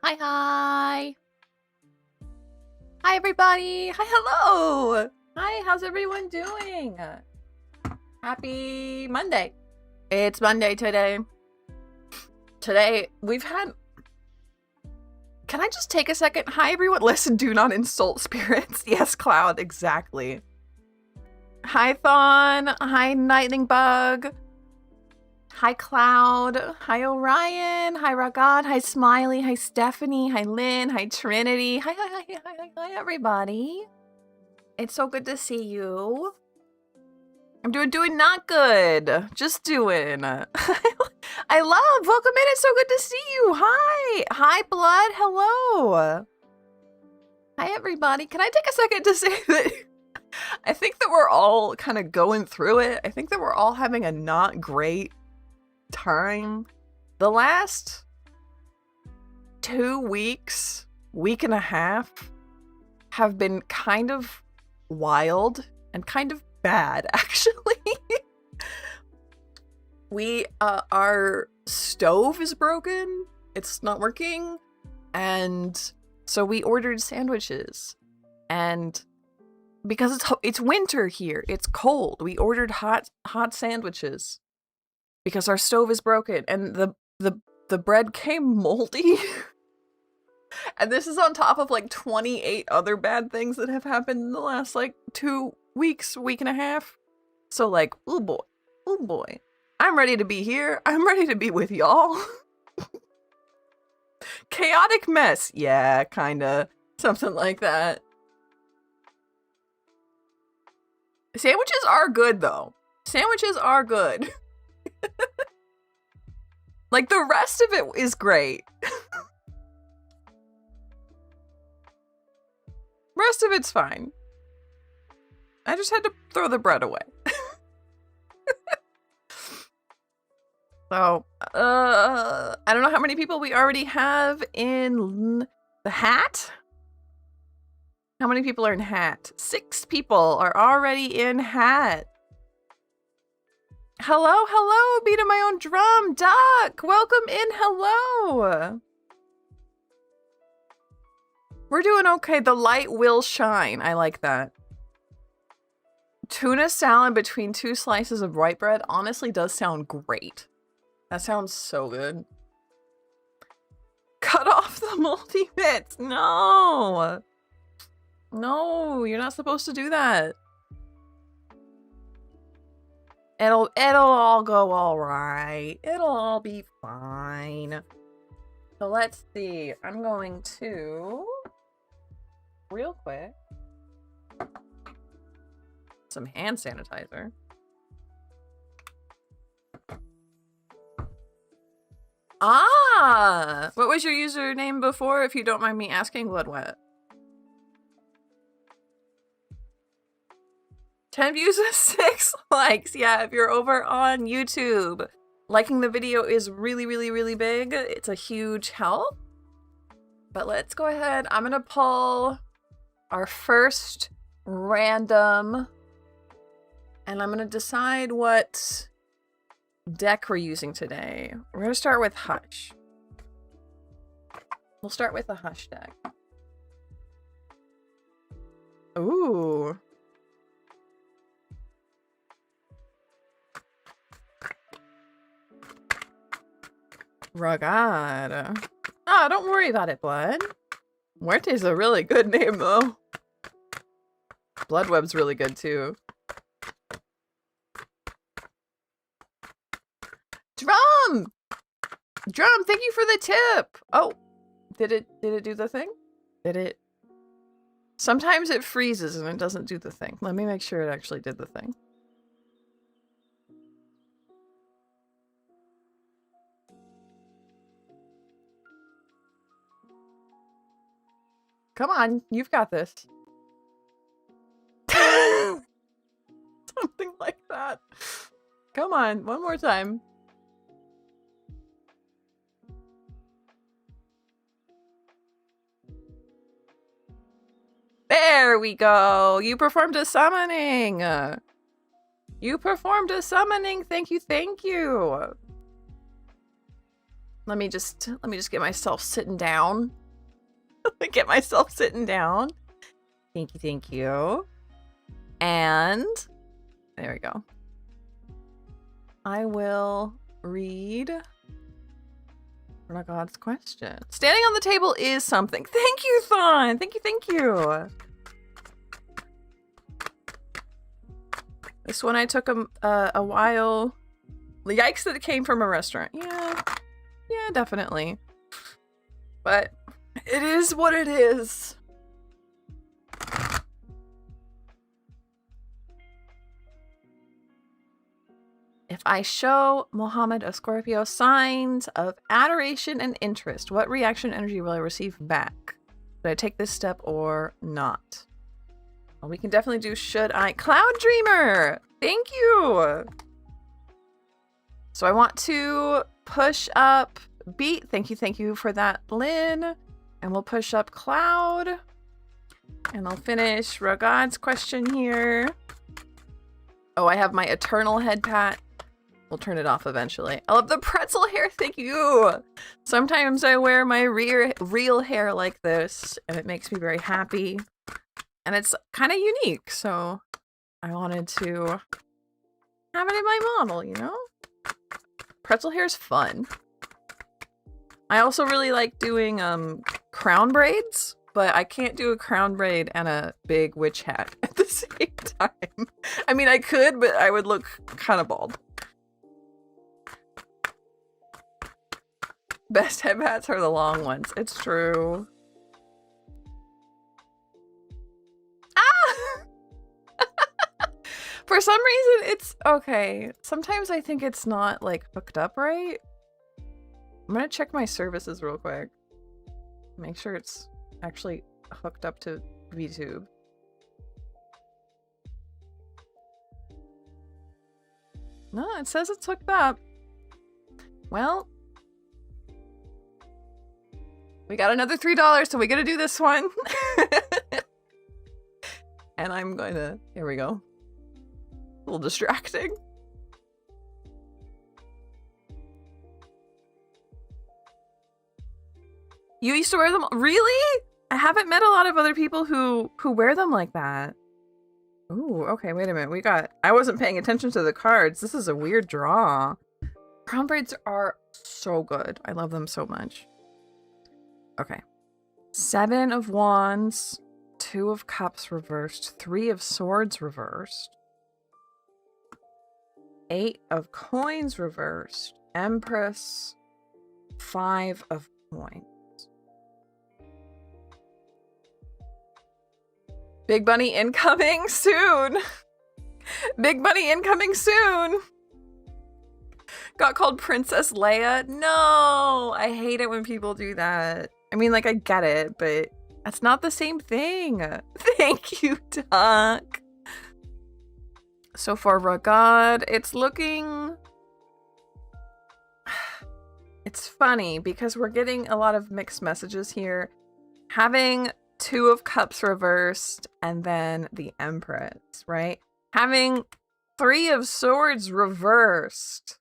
Hi, hi. Hi, everybody. Hi, hello. Hi, how's everyone doing? Happy Monday. It's Monday today. Today, we've had... Can I just take a second? Hi, everyone. Listen, do not insult spirits. Yes, Cloud, exactly. Hi, Thon. Hi, Lightning Bug. Hi, Cloud. Hi, Orion. Hi, Ragad. Hi, Smiley. Hi, Stephanie. Hi, Lynn. Hi, Trinity. Hi, everybody. It's so good to see you. I'm doing not good. Just doing. I love. Welcome in. It's so good to see you. Hi. Hi, Blood. Hello. Hi, everybody. Can I take a second to say that I think that we're all kind of going through it. I think that we're all having a not great time. The last 2 weeks, week and a half, have been kind of wild and kind of bad, actually. Our stove is broken. It's not working. And so we ordered sandwiches. And because it's winter here, it's cold, we ordered hot sandwiches. Because our stove is broken and the bread came moldy. And this is on top of like 28 other bad things that have happened in the last like 2 weeks, week and a half. So like, oh boy. I'm ready to be here. I'm ready to be with y'all. Chaotic mess. Yeah, kinda. Something like that. Sandwiches are good though. Sandwiches are good. Like, the rest of it is great. Rest of it's fine. I just had to throw the bread away. So, I don't know how many people we already have in the hat. How many people are in hat? 6 people are already in hat. Hello, beat of my own drum. Duck, welcome in, hello. We're doing okay. The light will shine. I like that. Tuna salad between 2 slices of white bread honestly does sound great. That sounds so good. Cut off the multi-bits. No. No, you're not supposed to do that. It'll all go all right. It'll all be fine. So let's see. I'm going to, real quick, some hand sanitizer. Ah! What was your username before, if you don't mind me asking, Bloodwet? 10 views and 6 likes. Yeah, if you're over on YouTube, liking the video is really big. It's a huge help. But let's go ahead. I'm gonna pull our first random, and I'm gonna decide what deck we're using today. We're gonna start with Hush. We'll start with the Hush deck. Ooh. Ragad. Ah, don't worry about it, Blood. Muerte's a really good name, though. Bloodweb's really good, too. Drum! Drum, thank you for the tip! Oh, did it do the thing? Did it? Sometimes it freezes and it doesn't do the thing. Let me make sure it actually did the thing. Come on, you've got this. Something like that. Come on, one more time. There we go. You performed a summoning. You performed a summoning. Thank you. Let me just get myself sitting down. Get myself sitting down. Thank you. And there we go. I will read God's question. Standing on the table is something. Thank you, Thon. Thank you. This one I took a while. Yikes that it came from a restaurant. Yeah, definitely. But it is what it is. If I show Mohammed a Scorpio signs of adoration and interest, what reaction energy will I receive back? Should I take this step or not? Well, we can definitely do should I. Cloud Dreamer! Thank you! So I want to push up Beat. Thank you for that, Lynn. And we'll push up Cloud. And I'll finish Ragad's question here. Oh, I have my eternal head pat. We'll turn it off eventually. I love the pretzel hair. Thank you. Sometimes I wear my real hair like this, and it makes me very happy. And it's kind of unique, so I wanted to have it in my model, you know? Pretzel hair is fun. I also really like doing crown braids, but I can't do a crown braid and a big witch hat at the same time. I mean, I could, but I would look kind of bald. Best head hats are the long ones. It's true. Ah! For some reason, it's okay. Sometimes I think it's not like hooked up right. I'm gonna check my services real quick. Make sure it's actually hooked up to VTube. No, it says it's hooked up. Well, we got another $3, so we gotta do this one. And I'm going to, here we go. A little distracting. You used to wear them? Really? I haven't met a lot of other people who wear them like that. Ooh, okay, wait a minute. I wasn't paying attention to the cards. This is a weird draw. Crown braids are so good. I love them so much. Okay. 7 of Wands, 2 of Cups reversed, 3 of Swords reversed, 8 of Coins reversed, Empress, 5 of Coins. Big Bunny incoming soon. Big Bunny incoming soon. Got called Princess Leia. No, I hate it when people do that. I mean, like, I get it, but that's not the same thing. Thank you, Doc. So for Ragad, it's looking... It's funny because we're getting a lot of mixed messages here. Having 2 of Cups reversed and then the Empress, right? Having 3 of Swords reversed.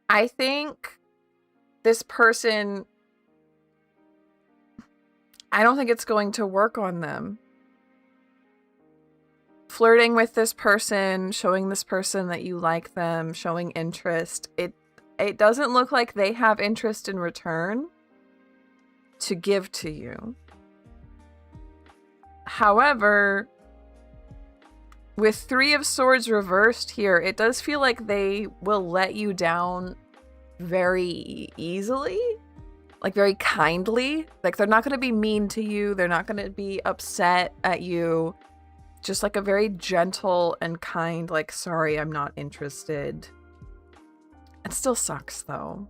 I think this person, I don't think it's going to work on them. Flirting with this person, showing this person that you like them, showing interest. It doesn't look like they have interest in return to give to you. However, with 3 of Swords reversed here, it does feel like they will let you down very easily, like very kindly. Like they're not going to be mean to you. They're not going to be upset at you. Just like a very gentle and kind, like, sorry, I'm not interested. It still sucks though.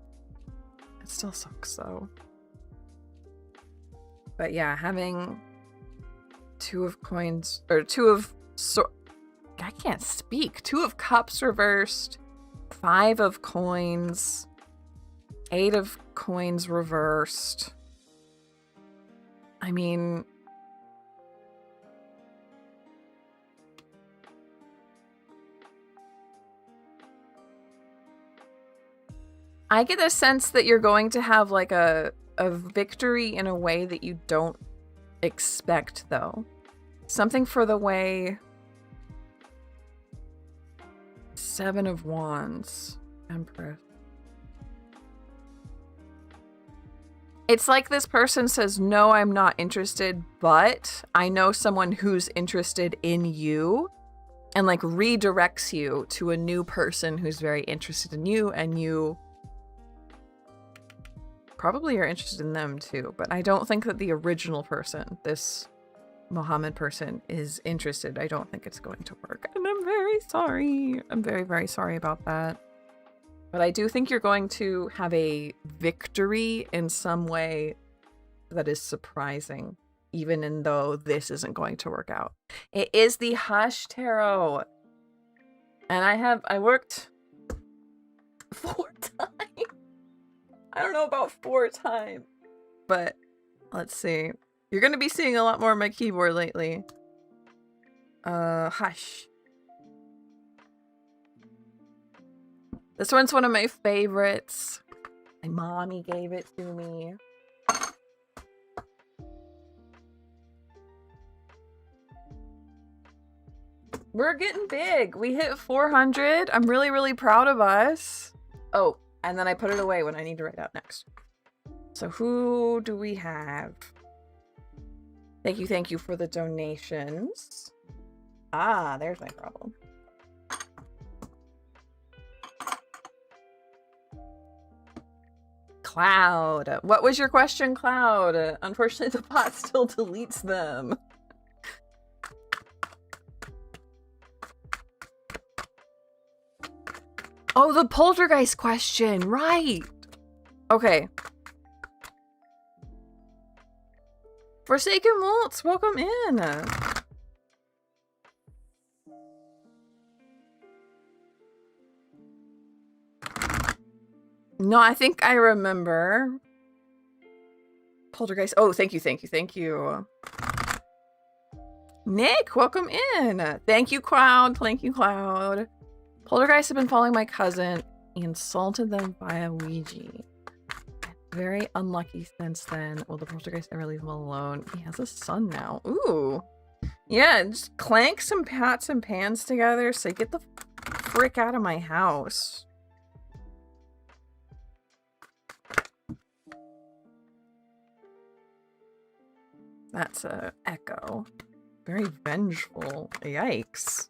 It still sucks though. But yeah, having 2 of Coins, or 2 of I can't speak. 2 of Cups reversed, 5 of Coins, 8 of Coins reversed. I mean, I get a sense that you're going to have like a victory in a way that you don't expect, though. Something for the way... 7 of Wands. Empress. It's like this person says, no, I'm not interested, but I know someone who's interested in you, and like redirects you to a new person who's very interested in you, and you probably are interested in them too. But I don't think that the original person, this Mohammed person, is interested. I don't think it's going to work. And I'm very sorry. I'm very, very sorry about that. But I do think you're going to have a victory in some way that is surprising, even though this isn't going to work out. It is the Hush Tarot. And I worked 4 times. I don't know about 4 times. But let's see. You're going to be seeing a lot more on my keyboard lately. Hush. This one's one of my favorites. My mommy gave it to me. We're getting big. We hit 400. I'm really, really proud of us. Oh, and then I put it away when I need to write out next. So who do we have? Thank you for the donations. Ah, there's my problem. Cloud. What was your question, Cloud? Unfortunately, the bot still deletes them. Oh, the poltergeist question. Right. Okay. Forsaken Waltz, welcome in. No, I think I remember. Poltergeist. Oh, thank you. Nick, welcome in. Thank you, Cloud. Poltergeist have been following my cousin. He insulted them via Ouija. Very unlucky since then. Will the poltergeist ever leave him alone? He has a son now. Ooh. Yeah, just clank some pots and pans together. Say, get the frick out of my house. That's a echo. Very vengeful. Yikes.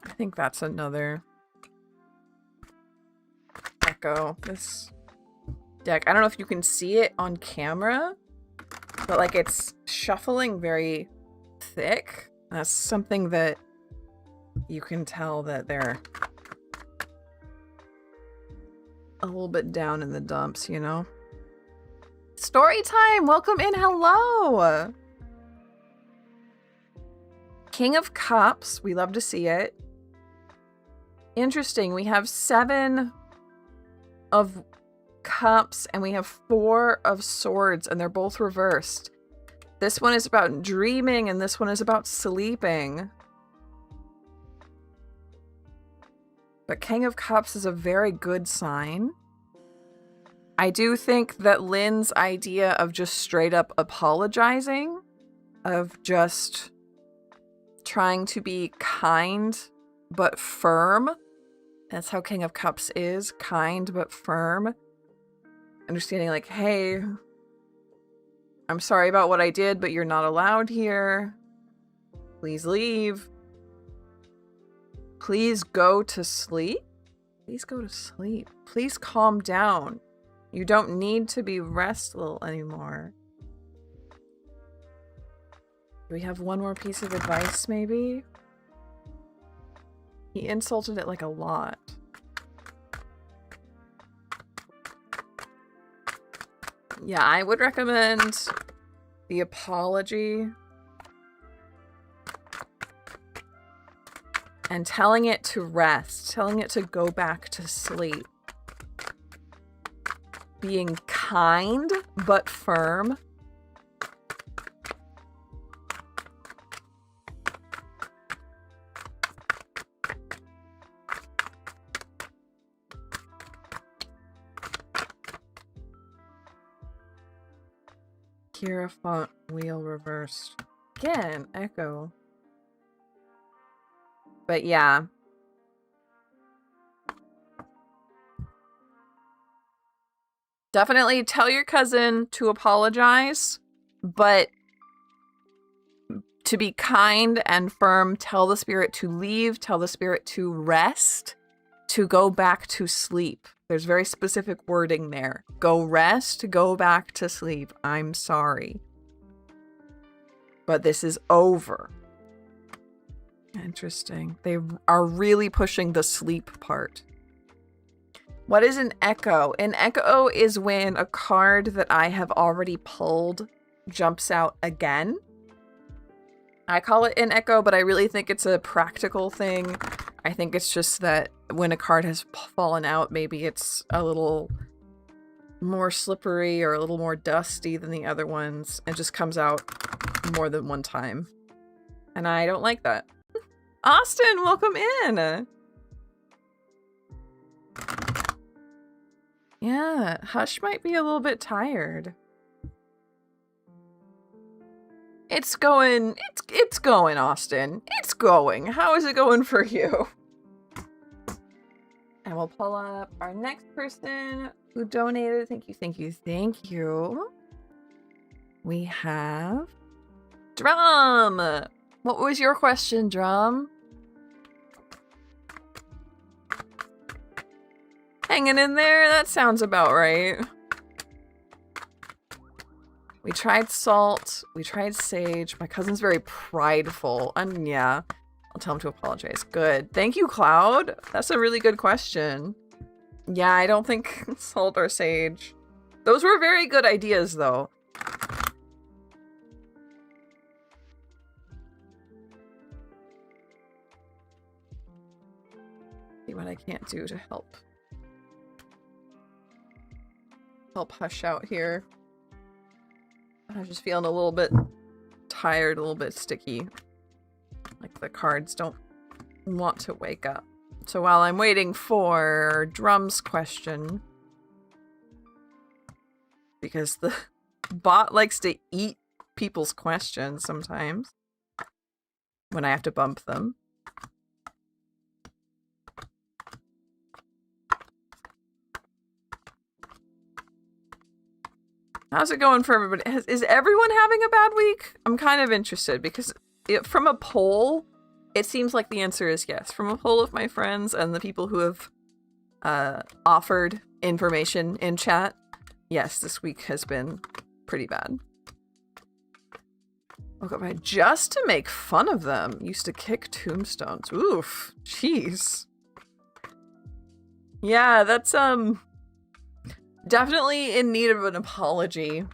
I think that's another echo. This deck, I don't know if you can see it on camera, but like it's shuffling very thick. That's something that you can tell that they're a little bit down in the dumps, you know? Story time! Welcome in, hello! King of Cups, we love to see it. Interesting, we have 7 of Cups and we have 4 of Swords, and they're both reversed. This one is about dreaming and this one is about sleeping. But King of Cups is a very good sign. I do think that Lynn's idea of just straight up apologizing, of just trying to be kind but firm, that's how King of Cups is, kind but firm. Understanding like, hey, I'm sorry about what I did, but you're not allowed here. Please leave. Please go to sleep. Please go to sleep. Please calm down. You don't need to be restful anymore. Do we have one more piece of advice, maybe? He insulted it like a lot. Yeah, I would recommend the apology and telling it to rest, telling it to go back to sleep. Being kind but firm. Hierophant wheel reversed. Again, echo. But yeah. Definitely tell your cousin to apologize, but to be kind and firm, tell the spirit to leave, tell the spirit to rest, to go back to sleep. There's very specific wording there. Go rest, go back to sleep. I'm sorry. But this is over. Interesting. They are really pushing the sleep part. What is an echo? An echo is when a card that I have already pulled jumps out again. I call it an echo, but I really think it's a practical thing. I think it's just that when a card has fallen out, maybe it's a little more slippery or a little more dusty than the other ones. It just comes out more than one time. And I don't like that. Austin, welcome in! Yeah, Hush might be a little bit tired. It's going, Austin. It's going. How is it going for you? And we'll pull up our next person who donated. Thank you, thank you, thank you. We have Drum. What was your question, Drum? Hanging in there? That sounds about right. We tried salt. We tried sage. My cousin's very prideful. And yeah, I'll tell him to apologize. Good. Thank you, Cloud. That's a really good question. Yeah, I don't think salt or sage. Those were very good ideas, though. See what I can't do to help Hush out here. I'm just feeling a little bit tired, a little bit sticky. Like the cards don't want to wake up. So while I'm waiting for Drum's question, because the bot likes to eat people's questions sometimes when I have to bump them. How's it going for everybody? Is everyone having a bad week? I'm kind of interested because from a poll, it seems like the answer is yes. From a poll of my friends and the people who have offered information in chat, yes, this week has been pretty bad. Woke up just to make fun of them. Used to kick tombstones. Oof. Jeez. Yeah, that's definitely in need of an apology.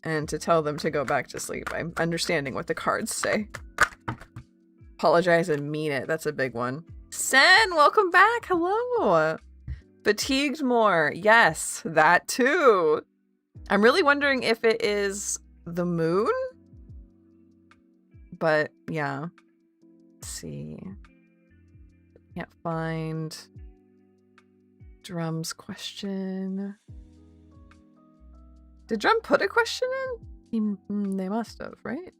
And to tell them to go back to sleep. I'm understanding what the cards say. Apologize and mean it. That's a big one. Sen, welcome back. Hello. Fatigued more. Yes, that too. I'm really wondering if it is the moon. But yeah. Let's see. Can't find Drum's question. Did Drum put a question in? They must have, right?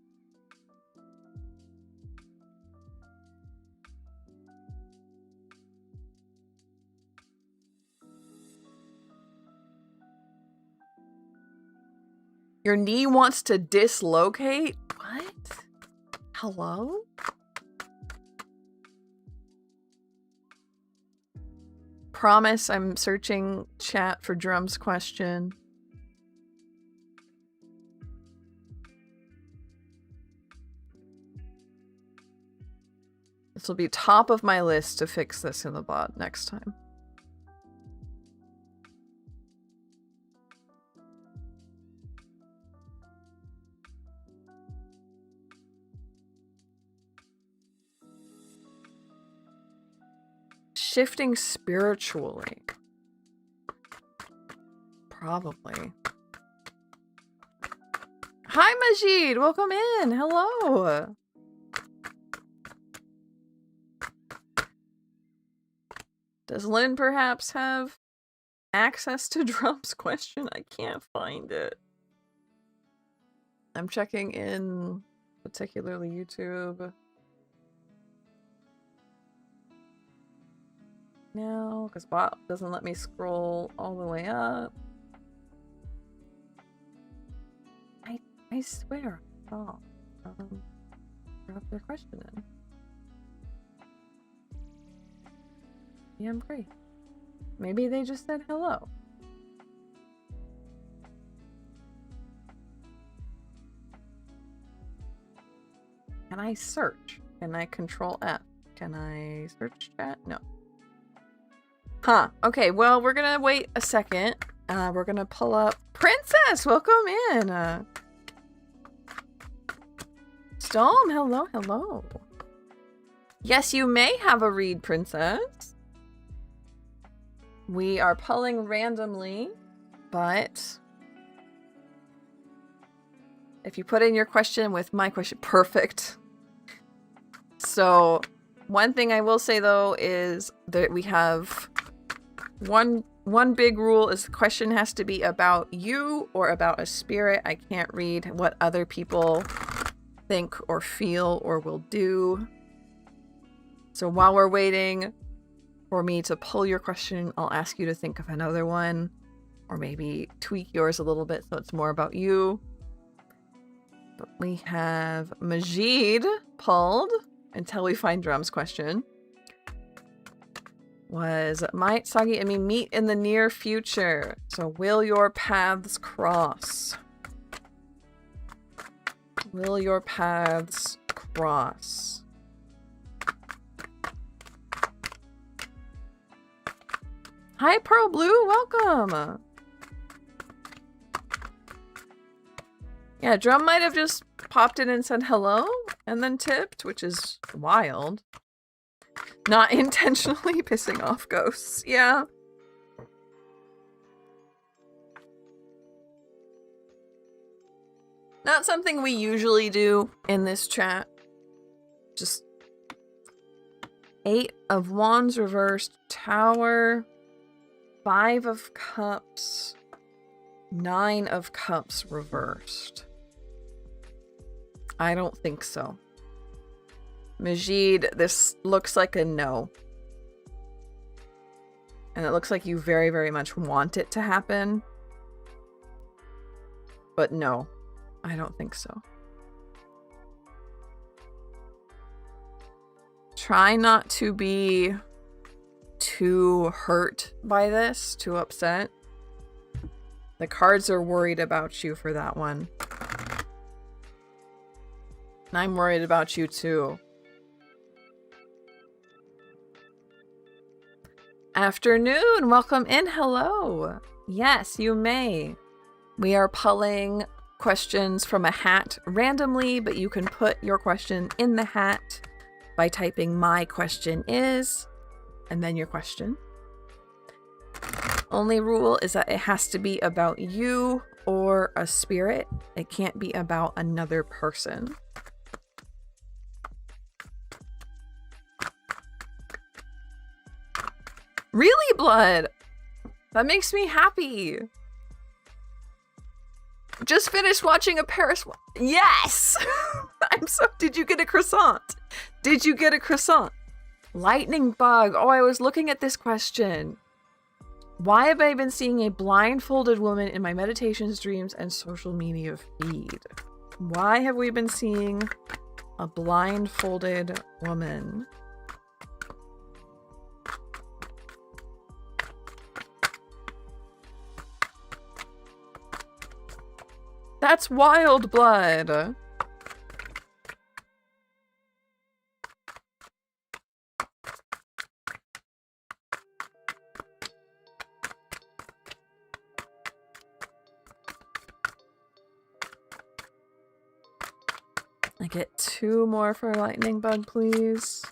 Your knee wants to dislocate? What? Hello? Promise I'm searching chat for Drum's question. This will be top of my list to fix this in the bot next time. shifting spiritually. Probably. Hi, Majid! Welcome in! Hello! Does Lynn perhaps have access to Drum's question? I can't find it. I'm checking in particularly YouTube. No, because bot doesn't let me scroll all the way up. I swear. Oh. Drop their question in. Yeah, I'm great. Maybe they just said hello. Can I search? Can I control F? Can I search chat? No. Huh. Okay, well, we're gonna wait a second. We're gonna pull up Princess! Welcome in! Storm, hello, hello. Yes, you may have a read, Princess. We are pulling randomly, but if you put in your question with my question, perfect. So, one thing I will say though is that we have one big rule is the question has to be about you or about a spirit. I can't read what other people think or feel or will do. So while we're waiting for me to pull your question, I'll ask you to think of another one or maybe tweak yours a little bit so it's more about you. But we have Majid pulled until we find Drum's question. Was might Sagi and me meet in the near future? So will your paths cross? Will your paths cross? Hi, Pearl Blue, welcome! Yeah, Drum might have just popped in and said hello, and then tipped, which is wild. Not intentionally pissing off ghosts, yeah. Not something we usually do in this chat. Just 8 of Wands reversed, Tower, 5 of Cups, 9 of Cups reversed. I don't think so. Majid, this looks like a no. And it looks like you very, very much want it to happen. But no, I don't think so. Try not to be too hurt by this, too upset. The cards are worried about you for that one. And I'm worried about you too. Afternoon, welcome in, hello. Yes, you may. We are pulling questions from a hat randomly, but you can put your question in the hat by typing "my question is" and then your question. Only rule is that it has to be about you or a spirit. It can't be about another person. Really, Blood? That makes me happy. Just finished watching a Paris. Yes! I'm so. Did you get a croissant? Did you get a croissant? Lightning bug. Oh, I was looking at this question. Why have I been seeing a blindfolded woman in my meditations, dreams, and social media feed? Why have we been seeing a blindfolded woman? That's wild, Blood. I get 2 more for lightning bug, please.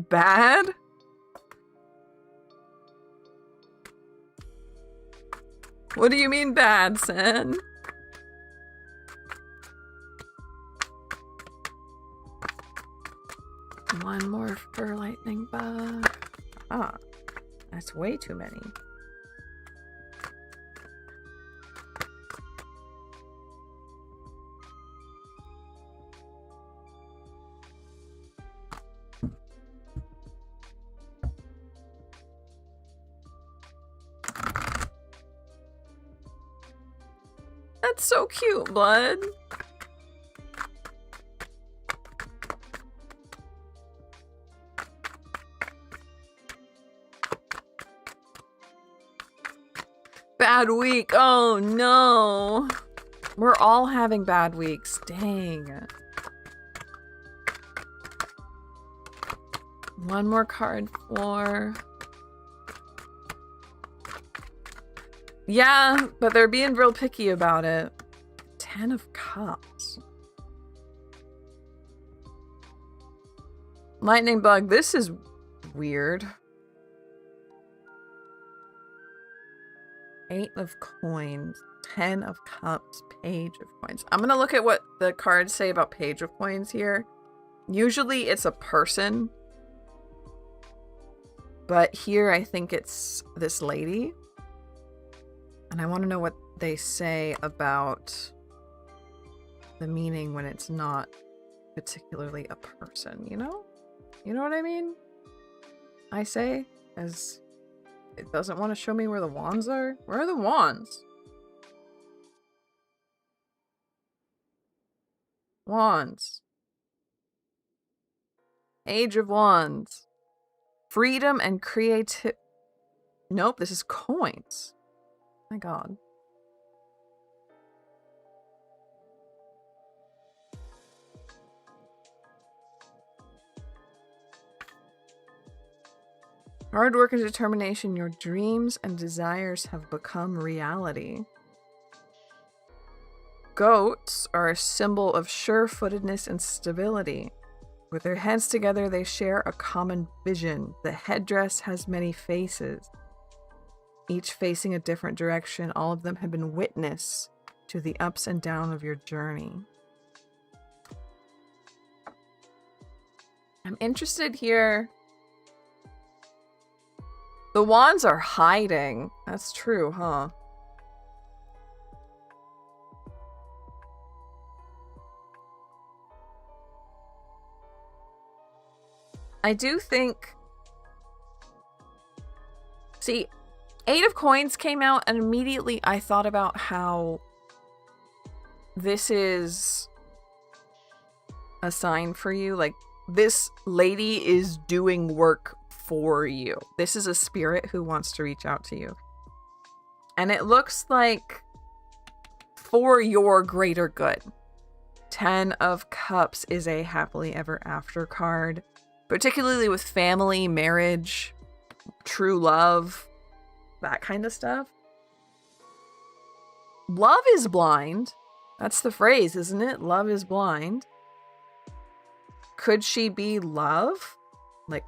Bad? What do you mean bad, Sen? One more for lightning bug. Ah, that's way too many. That's so cute, Blood. Bad week. Oh no. We're all having bad weeks. Dang. One more card for... Yeah, but they're being real picky about it. 10 of Cups. Lightning bug, this is weird. 8 of Coins, 10 of Cups, Page of Coins. I'm gonna look at what the cards say about Page of Coins here. Usually it's a person. But here I think it's this lady. And I want to know what they say about the meaning when it's not particularly a person, you know? You know what I mean? I say, as it doesn't want to show me where the wands are. Where are the wands? Wands. Age of Wands. Freedom and creativity. Nope, this is coins. My god. Hard work and determination, your dreams and desires have become reality. Goats are a symbol of sure-footedness and stability. With their heads together, they share a common vision. The headdress has many faces, each facing a different direction. All of them have been witness to the ups and downs of your journey. I'm interested here. The wands are hiding. That's true, huh? I do think... See, 8 of Coins came out and immediately I thought about how this is a sign for you. Like, this lady is doing work for you. This is a spirit who wants to reach out to you. And it looks like for your greater good. 10 of Cups is a happily ever after card. Particularly with family, marriage, true love, that kind of stuff. Love is blind. That's the phrase, isn't it? Love is blind. Could she be love? Like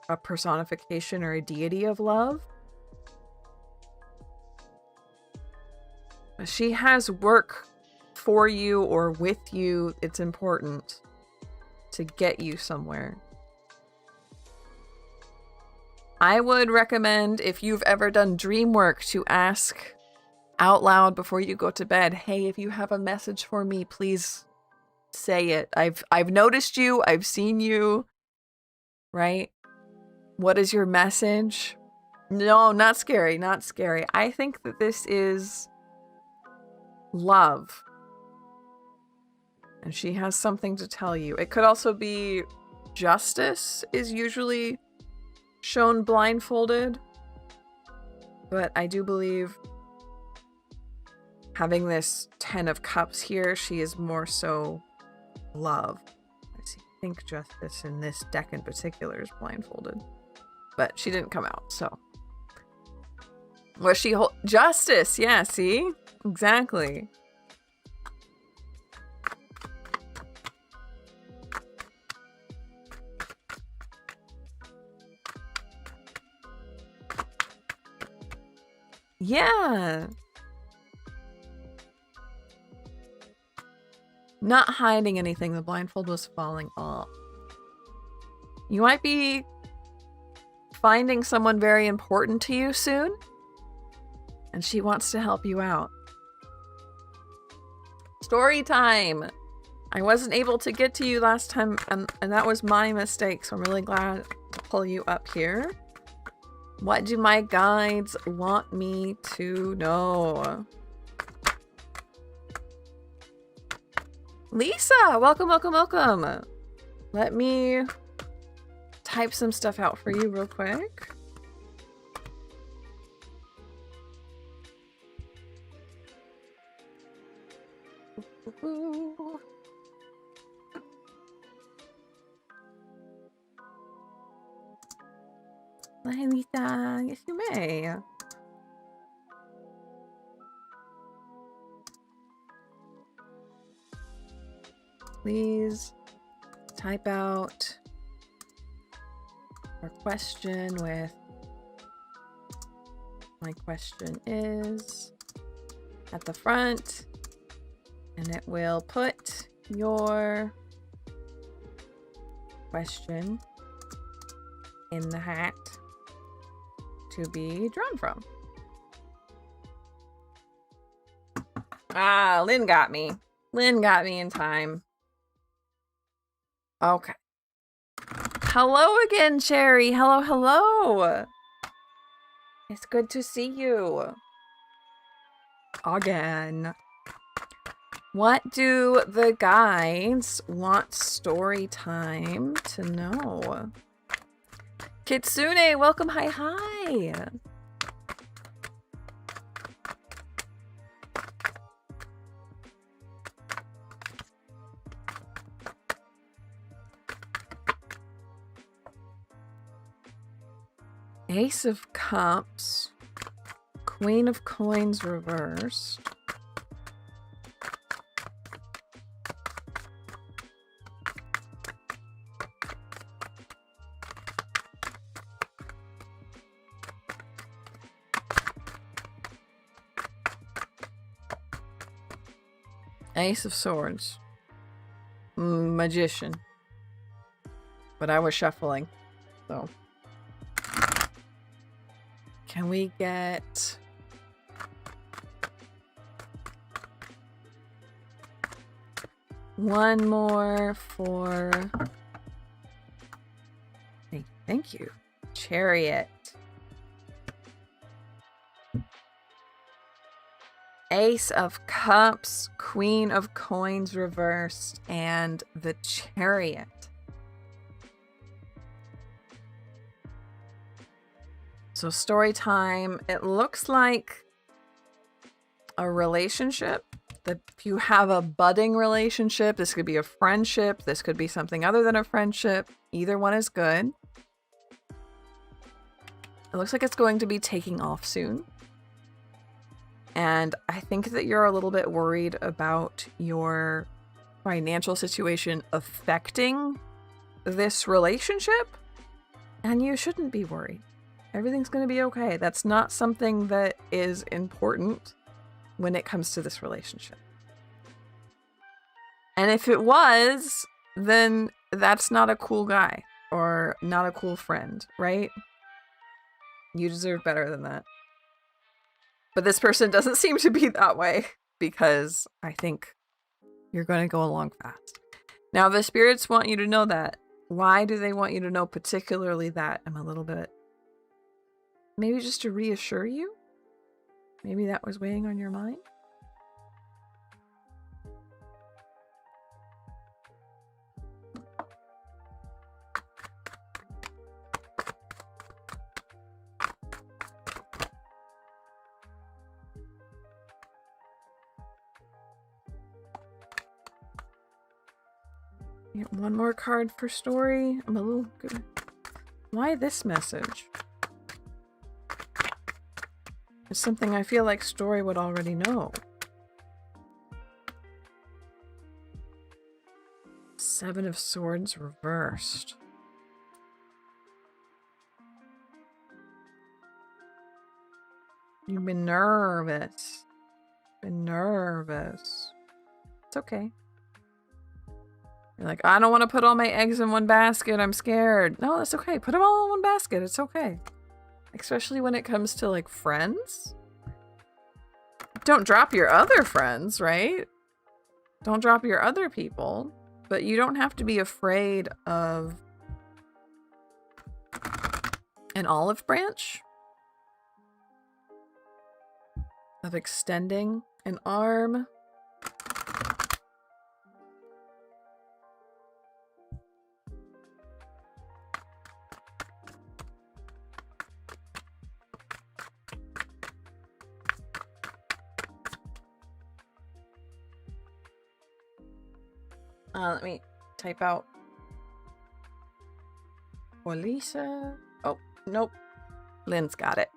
a personification or a deity of love? She has work for you or with you. It's important to get you somewhere. I would recommend, if you've ever done dream work, to ask out loud before you go to bed, hey, if you have a message for me, please say it. I've noticed you, I've seen you, right? What is your message? No, not scary, not scary. I think that this is love. And she has something to tell you. It could also be justice is usually shown blindfolded, but I do believe having this 10 of Cups here, she is more so love. I think justice in this deck in particular is blindfolded, but she didn't come out, so. Was she justice? Yeah, see? Exactly. Yeah. Not hiding anything. The blindfold was falling off. You might be finding someone very important to you soon, and she wants to help you out. Story time! I wasn't able to get to you last time, and that was my mistake, so I'm really glad to pull you up here. What do my guides want me to know? Lisa! Welcome, welcome, welcome! Let me type some stuff out for you real quick. Ooh. Hi, Lisa. Yes, you may. Please type out your question with "my question is" at the front, and it will put your question in the hat to be drawn from. Ah, Lynn got me. Lynn got me in time. Okay. Hello again, Cherry. Hello, hello. It's good to see you. Again. What do the guides want story time to know? Kitsune, welcome. Hi, hi. Ace of Cups, Queen of Coins reversed. Ace of Swords. Magician. But I was shuffling, so. Can we get one more for... Hey, thank you. Chariot. Ace of Cups, Queen of Coins reversed, and the Chariot. So story time, it looks like a relationship. That if you have a budding relationship, this could be a friendship, this could be something other than a friendship. Either one is good. It looks like it's going to be taking off soon. And I think that you're a little bit worried about your financial situation affecting this relationship. And you shouldn't be worried. Everything's going to be okay. That's not something that is important when it comes to this relationship. And if it was, then that's not a cool guy or not a cool friend, right? You deserve better than that. But this person doesn't seem to be that way because I think you're going to go along fast. Now, the spirits want you to know that. Why do they want you to know particularly that? I'm a little bit... Maybe just to reassure you? Maybe that was weighing on your mind? One more card for story. I'm a little good. Why this message? It's something I feel like story would already know. Seven of Swords reversed. You've been nervous. Been nervous. It's okay. You're like, I don't want to put all my eggs in one basket. I'm scared. No, that's okay. Put them all in one basket. It's okay. Especially when it comes to like friends. Don't drop your other friends, right? Don't drop your other people. But you don't have to be afraid of an olive branch. Of extending an arm. Let me type out for Lisa. Oh, nope. Lynn's got it.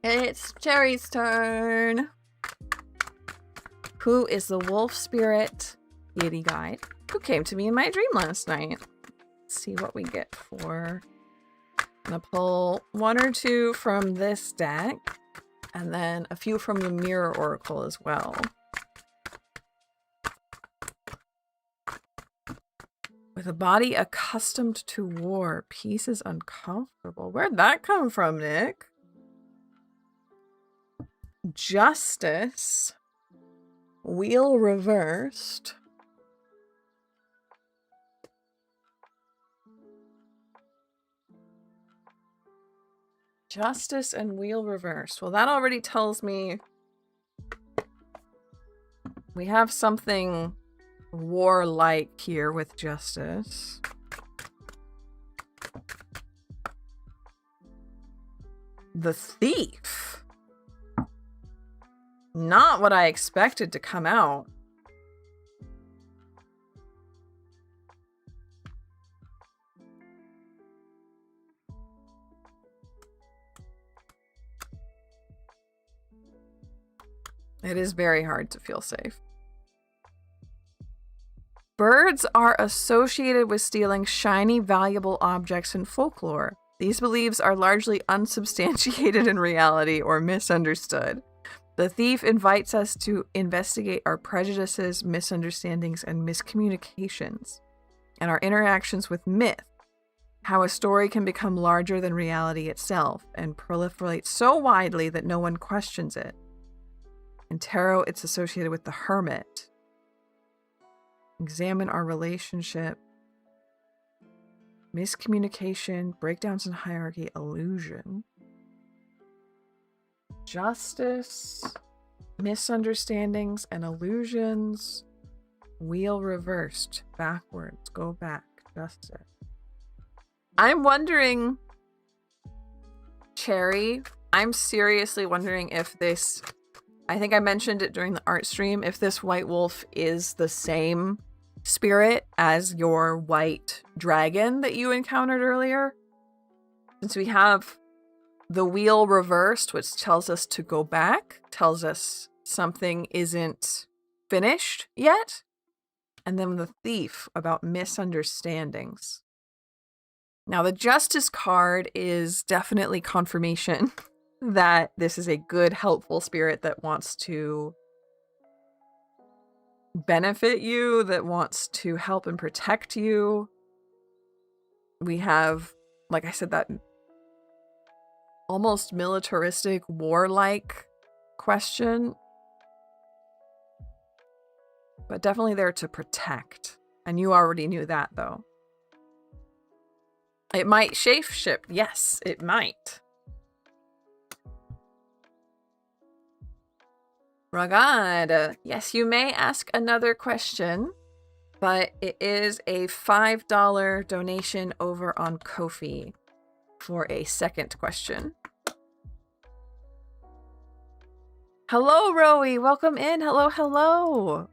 It's Cherry's turn. Who is the wolf spirit deity guide who came to me in my dream last night? Let's see what we get for. I'm gonna pull 1 or 2 from this deck. And then a few from the Mirror Oracle as well. With a body accustomed to war, peace is uncomfortable. Where'd that come from, Nick? Justice. Wheel reversed. Justice and wheel reversed. Well, that already tells me we have something warlike here with justice. The thief. Not what I expected to come out. It is very hard to feel safe. Birds are associated with stealing shiny, valuable objects in folklore. These beliefs are largely unsubstantiated in reality or misunderstood. The thief invites us to investigate our prejudices, misunderstandings, and miscommunications, and our interactions with myth, how a story can become larger than reality itself and proliferate so widely that no one questions it. In tarot, it's associated with the hermit. Examine our relationship. Miscommunication, breakdowns in hierarchy, illusion. Justice, misunderstandings and illusions. Wheel reversed, backwards, go back, justice. I'm wondering, Cherry, I'm seriously wondering if this... I think I mentioned it during the art stream. If this white wolf is the same spirit as your white dragon that you encountered earlier. Since we have the wheel reversed, which tells us to go back, tells us something isn't finished yet. And then the thief about misunderstandings. Now the justice card is definitely confirmation that this is a good, helpful spirit that wants to benefit you, that wants to help and protect you. We have, like I said, that almost militaristic, warlike question. But definitely there to protect. And you already knew that, though. It might shape-shift. Yes, it might. Ragad, yes, you may ask another question, but it is a $5 donation over on Ko-fi for a second question. Hello, Rowie. Welcome in. Hello, hello.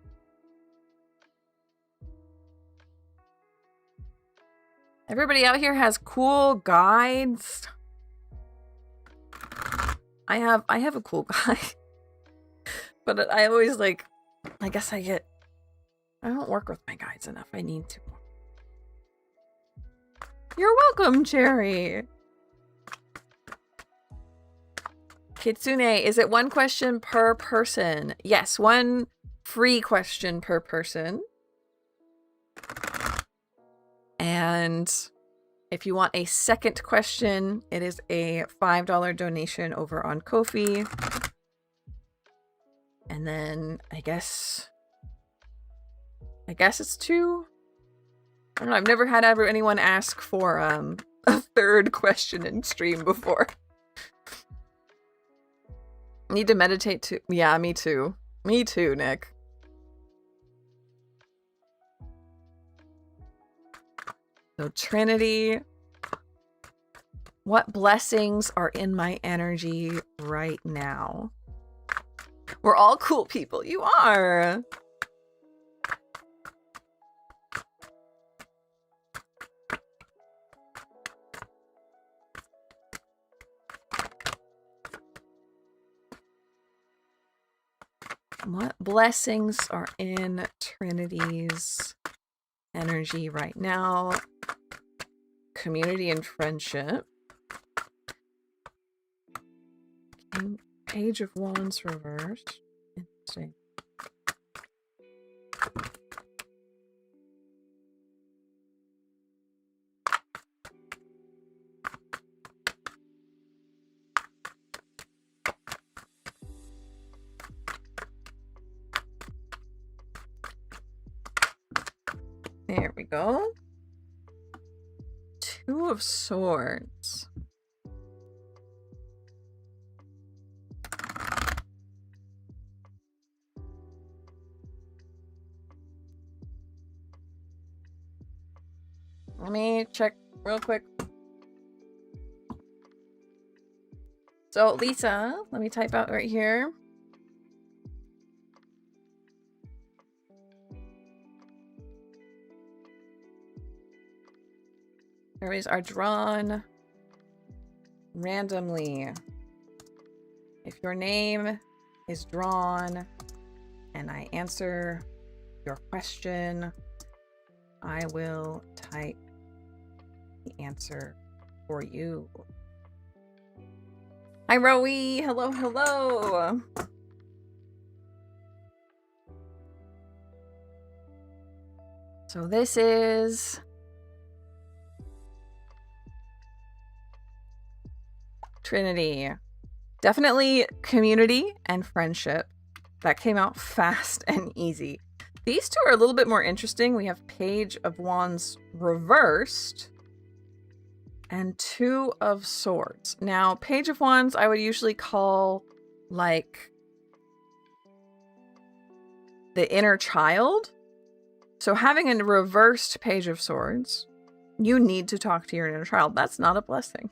Everybody out here has cool guides. I have a cool guide. But I always I don't work with my guides enough. I need to. You're welcome, Cherry. Kitsune, is it 1 question per person? Yes, 1 free question per person. And if you want a second question, it is a $5 donation over on Ko-fi. And then I guess it's 2. I don't know, I've never had anyone ask for a 3rd question in stream before. Need to meditate too. Yeah, me too. Me too, Nick. So Trinity, what blessings are in my energy right now? We're all cool people. You are. What blessings are in Trinity's energy right now? Community and friendship. Page of Wands reversed. Interesting. There we go. 2 of Swords. Let me check real quick. So, Lisa, let me type out right here. Fairies are drawn randomly. If your name is drawn and I answer your question, I will type the answer for you. Hi, Roe. Hello, hello. So this is Trinity. Definitely community and friendship. That came out fast and easy. These 2 are a little bit more interesting. We have Page of Wands reversed and 2 of Swords. Now, Page of Wands I would usually call like the inner child. So having a reversed Page of Swords, you need to talk to your inner child. That's not a blessing.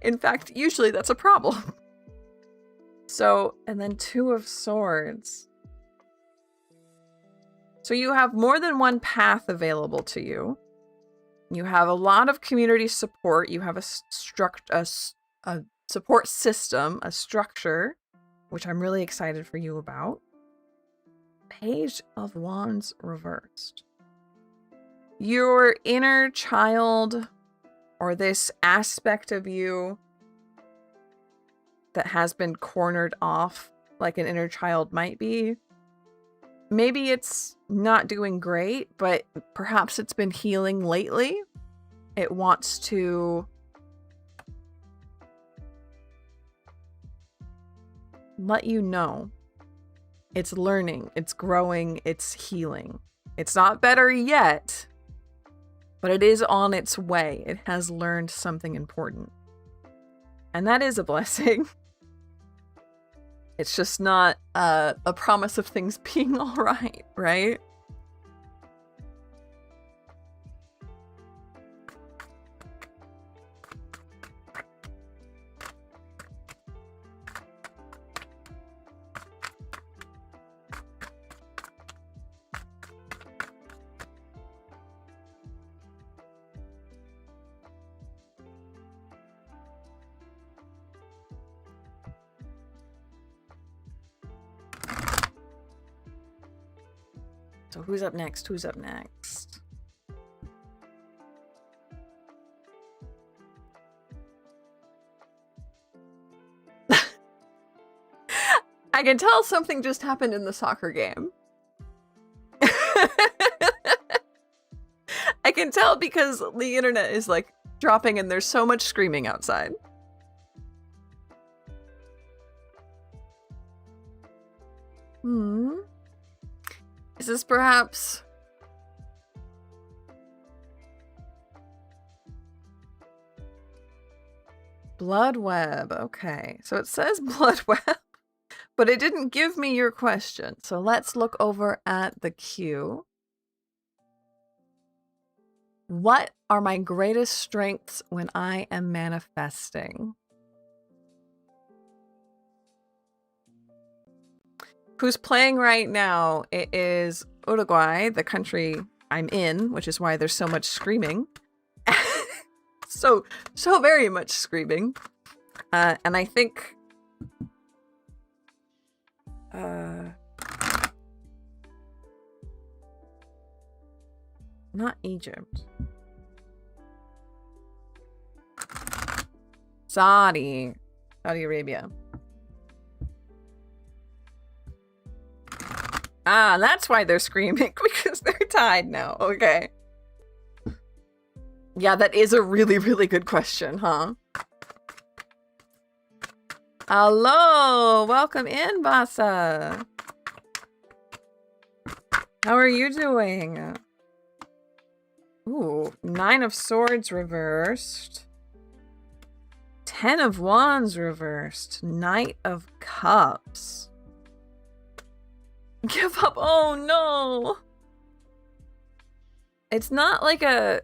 In fact, usually that's a problem. So, and then 2 of Swords. So you have more than 1 path available to you. You have a lot of community support. You have a support system, a structure, which I'm really excited for you about. Page of Wands reversed. Your inner child, or this aspect of you that has been cornered off like an inner child might be. Maybe it's not doing great, but perhaps it's been healing lately. It wants to let you know it's learning, it's growing, it's healing. It's not better yet, but it is on its way. It has learned something important. And that is a blessing. It's just not a promise of things being all right, right? So who's up next? Who's up next? I can tell something just happened in the soccer game. I can tell because the internet is like dropping and there's so much screaming outside. Is this perhaps... Blood web. Okay, so it says blood web, but it didn't give me your question. So let's look over at the queue. What are my greatest strengths when I am manifesting? Who's playing right now? It is Uruguay, the country I'm in, which is why there's so much screaming. so very much screaming. And I think... not Egypt. Saudi Arabia. Ah, that's why they're screaming, because they're tied now. Okay. Yeah, that is a really, really good question, huh? Hello! Welcome in, Basa! How are you doing? Ooh, 9 of Swords reversed. 10 of Wands reversed. Knight of Cups. Give up. Oh no. It's not like a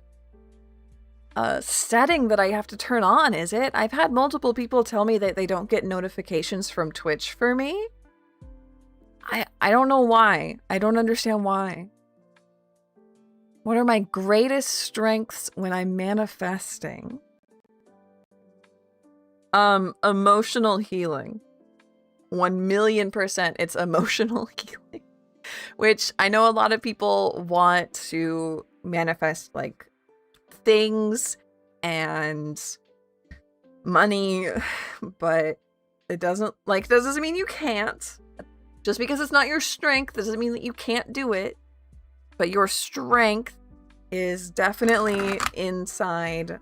setting that I have to turn on, is it? I've had multiple people tell me that they don't get notifications from Twitch for me. I don't know why. I don't understand why. What are my greatest strengths when I'm manifesting? Emotional healing. 1,000,000% it's emotional healing. Which I know a lot of people want to manifest like things and money, but it doesn't mean you can't. Just because it's not your strength doesn't mean that you can't do it. But your strength is definitely inside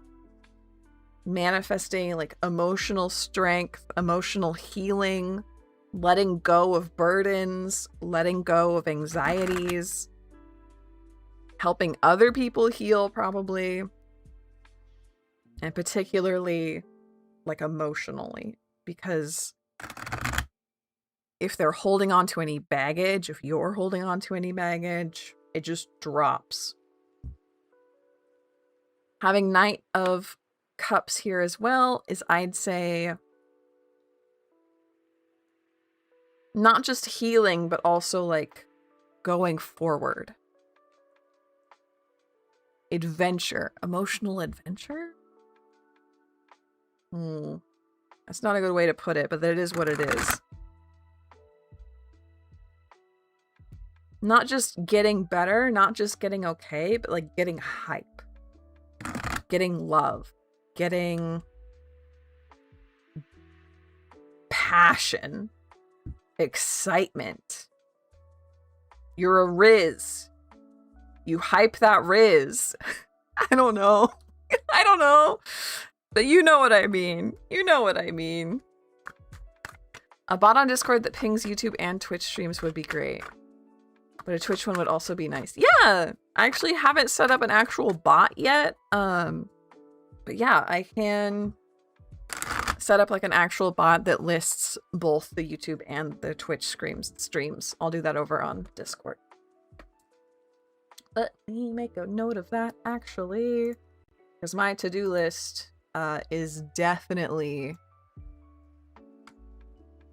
manifesting like emotional strength, emotional healing, letting go of burdens, letting go of anxieties, helping other people heal probably, and particularly like emotionally, because if they're holding on to any baggage, if you're holding on to any baggage, it just drops. Having Knight of Cups here as well is, I'd say, not just healing, but also like going forward. Adventure. Emotional adventure? That's not a good way to put it, but that is what it is. Not just getting better, not just getting okay, but like getting hype. Getting love. Getting passion. Excitement. You're a Riz. You hype that Riz. I don't know. I don't know. But you know what I mean. You know what I mean. A bot on Discord that pings YouTube and Twitch streams would be great. But a Twitch one would also be nice. Yeah! I actually haven't set up an actual bot yet. But yeah, I can set up like an actual bot that lists both the YouTube and the Twitch streams. I'll do that over on Discord. Let me make a note of that, actually. Because my to-do list is definitely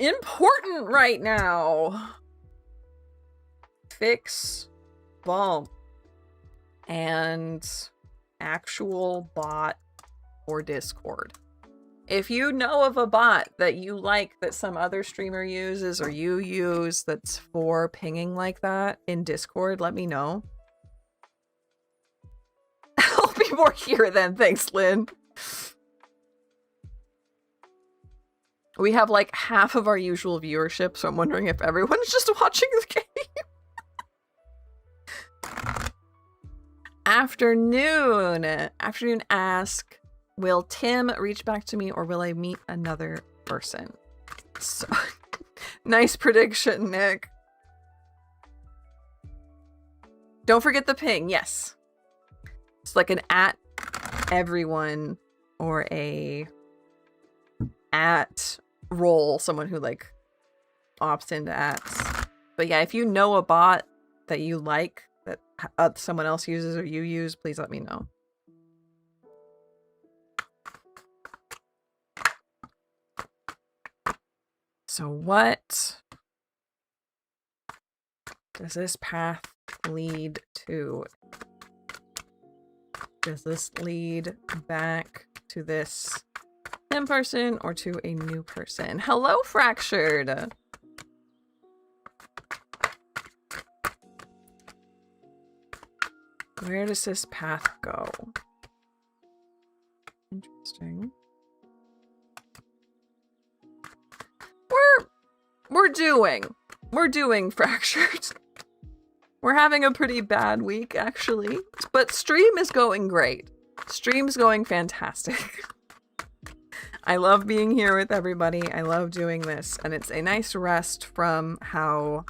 important right now. Fix bump and actual bot or Discord. If you know of a bot that you like that some other streamer uses or you use that's for pinging like that in Discord, let me know. I'll be more here then. Thanks, Lynn. We have like half of our usual viewership, so I'm wondering if everyone's just watching the game. Afternoon ask, will Tim reach back to me or will I meet another person? So, nice prediction, Nick. Don't forget the ping, yes. It's like an @ everyone or a @ role, someone who like opts into ats. But yeah, if you know a bot that you like that someone else uses or you use, please let me know. So what does this path lead to? Does this lead back to this in person or to a new person? Hello, Fractured. Where does this path go? Interesting. We're doing Fractured. We're having a pretty bad week, actually. But stream is going great. Stream's going fantastic. I love being here with everybody. I love doing this. And it's a nice rest from how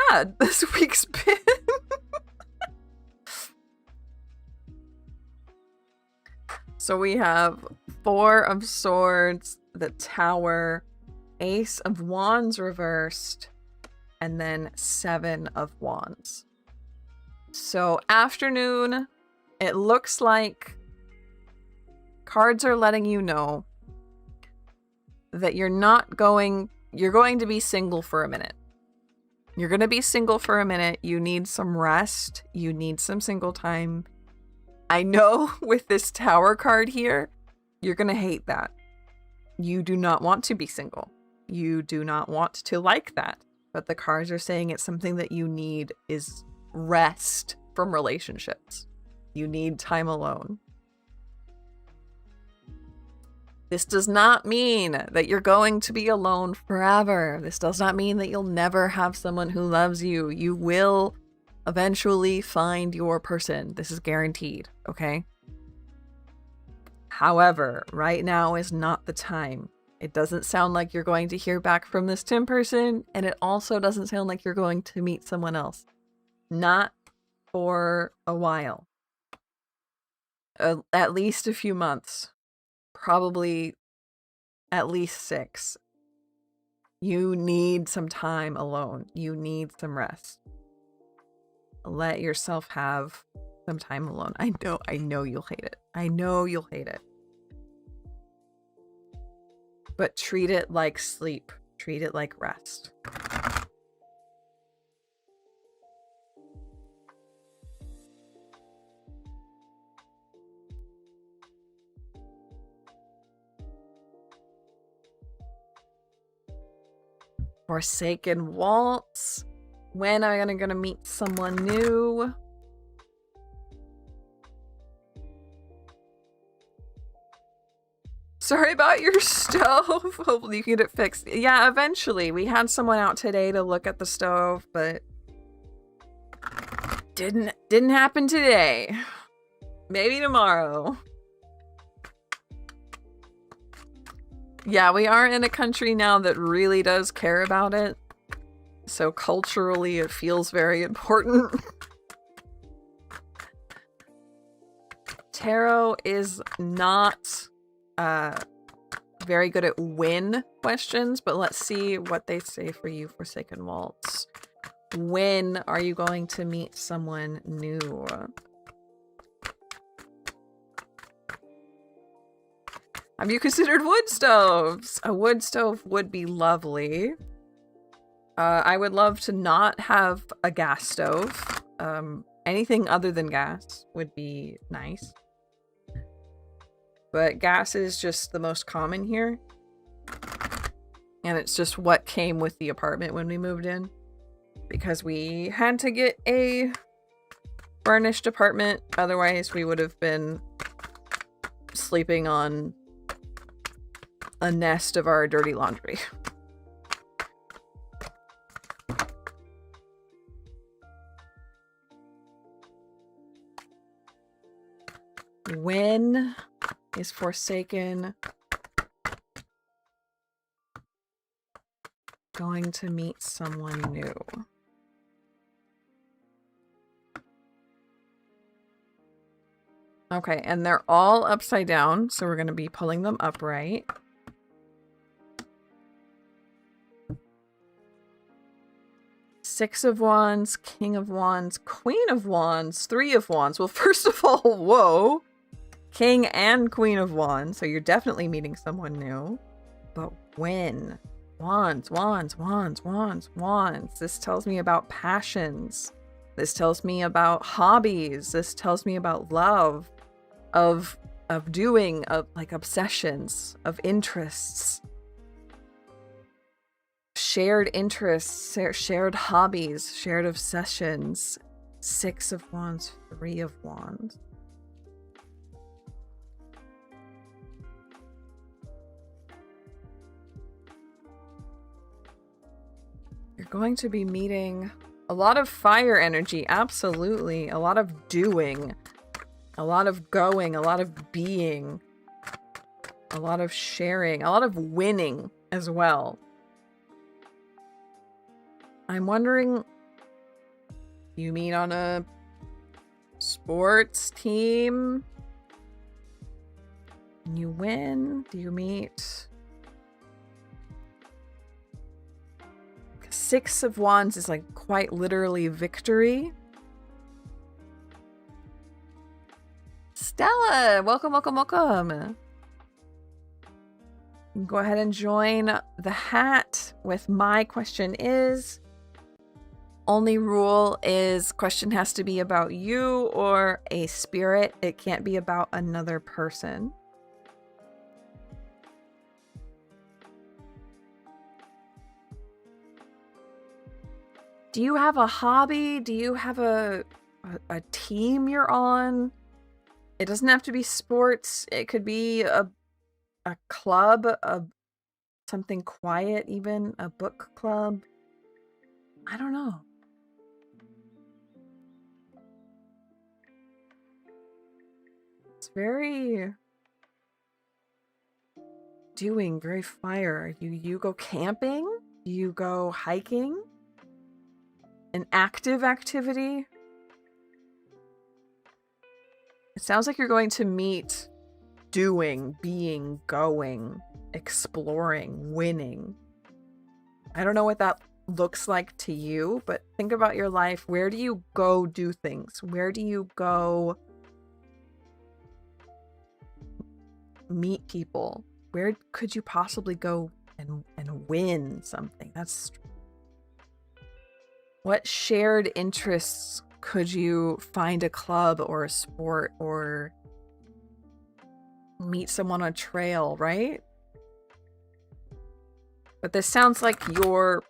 bad this week's been. So we have 4 of Swords, the Tower, Ace of Wands reversed, and then 7 of Wands. So afternoon, it looks like cards are letting you know that you're going to be single for a minute. You're going to be single for a minute. You need some rest. You need some single time. I know with this Tower card here, you're going to hate that. You do not want to be single. You do not want to like that. But the cards are saying it's something that you need is rest from relationships. You need time alone. This does not mean that you're going to be alone forever. This does not mean that you'll never have someone who loves you. You will eventually find your person. This is guaranteed, okay? However, right now is not the time. It doesn't sound like you're going to hear back from this Tim person, and it also doesn't sound like you're going to meet someone else. Not for a while. At least a few months. Probably at least 6. You need some time alone. You need some rest. Let yourself have some time alone. I know you'll hate it. I know you'll hate it. But treat it like sleep. Treat it like rest. Forsaken Waltz. When am I gonna meet someone new? Sorry about your stove. Hopefully you can get it fixed. Yeah, eventually. We had someone out today to look at the stove, but didn't happen today. Maybe tomorrow. Yeah, we are in a country now that really does care about it. So culturally, it feels very important. Tarot is not very good at win questions, but let's see what they say for you, Forsaken Waltz. When are you going to meet someone new? Have you considered wood stoves? A wood stove would be lovely. I would love to not have a gas stove. Anything other than gas would be nice. But gas is just the most common here. And it's just what came with the apartment when we moved in. Because we had to get a furnished apartment. Otherwise, we would have been sleeping on a nest of our dirty laundry. When is Forsaken going to meet someone new? Okay, and they're all upside down, so we're going to be pulling them upright. Six of Wands, King of Wands, Queen of Wands, Three of Wands. Well, first of all, whoa. King and Queen of Wands, so you're definitely meeting someone new. But when? Wands, wands, wands, wands, wands. This tells me about passions. This tells me about hobbies. This tells me about love, of doing, of like obsessions, of interests. Shared interests, shared hobbies, shared obsessions. Six of Wands, Three of Wands. You're going to be meeting a lot of fire energy, absolutely. A lot of doing, a lot of going, a lot of being, a lot of sharing, a lot of winning as well. I'm wondering, you meet on a sports team? You win? Do you meet? Six of Wands is like quite literally victory. Stella, welcome, welcome, welcome. You can go ahead and join the hat with my question is. Only rule is question has to be about you or a spirit. It can't be about another person. Do you have a hobby? Do you have a team you're on? It doesn't have to be sports. It could be a club, something quiet even, a book club. I don't know. It's very doing, very fire. You go camping? Do you go hiking? An active activity? It sounds like you're going to meet doing, being, going, exploring, winning. I don't know what that looks like to you, but think about your life. Where do you go do things? Where do you go meet people? Where could you possibly go and win something? That's what shared interests could you find a club or a sport or meet someone on a trail, right? But this sounds like your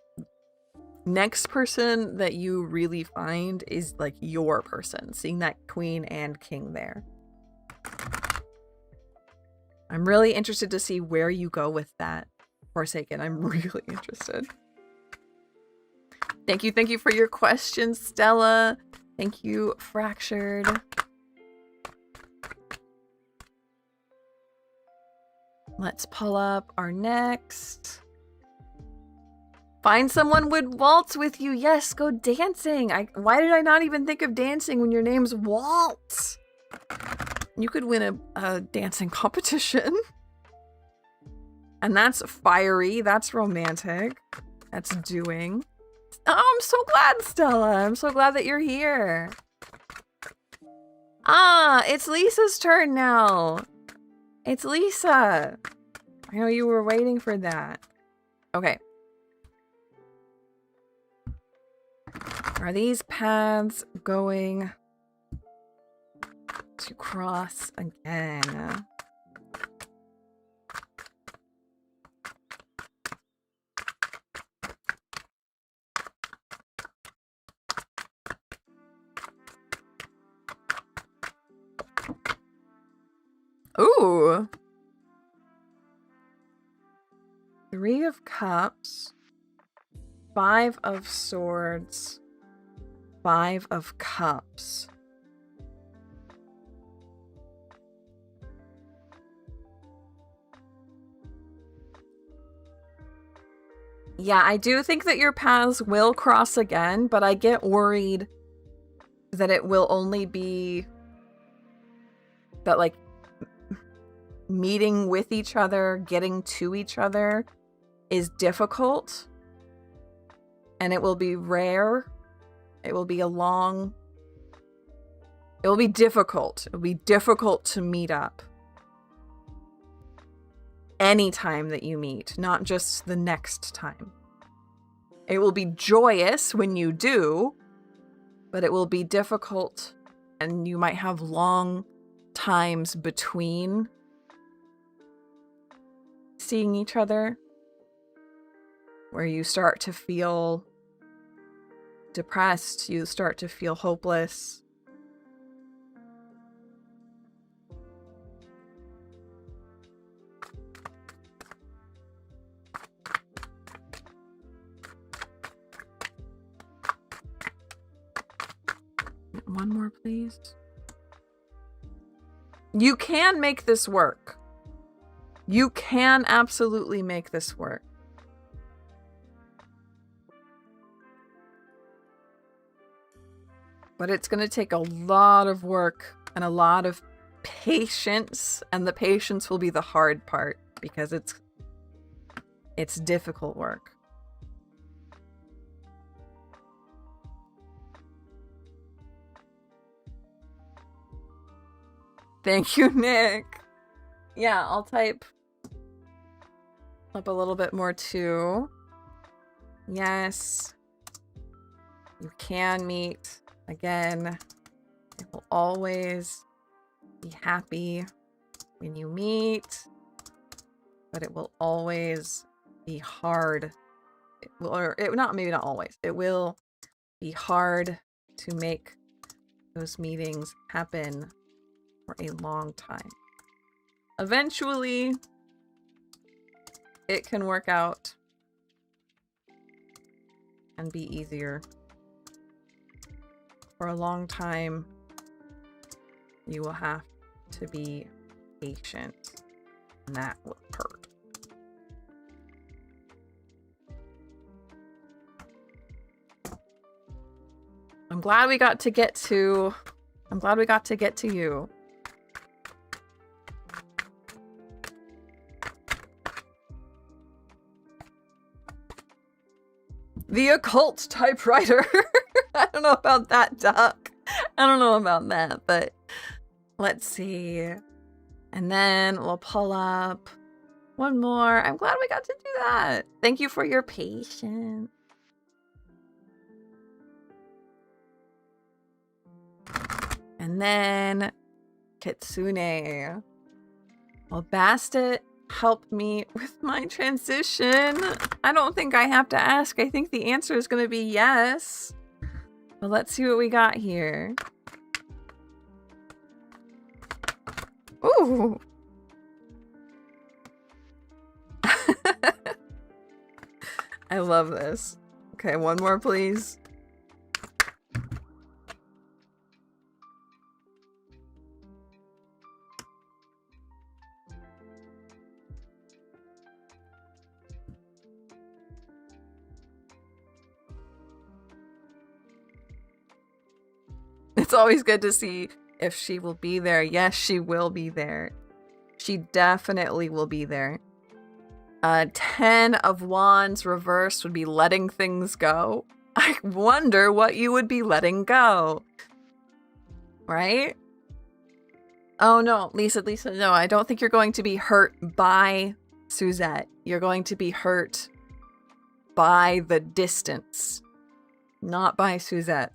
next person that you really find is like your person, seeing that queen and king there. I'm really interested to see where you go with that, Forsaken. I'm really interested. Thank you for your question, Stella. Thank you, Fractured. Let's pull up our next. Find someone would waltz with you. Yes, go dancing. Why did I not even think of dancing when your name's Waltz? You could win a dancing competition. And that's fiery. That's romantic. That's doing. Oh, I'm so glad, Stella. I'm so glad that you're here. Ah, it's Lisa's turn now. It's Lisa. I know you were waiting for that. Okay. Are these paths going to cross again? Ooh. Three of Cups, Five of Swords, Five of Cups. Yeah, I do think that your paths will cross again, but I get worried that it will only be that, like, meeting with each other, getting to each other is difficult. And it will be rare. It will be difficult. It will be difficult to meet up. Any time that you meet, not just the next time. It will be joyous when you do, but it will be difficult, and you might have long times between seeing each other where you start to feel depressed, you start to feel hopeless. One more, please. You can make this work. You can absolutely make this work. But it's going to take a lot of work and a lot of patience, and the patience will be the hard part because it's difficult work. Thank you, Nick. Yeah, I'll type up a little bit more too. Yes. You can meet again. It will always be happy when you meet, but it will always be hard. Maybe not always. It will be hard to make those meetings happen for a long time. Eventually, it can work out and be easier. For a long time, you will have to be patient, and that will hurt. I'm glad we got to get to you. The occult typewriter. I don't know about that, Duck. I don't know about that, but let's see. And then we'll pull up one more. I'm glad we got to do that. Thank you for your patience. And then Kitsune. Well, Bastet helped me with my transition. I don't think I have to ask. I think the answer is going to be yes. But let's see what we got here. Ooh. I love this. Okay, one more, please. It's always good to see if she will be there. Yes, she will be there. She definitely will be there. 10 of Wands reversed would be letting things go. I wonder what you would be letting go. Right? Oh no, Lisa, no, I don't think you're going to be hurt by Suzette. You're going to be hurt by the distance, not by Suzette.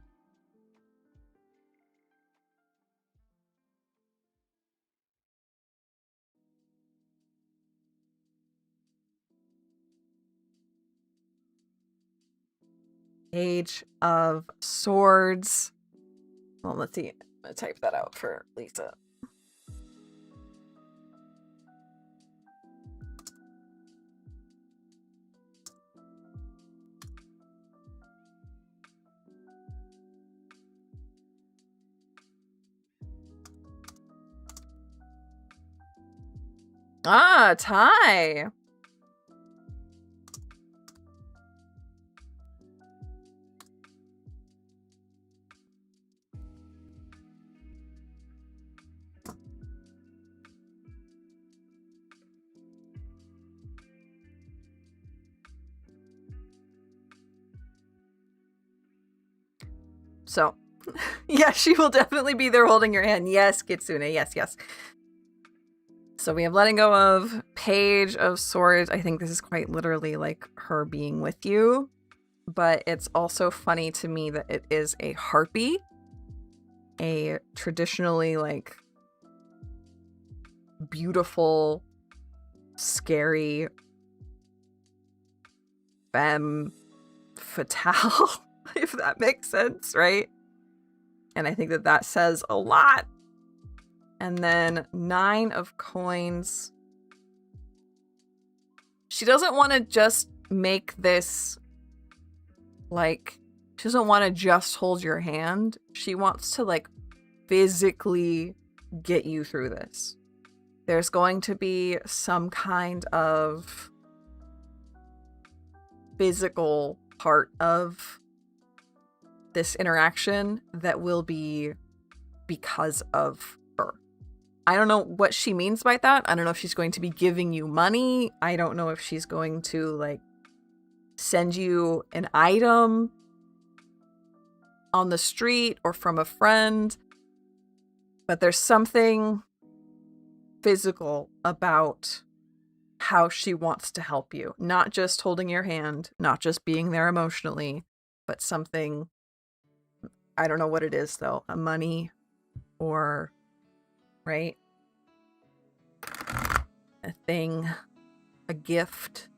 Page of Swords. Well, let's see. I'm going to type that out for Lisa. Ah, Ty. So, yeah, she will definitely be there holding your hand. Yes, Kitsune. Yes, yes. So we have letting go of Page of Swords. I think this is quite literally like her being with you. But it's also funny to me that it is a harpy. A traditionally like beautiful, scary femme fatale, if that makes sense, right? And I think that that says a lot. And then 9 of coins. She doesn't want to just make this like, she doesn't want to just hold your hand. She wants to like physically get you through this. There's going to be some kind of physical part of this interaction that will be because of her. I don't know what she means by that. I don't know if she's going to be giving you money. I don't know if she's going to like send you an item on the street or from a friend. But there's something physical about how she wants to help you. Not just holding your hand, not just being there emotionally, but something, I don't know what it is though, a money or, right? A thing, a gift.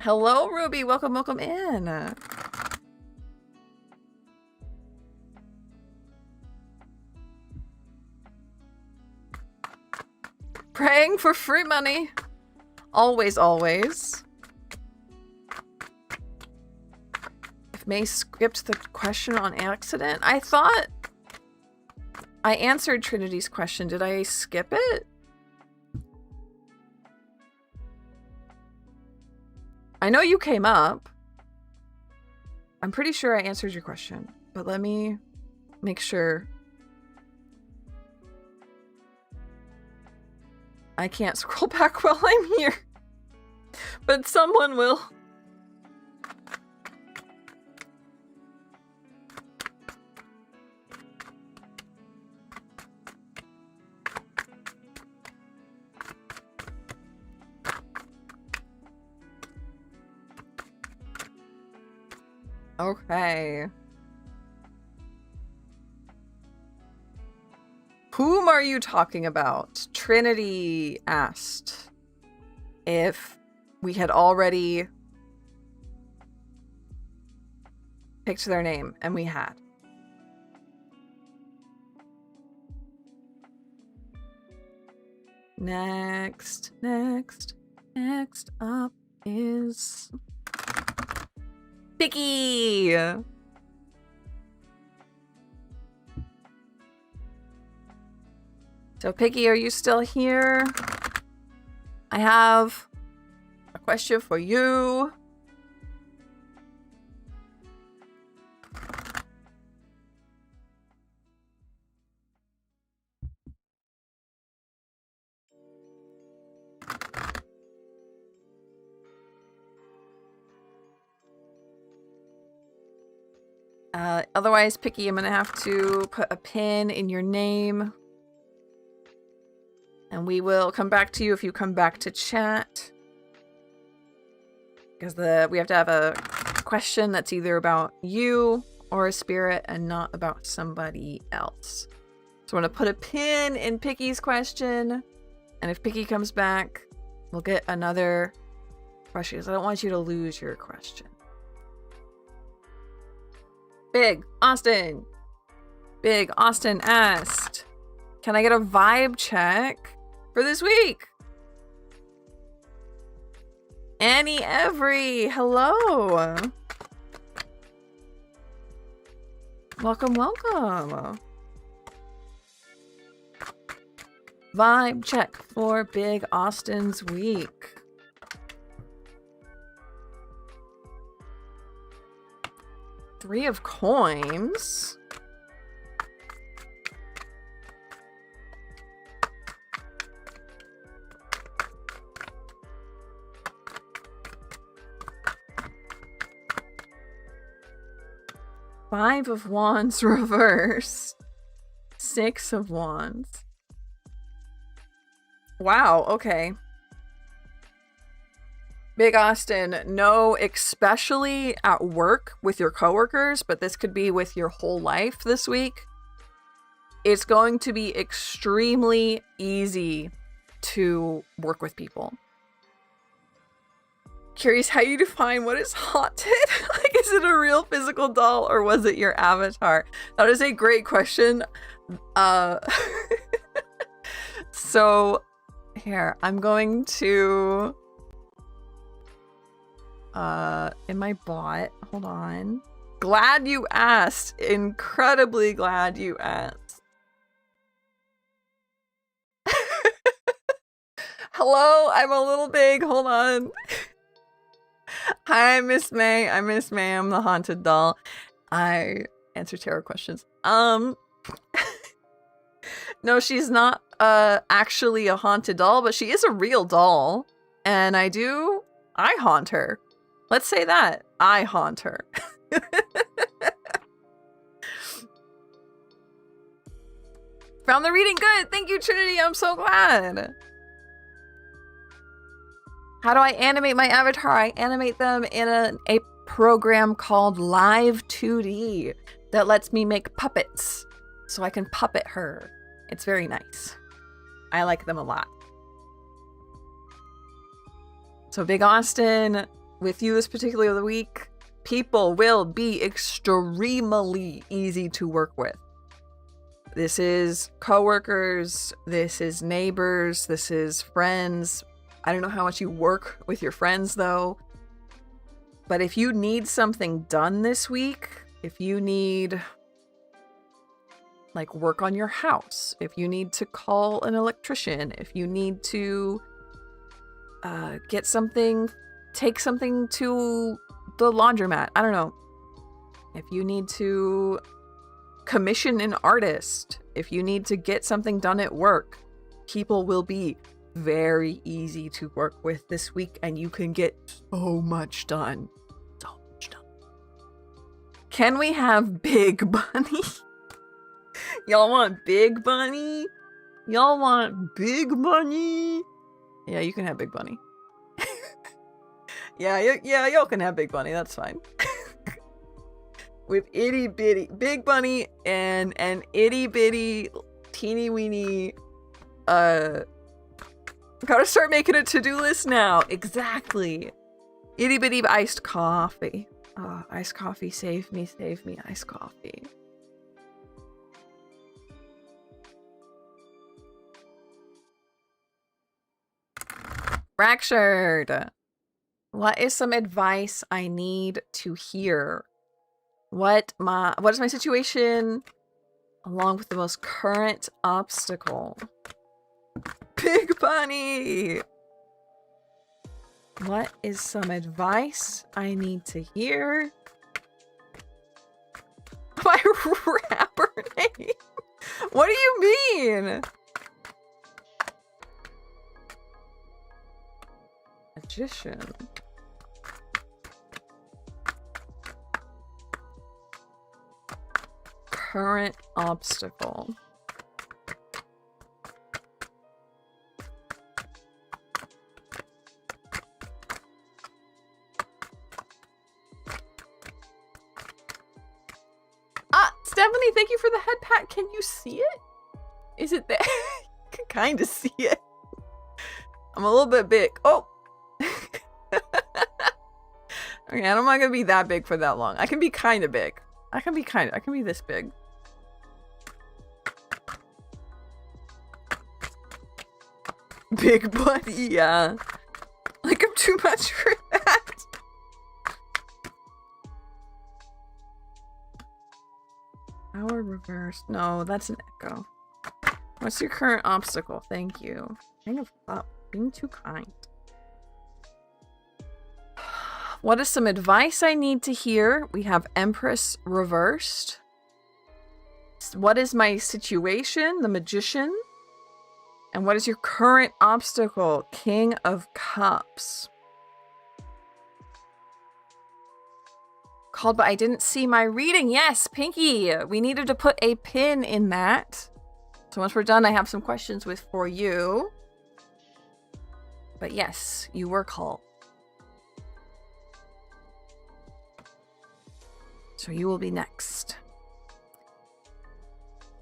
Hello, Ruby. Welcome, welcome in. Praying for free money. Always, always. If May skipped the question on accident, I thought I answered Trinity's question. Did I skip it? I know you came up. I'm pretty sure I answered your question, but let me make sure. I can't scroll back while I'm here, but someone will. Okay. Whom are you talking about? Trinity asked if we had already picked their name, and we had. Next up is Picky. So Picky, are you still here? I have a question for you. Otherwise, Picky, I'm gonna have to put a pin in your name. And we will come back to you if you come back to chat. Because we have to have a question that's either about you or a spirit and not about somebody else. So I'm gonna put a pin in Picky's question. And if Picky comes back, we'll get another question. Because I don't want you to lose your question. Big Austin asked, can I get a vibe check for this week? Annie Every, hello. Welcome, welcome. Vibe check for Big Austin's week. Three of coins. Five of wands reverse. Six of wands. Wow, okay. Big Austin, no, especially at work with your coworkers, but this could be with your whole life this week. It's going to be extremely easy to work with people. Curious how you define what is haunted? Like, is it a real physical doll or was it your avatar? That is a great question. So here, I'm going to in my bot, hold on. Glad you asked. Incredibly glad you asked. Hello, I'm a little big. Hold on. Hi, Miss May. I'm Miss May. I'm the haunted doll. I answer tarot questions. No, she's not actually a haunted doll, but she is a real doll. And I haunt her. Let's say that. I haunt her. Found the reading good. Thank you, Trinity. I'm so glad. How do I animate my avatar? I animate them in a program called Live 2D that lets me make puppets so I can puppet her. It's very nice. I like them a lot. So Big Austin, with you this particular week, people will be extremely easy to work with. This is coworkers, this is neighbors, this is friends. I don't know how much you work with your friends though. But if you need something done this week, if you need like work on your house, if you need to call an electrician, if you need to get something, take something to the laundromat, I don't know. If you need to commission an artist, if you need to get something done at work, people will be very easy to work with this week and you can get so much done. So much done. Can we have Big Bunny? Y'all want Big Bunny? Y'all want Big Bunny? Yeah, you can have Big Bunny. yeah, y'all can have Big Bunny. That's fine. With itty bitty Big Bunny and an itty bitty teeny weeny gotta start making a to-do list now. Exactly. Itty bitty iced coffee. Iced coffee, save me, iced coffee. Fractured. What is some advice I need to hear? What is my situation along with the most current obstacle? Big Bunny! What is some advice I need to hear? My rapper name? What do you mean? Magician. Current obstacle. Stephanie, thank you for the head pat. Can you see it? Is it there? You can kind of see it. I'm a little bit big. Oh. Okay, I'm not gonna be that big for that long. I can be kind of big. I can be this big. Big Bunny, yeah. Like I'm too much for that. Power reverse. No, that's an echo. What's your current obstacle? Thank you. King of Cups. Being too kind. What is some advice I need to hear? We have Empress reversed. What is my situation? The Magician. And what is your current obstacle? King of Cups. Called, but I didn't see my reading. Yes, Pinky. We needed to put a pin in that. So once we're done, I have some questions for you. But yes, you were called. So you will be next.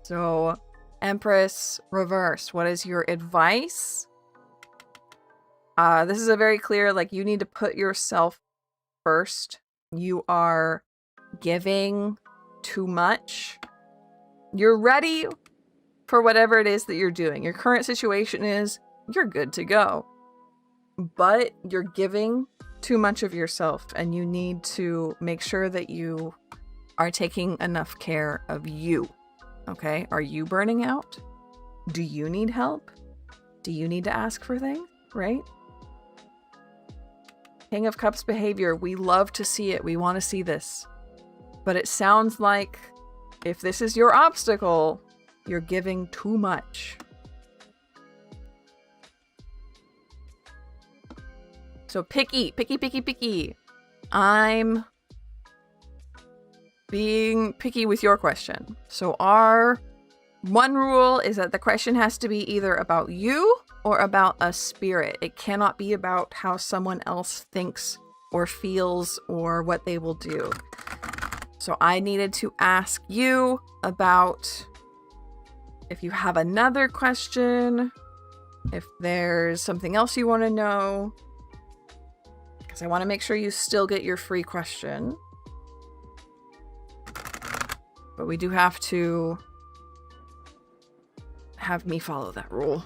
So, Empress reverse. What is your advice? This is a very clear, like, you need to put yourself first. You are giving too much. You're ready for whatever it is that you're doing. Your current situation is you're good to go. But you're giving too much of yourself, and you need to make sure that you are taking enough care of you. Okay? Are you burning out? Do you need help? Do you need to ask for things? Right? King of Cups behavior. We love to see it. We want to see this. But it sounds like if this is your obstacle, you're giving too much. So picky. I'm being picky with your question. So our one rule is that the question has to be either about you or about a spirit. It cannot be about how someone else thinks or feels or what they will do. So I needed to ask you about if you have another question, if there's something else you want to know, because I want to make sure you still get your free question. But we do have to have me follow that rule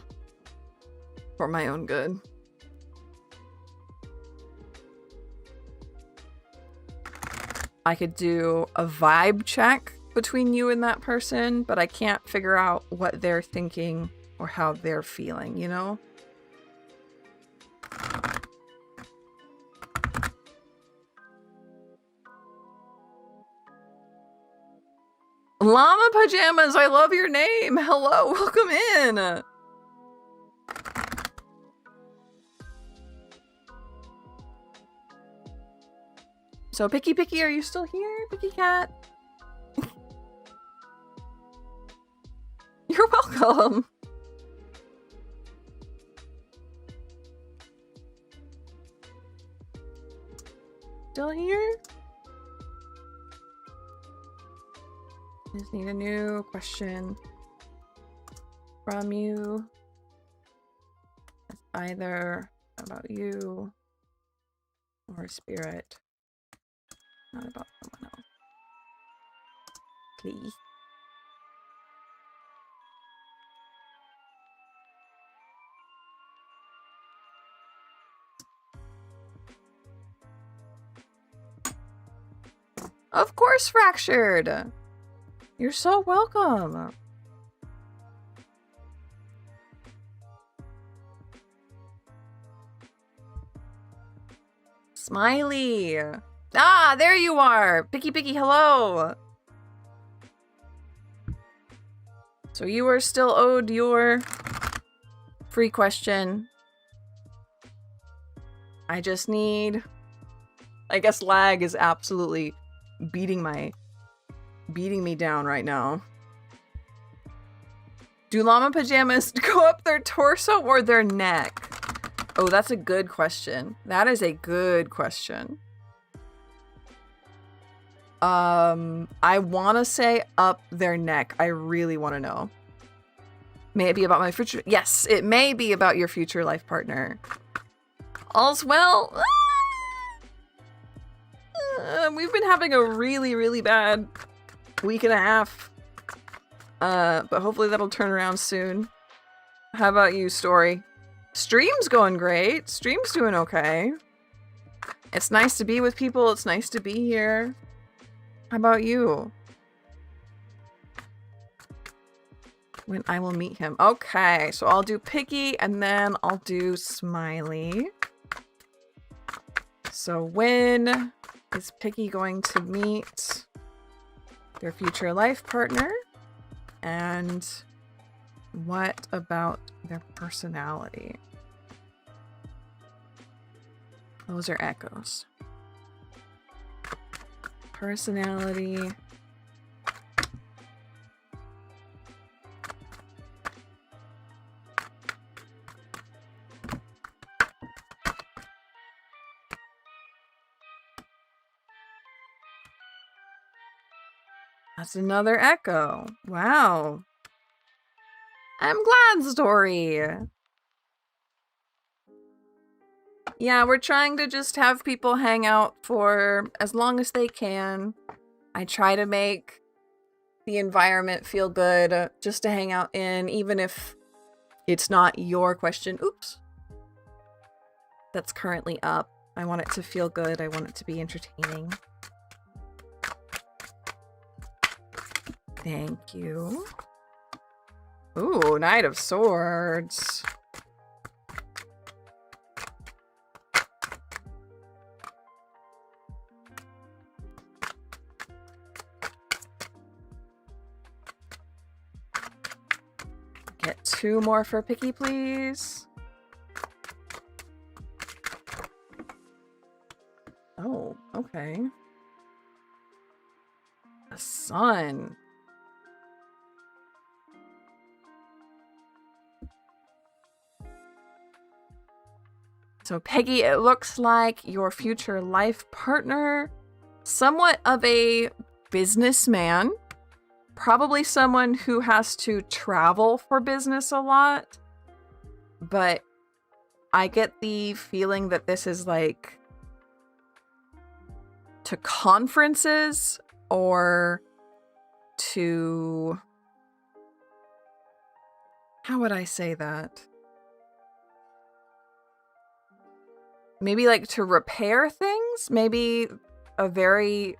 for my own good. I could do a vibe check between you and that person, but I can't figure out what they're thinking or how they're feeling, you know? Llama Pajamas, I love your name. Hello, welcome in. So Picky, are you still here? Picky Cat? You're welcome. Still here? Just need a new question from you. It's either about you or spirit, not about someone else. Please. Of course, Fractured! You're so welcome! Smiley! Ah, there you are! Picky, hello! So you are still owed your free question. I just need... I guess lag is absolutely beating me down right now. Do llama pajamas go up their torso or their neck? Oh, that's a good question. That is a good question. I want to say up their neck. I really want to know. May it be about my future? Yes, it may be about your future life partner. All's well. We've been having a really bad week and a half. But hopefully that'll turn around soon. How about you, Story? Stream's going great. Stream's doing okay. It's nice to be with people. It's nice to be here. How about you? When I will meet him. Okay, so I'll do Piggy and then I'll do Smiley. So when is Piggy going to meet their future life partner? And what about their personality? Those are echoes. Personality. That's another echo. Wow. I'm glad, story. Yeah, we're trying to just have people hang out for as long as they can. I try to make the environment feel good just to hang out in, even if it's not your question. Oops. That's currently up. I want it to feel good. I want it to be entertaining. Thank you. Ooh, Knight of Swords. Get 2 more for Picky, please. Oh, okay. The sun. So Peggy, it looks like your future life partner, somewhat of a businessman, probably someone who has to travel for business a lot, but I get the feeling that this is like to conferences or to... How would I say that? Maybe like to repair things? Maybe a very...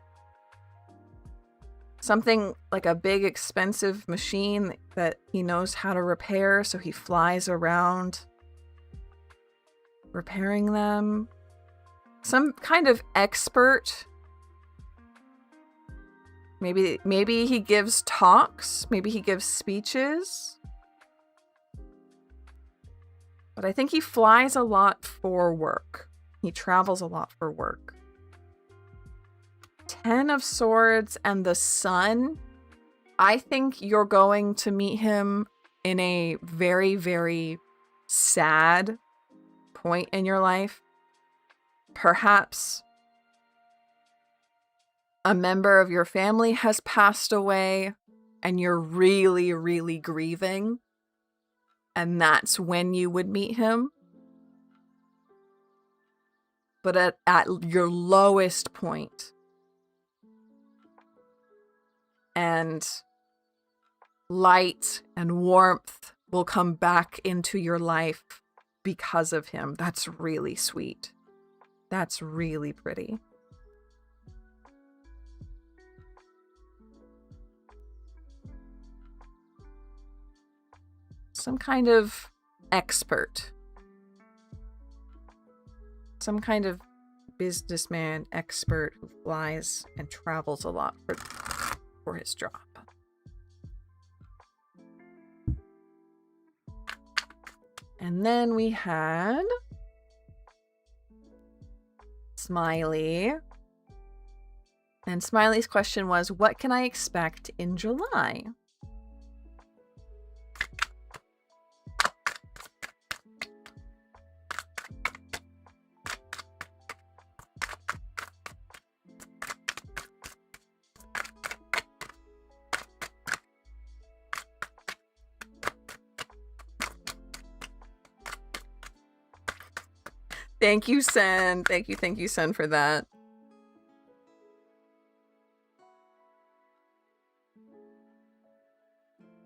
something like a big expensive machine that he knows how to repair, so he flies around repairing them. Some kind of expert. Maybe he gives talks, maybe he gives speeches. But I think he flies a lot for work. He travels a lot for work. 10 of Swords and the Sun. I think you're going to meet him in a very, very sad point in your life. Perhaps a member of your family has passed away and you're really, really grieving. And that's when you would meet him. But at your lowest point. And light and warmth will come back into your life because of him. That's really sweet. That's really pretty. Some kind of expert. Some kind of businessman expert who flies and travels a lot for his job. And then we had Smiley. And Smiley's question was, what can I expect in July? Thank you, Sen. Thank you, Sen, for that.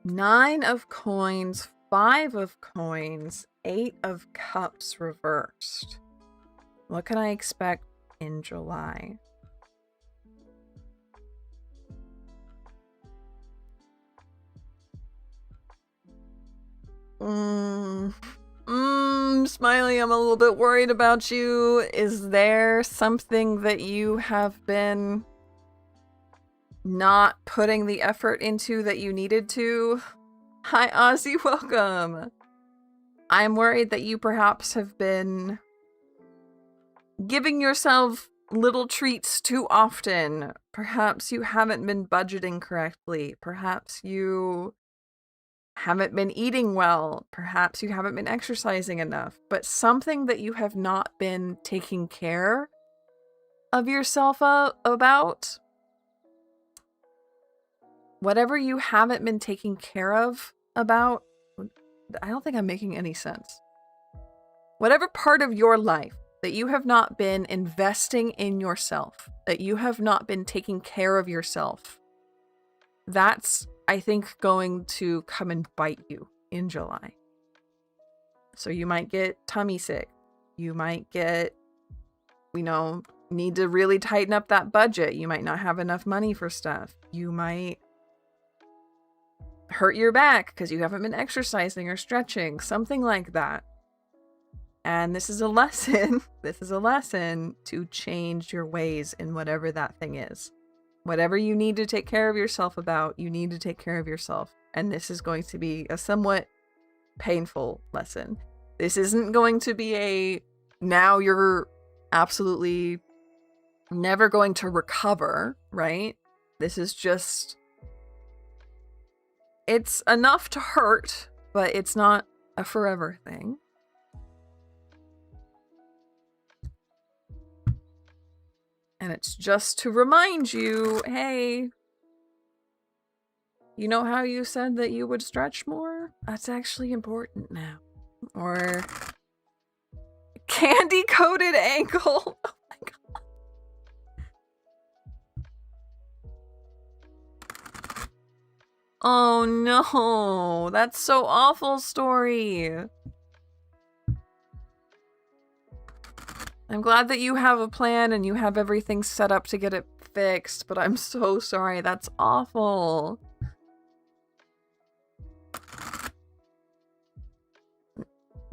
Nine of coins, 5 of coins, 8 of cups reversed. What can I expect in July? Smiley, I'm a little bit worried about you. Is there something that you have been not putting the effort into that you needed to? Hi, Ozzy, welcome. I'm worried that you perhaps have been giving yourself little treats too often. Perhaps you haven't been budgeting correctly. Perhaps you haven't been eating well. Perhaps you haven't been exercising enough. But something that you have not been taking care of yourself about, whatever you haven't been taking care of about, I don't think I'm making any sense. Whatever part of your life that you have not been investing in yourself, that you have not been taking care of yourself, that's, I think, going to come and bite you in July. So you might get tummy sick. You might get, need to really tighten up that budget. You might not have enough money for stuff. You might hurt your back because you haven't been exercising or stretching, something like that. And this is a lesson. This is a lesson to change your ways in whatever that thing is. Whatever you need to take care of yourself about, you need to take care of yourself. And this is going to be a somewhat painful lesson. This isn't going to be now you're absolutely never going to recover, right? This is just, it's enough to hurt, but it's not a forever thing. And it's just to remind you, hey, you know how you said that you would stretch more? That's actually important now. Or candy-coated ankle. Oh my god. Oh no, that's so awful story. I'm glad that you have a plan and you have everything set up to get it fixed, but I'm so sorry. That's awful.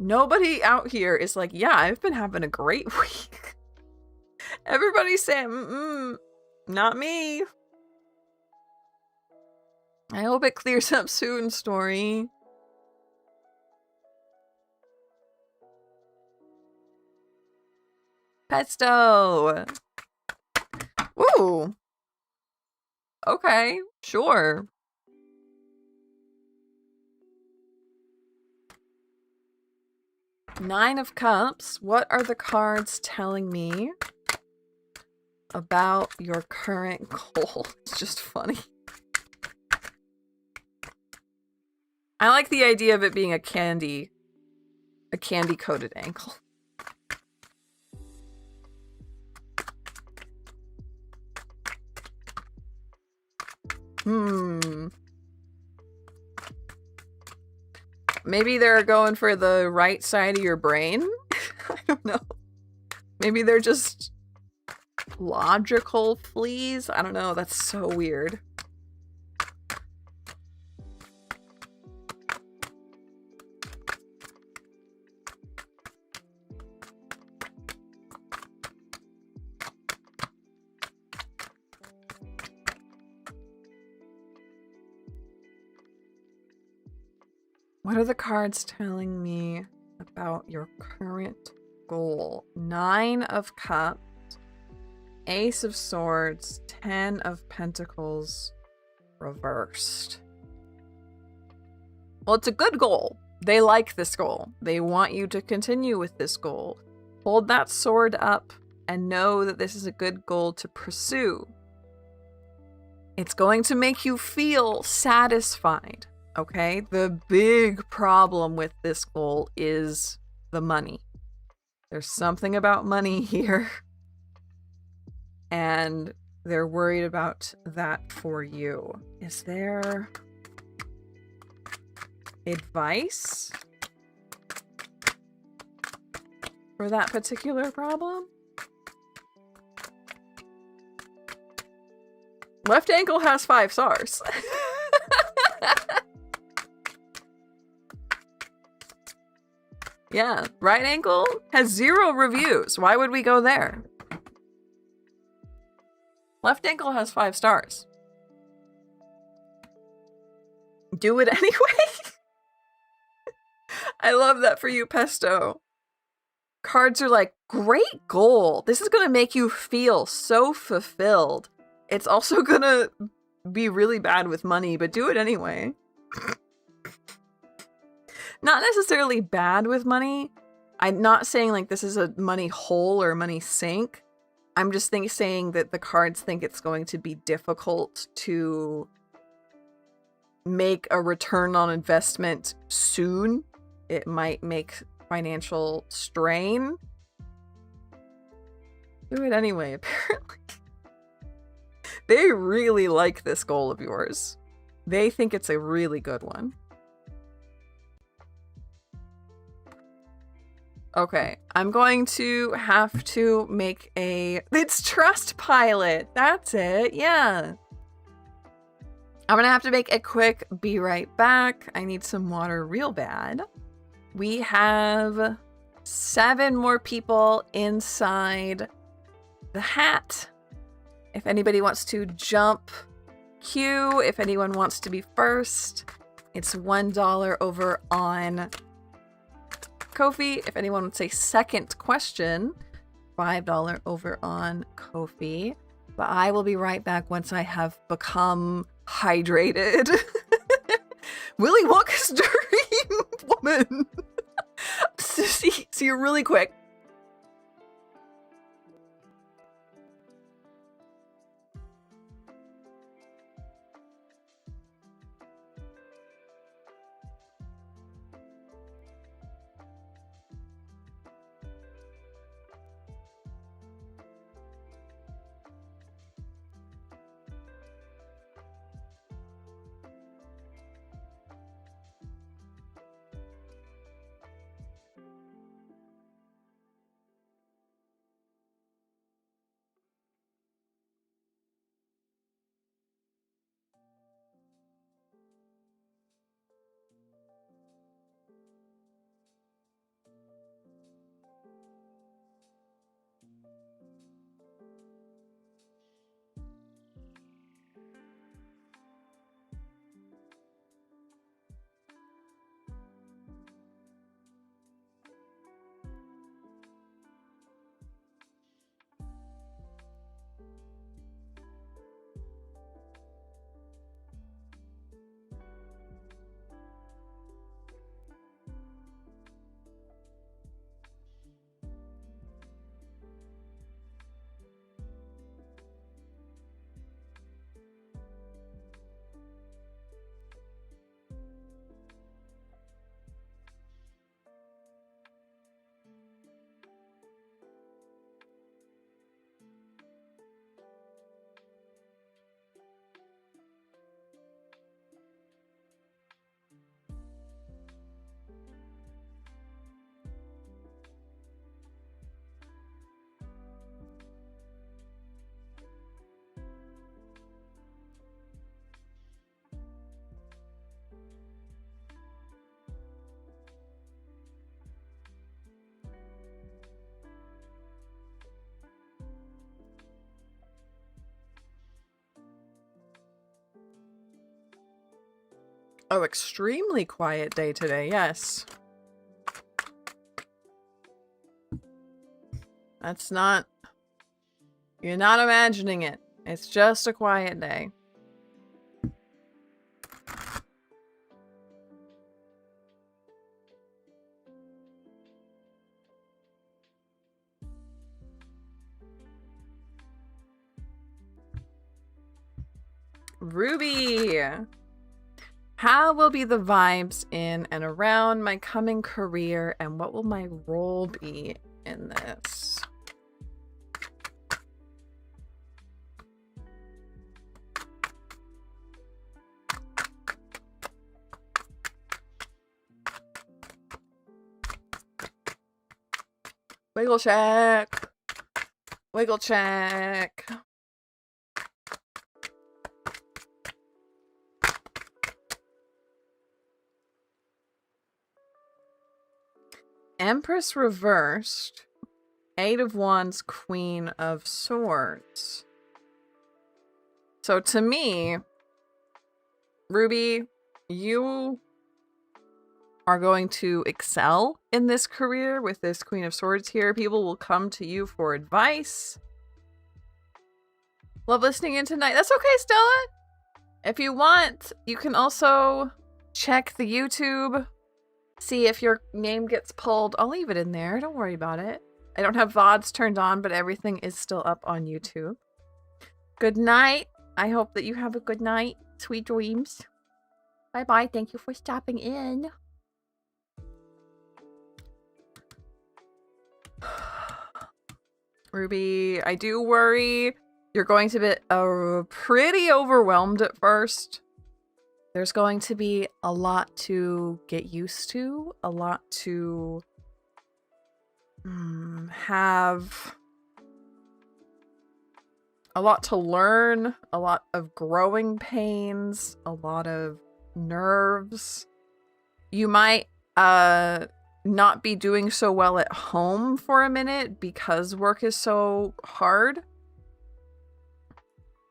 Nobody out here is like, yeah, I've been having a great week. Everybody's saying, not me. I hope it clears up soon, story. Pesto. Ooh. Okay, sure. Nine of Cups. What are the cards telling me about your current goal? It's just funny. I like the idea of it being a candy-coated ankle. Maybe they're going for the right side of your brain? I don't know. Maybe they're just logical fleas? I don't know. That's so weird. What are the cards telling me about your current goal? 9 of Cups, Ace of Swords, 10 of Pentacles, reversed. Well, it's a good goal. They like this goal. They want you to continue with this goal. Hold that sword up and know that this is a good goal to pursue. It's going to make you feel satisfied. Okay, the big problem with this goal is the money. There's something about money here. And they're worried about that for you. Is there advice for that particular problem? Left ankle has 5 stars. Yeah, Right Angle has 0 reviews. Why would we go there? Left Ankle has 5 stars. Do it anyway? I love that for you, Pesto. Cards are like, great goal. This is gonna make you feel so fulfilled. It's also gonna be really bad with money, but do it anyway. Not necessarily bad with money. I'm not saying like this is a money hole or money sink. I'm just saying that the cards think it's going to be difficult to make a return on investment soon. It might make financial strain. Do it anyway, apparently. They really like this goal of yours. They think it's a really good one. Okay, I'm going to have to make a... It's Trustpilot! That's it, yeah. I'm gonna have to make a quick be right back. I need some water real bad. We have 7 more people inside the hat. If anybody wants to jump queue, if anyone wants to be first, it's $1 over on Ko-fi. If anyone wants a second question, $5 over on Ko-fi. But I will be right back once I have become hydrated. Willy Wonka's dream woman. See you really quick. Oh, extremely quiet day today, yes. That's not... You're not imagining it. It's just a quiet day. Ruby! How will be the vibes in and around my coming career, and what will my role be in this? Wiggle check. Wiggle check. Empress reversed. 8 of Wands, Queen of Swords. So to me, Ruby, you are going to excel in this career with this Queen of Swords here. People will come to you for advice. Love listening in tonight. That's okay, Stella. If you want, you can also check the YouTube. See if your name gets pulled. I'll leave it in there. Don't worry about it. I don't have VODs turned on, but everything is still up on YouTube. Good night. I hope that you have a good night. Sweet dreams. Bye-bye. Thank you for stopping in. Ruby, I do worry you're going to be pretty overwhelmed at first. There's going to be a lot to get used to, a lot to have, a lot to learn, a lot of growing pains, a lot of nerves. You might not be doing so well at home for a minute because work is so hard.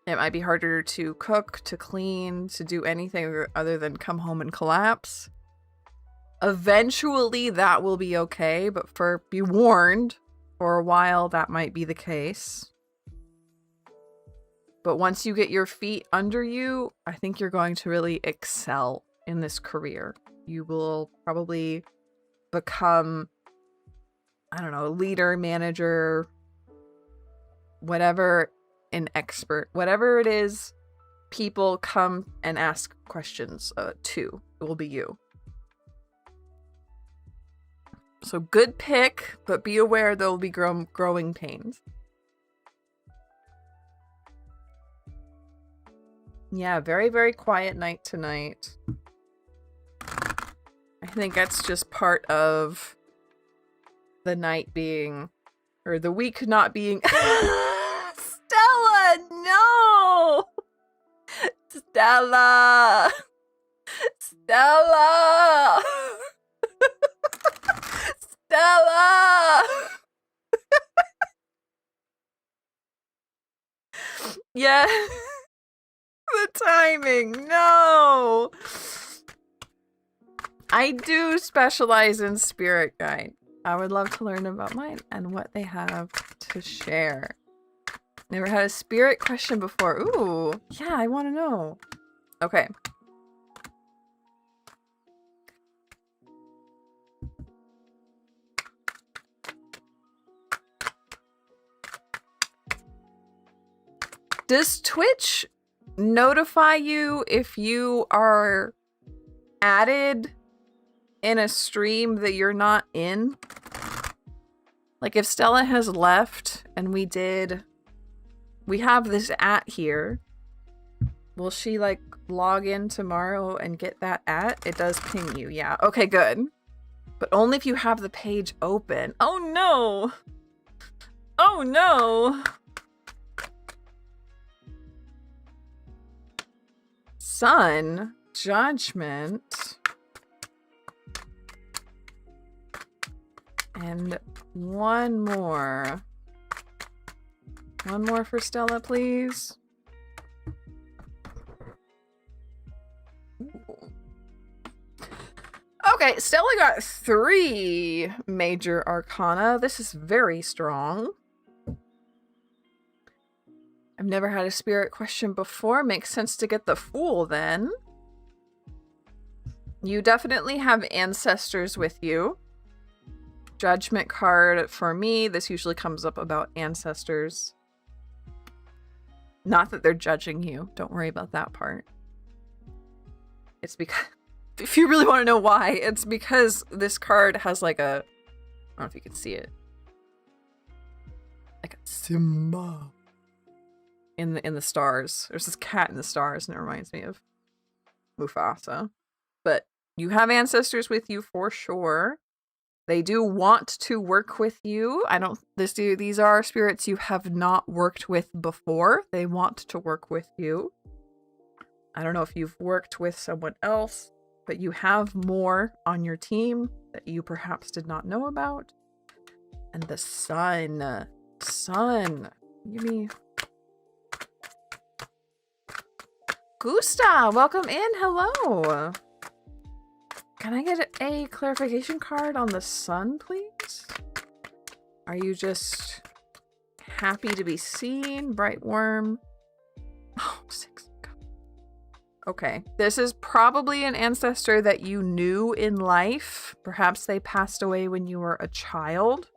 It might be harder to cook, to clean, to do anything other than come home and collapse. Eventually that will be okay, but be warned, for a while that might be the case. But once you get your feet under you, I think you're going to really excel in this career. You will probably become, I don't know, leader, manager, whatever, an expert. Whatever it is, people come and ask questions to. It will be you. So good pick, but be aware there will be growing pains. Yeah, very, very quiet night tonight. I think that's just part of the night being, or the week not being. Stella, no! Stella! Stella! Stella! Yeah. The timing, no! I do specialize in spirit guide. I would love to learn about mine and what they have to share. Never had a spirit question before. Ooh, yeah, I want to know. Okay. Does Twitch notify you if you are added in a stream that you're not in? Like if Stella has left and we have this @ here, will she like log in tomorrow and get that @ It does ping you, yeah. Okay, good. But only if you have the page open. Oh no! Oh no! Sun, Judgment, and one more. One more for Stella, please. Ooh. Okay, Stella got 3 major arcana. This is very strong. I've never had a spirit question before. Makes sense to get the Fool then. You definitely have ancestors with you. Judgment card for me. This usually comes up about ancestors. Not that they're judging you. Don't worry about that part. It's because, if you really want to know why, it's because this card has like a, I don't know if you can see it. Like a Simba. In the stars. There's this cat in the stars, and it reminds me of Mufasa. But you have ancestors with you for sure. They do want to work with you. These are spirits you have not worked with before. They want to work with you. I don't know if you've worked with someone else but you have more on your team that you perhaps did not know about. And the sun. Sun. Give me... Gusta, welcome in. Hello. Can I get a clarification card on the sun, please? Are you just happy to be seen? Bright worm. Oh, 6. Okay. This is probably an ancestor that you knew in life. Perhaps they passed away when you were a child.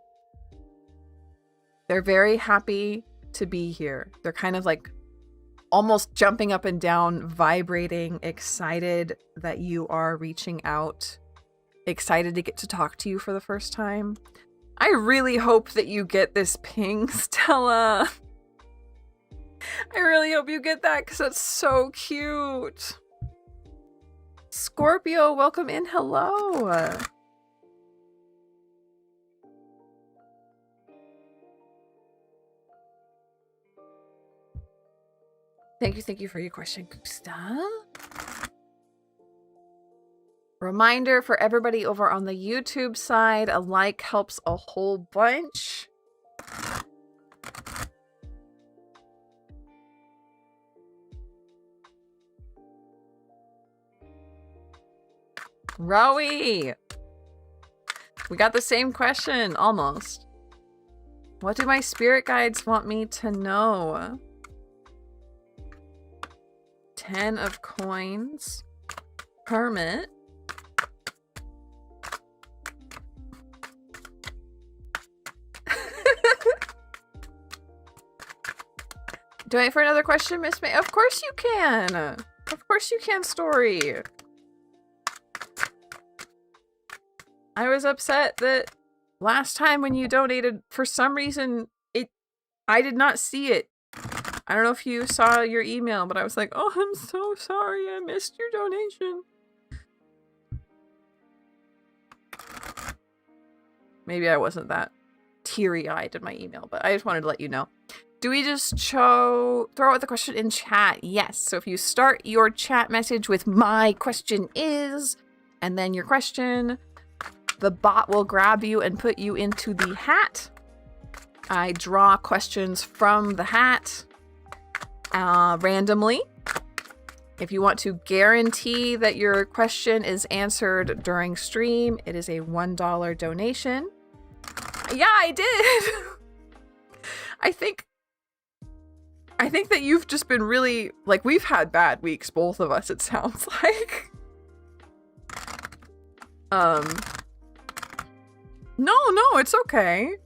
They're very happy to be here. They're kind of like almost jumping up and down, vibrating, excited that you are reaching out, excited to get to talk to you for the first time. I really hope that you get this ping, Stella. I really hope you get that because that's so cute. Scorpio, welcome in. Hello. Thank you for your question, Gusta. Reminder for everybody over on the YouTube side, a like helps a whole bunch. Rowie! We got the same question, almost. What do my spirit guides want me to know? 10 of coins. Hermit. Do I wait for another question, Miss May? Of course you can! Of course you can, Story! I was upset that last time when you donated, for some reason, I did not see it. I don't know if you saw your email, but I was like, oh, I'm so sorry, I missed your donation. Maybe I wasn't that teary-eyed in my email, but I just wanted to let you know. Do we just throw out the question in chat? Yes. So if you start your chat message with "my question is," and then your question, the bot will grab you and put you into the hat. I draw questions from the hat randomly. If you want to guarantee that your question is answered during stream, it is a $1 donation. Yeah, I did. I think that you've just been really, like, we've had bad weeks, both of us, it sounds like. No, it's okay.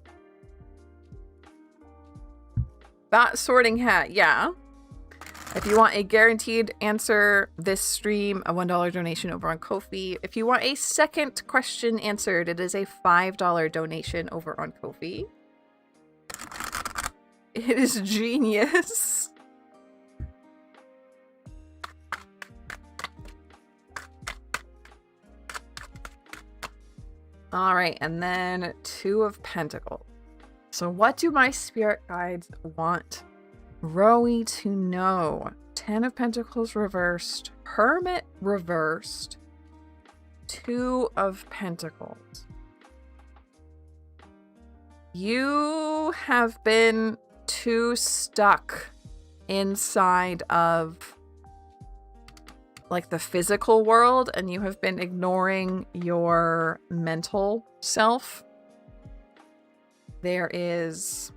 That sorting hat, yeah. If you want a guaranteed answer this stream, a $1 donation over on Ko-fi. If you want a second question answered, it is a $5 donation over on Ko-fi. It is genius. All right, and then 2 of Pentacles. So what do my spirit guides want Rowie to know? 10 of Pentacles reversed, Hermit reversed, 2 of Pentacles. You have been too stuck inside of like the physical world, and you have been ignoring your mental self. There is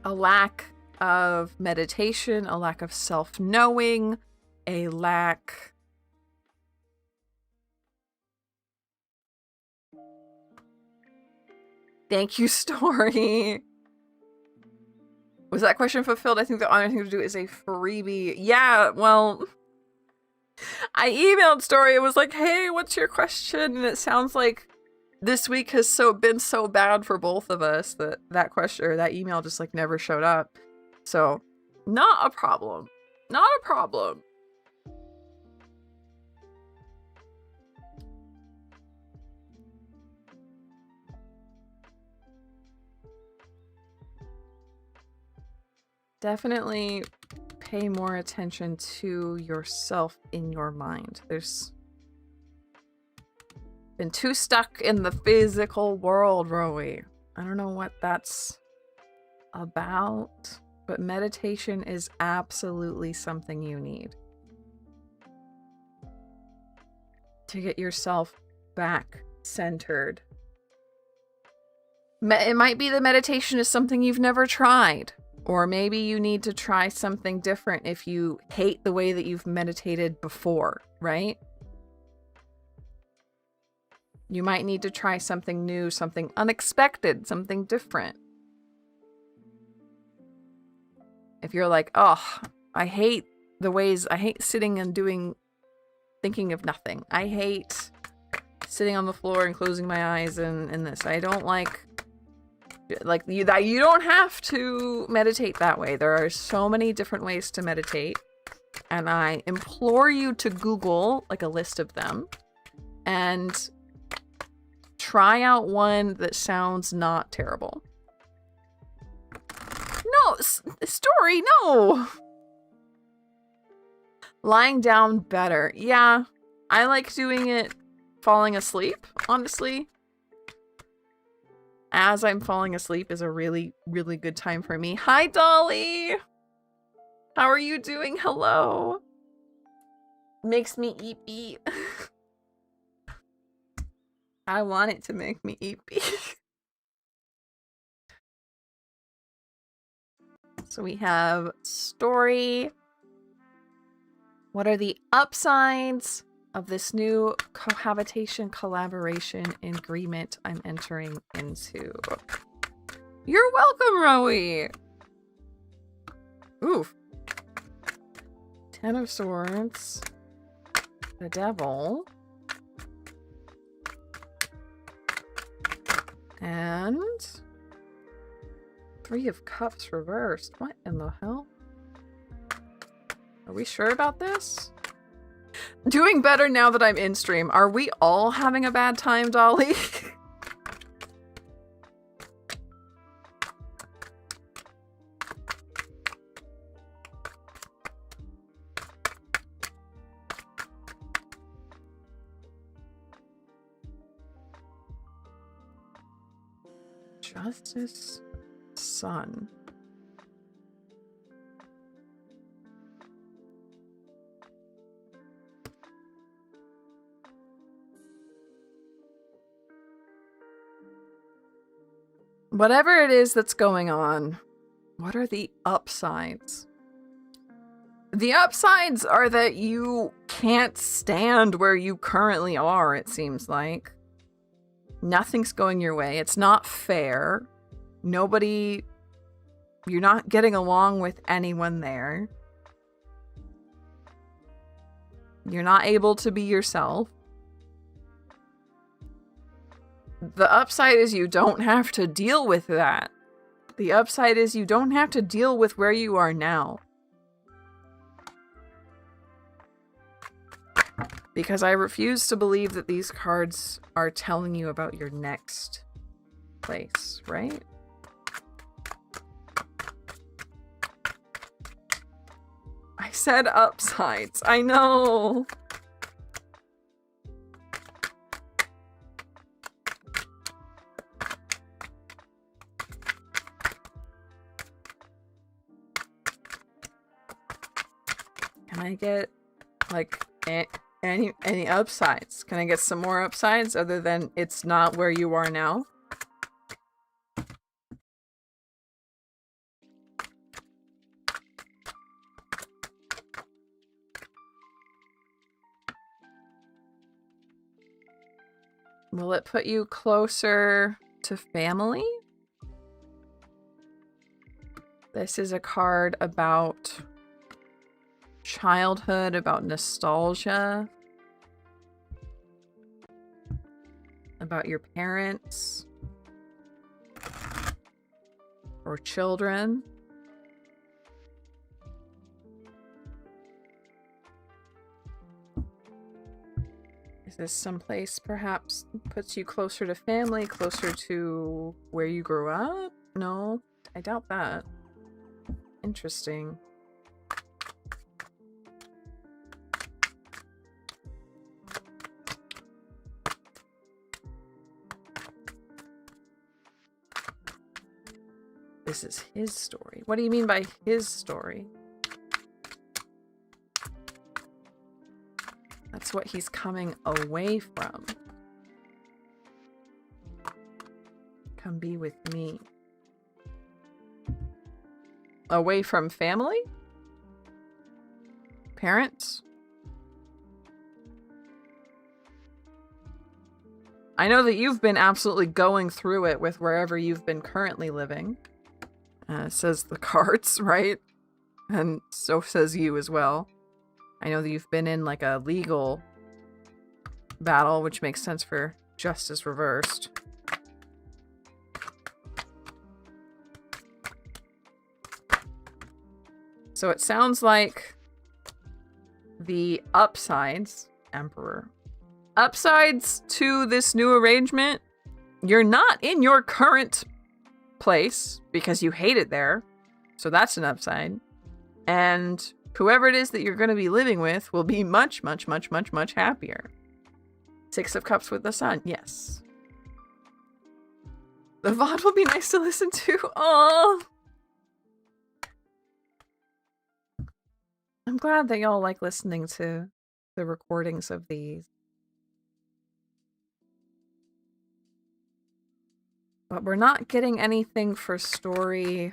a lack of meditation, a lack of self-knowing, a lack... Thank you, Story. Was that question fulfilled? I think the only thing to do is a freebie. Yeah, well, I emailed Story. It was like, hey, what's your question? And it sounds like this week has been so bad for both of us that question or that email just like never showed up. So, not a problem. Not a problem. Definitely pay more attention to yourself in your mind. There's been too stuck in the physical world, Rowie. I don't know what that's about, but meditation is absolutely something you need to get yourself back centered. It might be the meditation is something you've never tried, or maybe you need to try something different if you hate the way that you've meditated before, right? You might need to try something new, something unexpected, something different. If you're like, oh, I hate sitting and thinking of nothing. I hate sitting on the floor and closing my eyes and this. I don't like you don't have to meditate that way. There are so many different ways to meditate, and I implore you to Google like a list of them and try out one that sounds not terrible. No, story, no. Lying down better. Yeah, I like doing it falling asleep, honestly. As I'm falling asleep is a really, really good time for me. Hi, Dolly! How are you doing? Hello. Makes me eep. I want it to make me eep. So we have story. What are the upsides of this new cohabitation collaboration agreement I'm entering into? You're welcome, Rowie! Oof. 10 of Swords. The Devil. And 3 of Cups reversed. What in the hell? Are we sure about this? Doing better now that I'm in stream. Are we all having a bad time, Dolly? Justice, Sun. Whatever it is that's going on, what are the upsides? The upsides are that you can't stand where you currently are, it seems like. Nothing's going your way. It's not fair. You're not getting along with anyone there. You're not able to be yourself. The upside is you don't have to deal with that. The upside is you don't have to deal with where you are now. Because I refuse to believe that these cards are telling you about your next place, right? I said upsides. I know. Can I get, like, any upsides? Can I get some more upsides other than it's not where you are now? Will it put you closer to family? This is a card about childhood, about nostalgia, about your parents or children. Is this someplace perhaps puts you closer to family, closer to where you grew up? No, I doubt that. Interesting. this is his story. What do you mean by his story? That's what he's coming away from. Come be with me. Away from family? Parents? I know that you've been absolutely going through it with wherever you've been currently living. Says the cards, right? And so says you as well. I know that you've been in like a legal battle, which makes sense for justice reversed. So it sounds like the upsides, Emperor. Upsides to this new arrangement, you're not in your current place because you hate it there. So that's an upside. And whoever it is that you're going to be living with will be much, much, much, much, much happier. Six of Cups with the Sun, yes. The VOD will be nice to listen to. Oh, I'm glad that y'all like listening to the recordings of these. But we're not getting anything for story,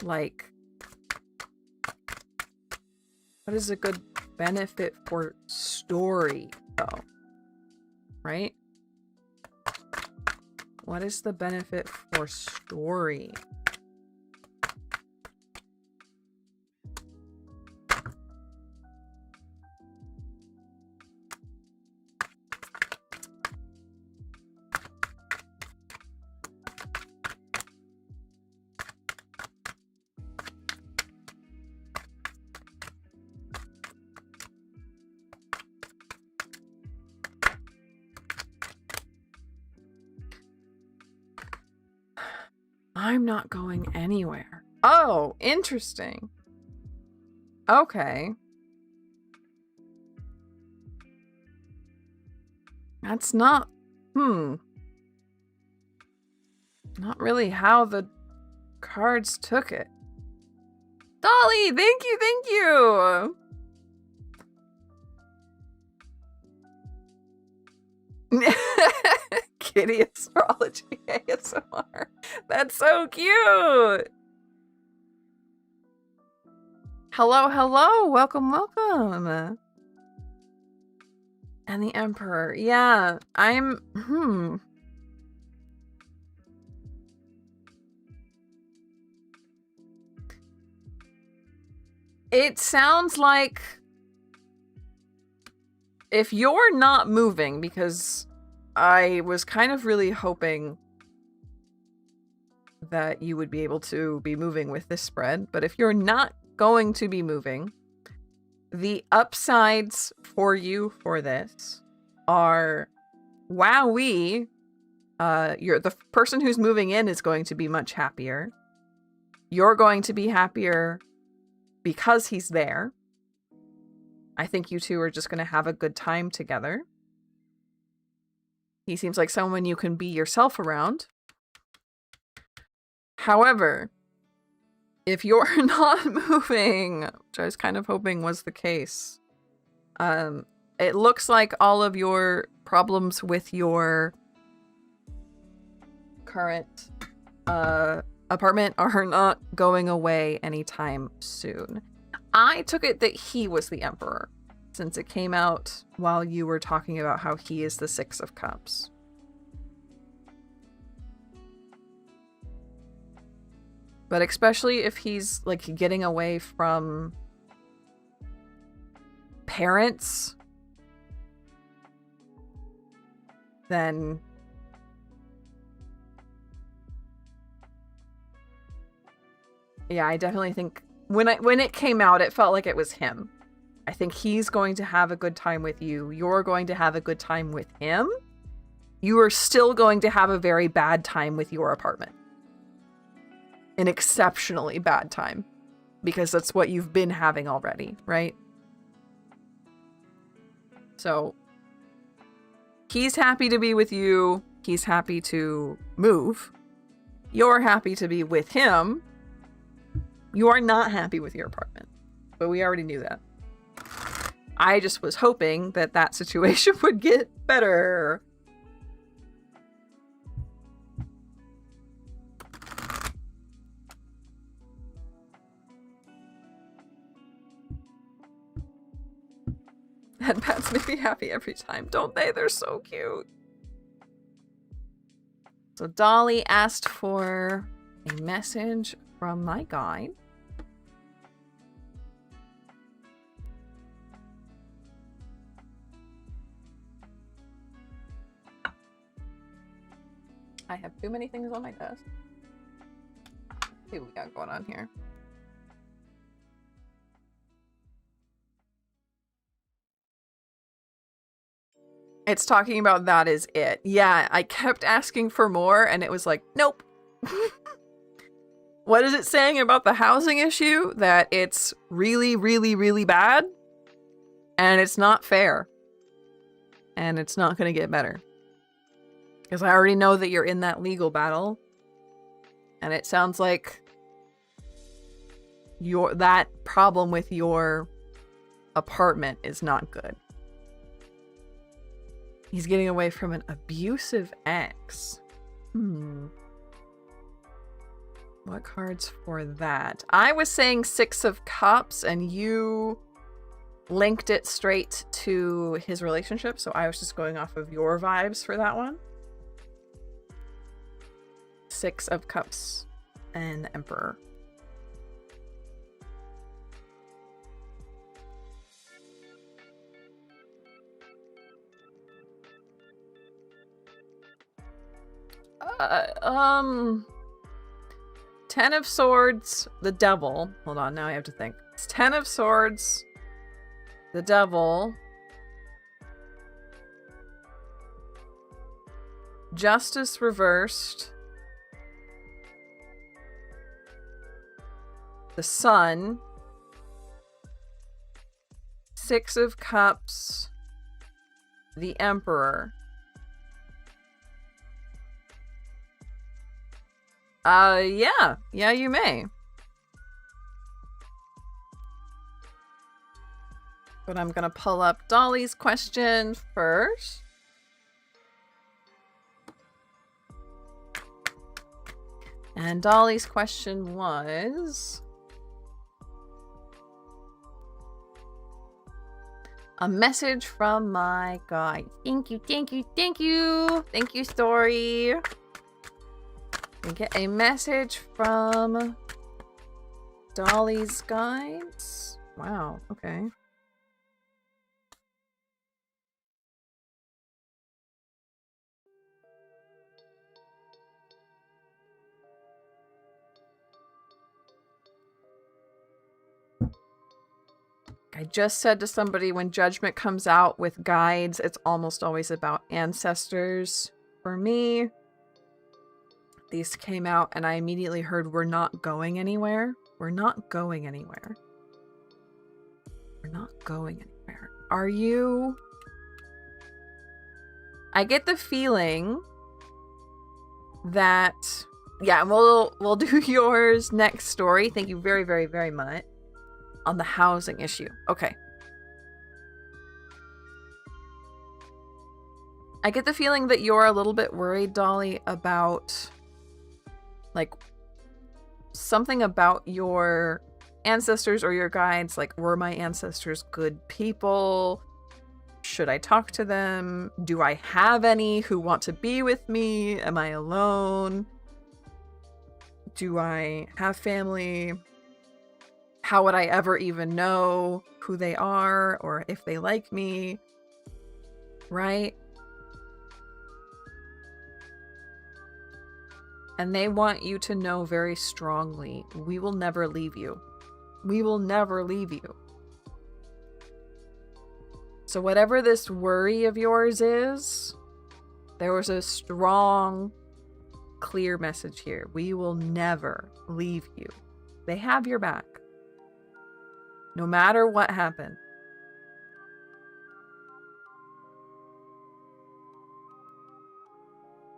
like, what is a good benefit for story, though? Right? What is the benefit for story? I'm not going anywhere. Oh, interesting. Okay. That's not... Not really how the cards took it. Dolly, thank you, thank you! Kitty astrology ASMR. That's so cute. Hello, hello. Welcome, welcome. And the Emperor. Yeah, I'm... It sounds like if you're not moving, because I was kind of really hoping that you would be able to be moving with this spread, but if you're not going to be moving, the upsides for you for this are, wowee, the person who's moving in is going to be much happier. You're going to be happier because he's there. I think you two are just going to have a good time together. He seems like someone you can be yourself around. However, if you're not moving, which I was kind of hoping was the case, it looks like all of your problems with your current apartment are not going away anytime soon. I took it that he was the Emperor, since it came out while you were talking about how he is the Six of Cups. But especially if he's, like, getting away from parents, then... yeah, I definitely think... When it came out, it felt like it was him. I think he's going to have a good time with you. You're going to have a good time with him. You are still going to have a very bad time with your apartment. An exceptionally bad time. Because that's what you've been having already, right? So, he's happy to be with you. He's happy to move. You're happy to be with him. You are not happy with your apartment. But we already knew that. I just was hoping that that situation would get better. And pets make me happy every time, don't they? They're so cute. So Dolly asked for a message from my guide. I have too many things on my desk. Let's see what we got going on here. It's talking about that is it. Yeah, I kept asking for more and it was like, nope. What is it saying about the housing issue? That it's really, really, really bad and it's not fair. And it's not going to get better. Because I already know that you're in that legal battle. And it sounds like that problem with your apartment is not good. He's getting away from an abusive ex. What cards for that? I was saying 6 of Cups and you linked it straight to his relationship. So I was just going off of your vibes for that one. 6 of Cups and Emperor. Ten of Swords, the Devil. Hold on, now I have to think. It's 10 of Swords, the Devil, Justice reversed, the Sun, 6 of Cups, the Emperor. Yeah. Yeah, you may. But I'm gonna pull up Dolly's question first. And Dolly's question was... a message from my guide. Thank you, thank you, thank you. Thank you, Story. We get a message from Dolly's guides. Wow, okay. I just said to somebody, when Judgment comes out with guides, it's almost always about ancestors. For me, these came out and I immediately heard, we're not going anywhere. We're not going anywhere. We're not going anywhere. Are you... I get the feeling that... yeah, we'll do yours next story. Thank you very, very, very much. On the housing issue. Okay. I get the feeling that you're a little bit worried, Dolly, about like something about your ancestors or your guides. Like, were my ancestors good people? Should I talk to them? Do I have any who want to be with me? Am I alone? Do I have family? How would I ever even know who they are or if they like me? Right? And they want you to know very strongly, we will never leave you. We will never leave you. So whatever this worry of yours is, there was a strong, clear message here. We will never leave you. They have your back. No matter what happened.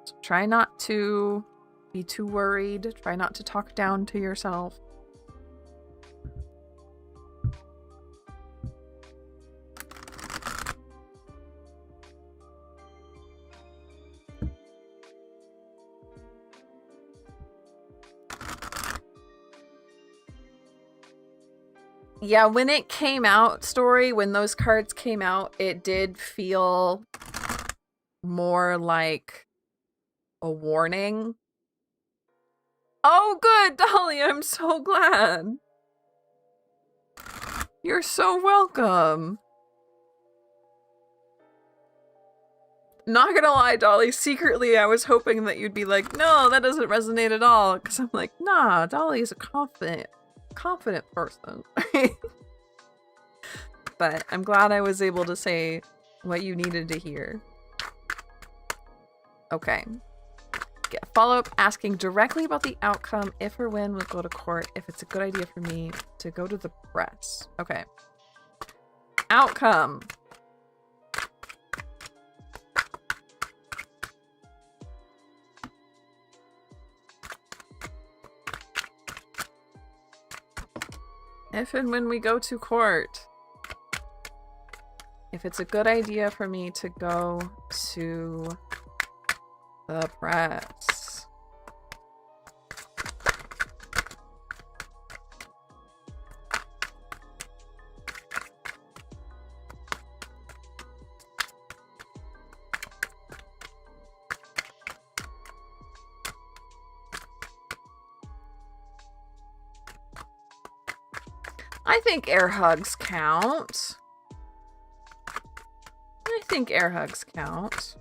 So try not to be too worried. Try not to talk down to yourself. Yeah, when it came out, Story, when those cards came out, it did feel more like a warning. Oh, good, Dolly, I'm so glad. You're so welcome. Not gonna lie, Dolly, secretly I was hoping that you'd be like, no, that doesn't resonate at all. Because I'm like, nah, Dolly is a confident person. But I'm glad I was able to say what you needed to hear. Okay. Get a follow-up asking directly about the outcome, if or when we'll go to court, if it's a good idea for me to go to the press. Okay. Outcome. If and when we go to court. If it's a good idea for me to go to the press. I think air hugs count. I think air hugs count.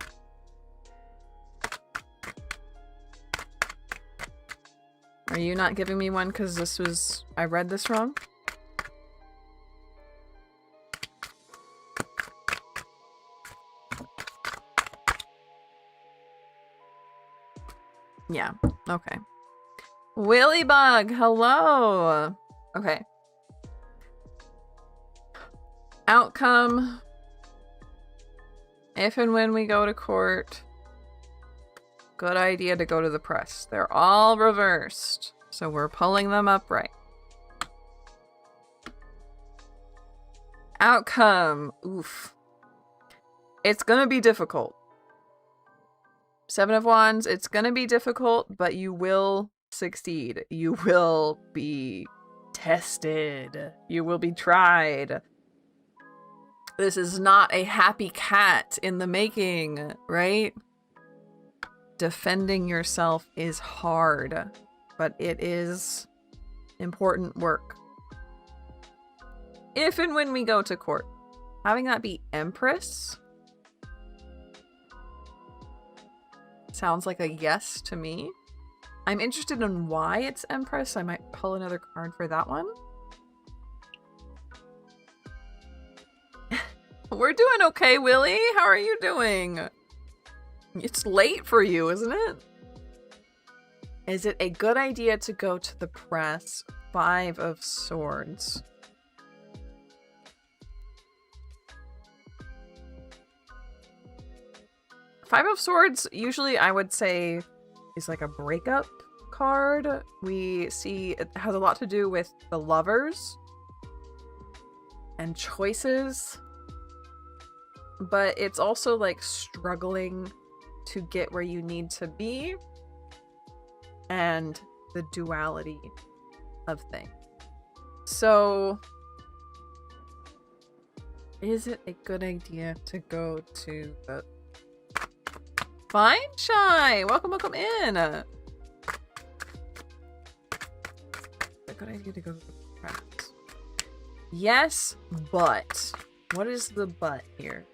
Are you not giving me one because this was... I read this wrong? Yeah, okay. Willybug, hello! Okay. Outcome. If and when we go to court. Good idea to go to the press. They're all reversed. So we're pulling them upright. Outcome. Oof. It's gonna be difficult. Seven of Wands, it's gonna be difficult, but you will succeed. You will be tested. You will be tried. This is not a happy cat in the making, right? Defending yourself is hard, but it is important work. If and when we go to court, having that be Empress sounds like a yes to me. I'm interested in why it's Empress. I might pull another card for that one. We're doing okay, Willie. How are you doing? It's late for you, isn't it? Is it a good idea to go to the press? 5 of Swords. Five of Swords, usually I would say, is like a breakup card. We see it has a lot to do with the lovers and choices. But it's also like struggling to get where you need to be and the duality of things. So, is it a good idea to go to the... Fine Shy! Welcome in! A good idea to go to the press. Yes, but... What is the but here?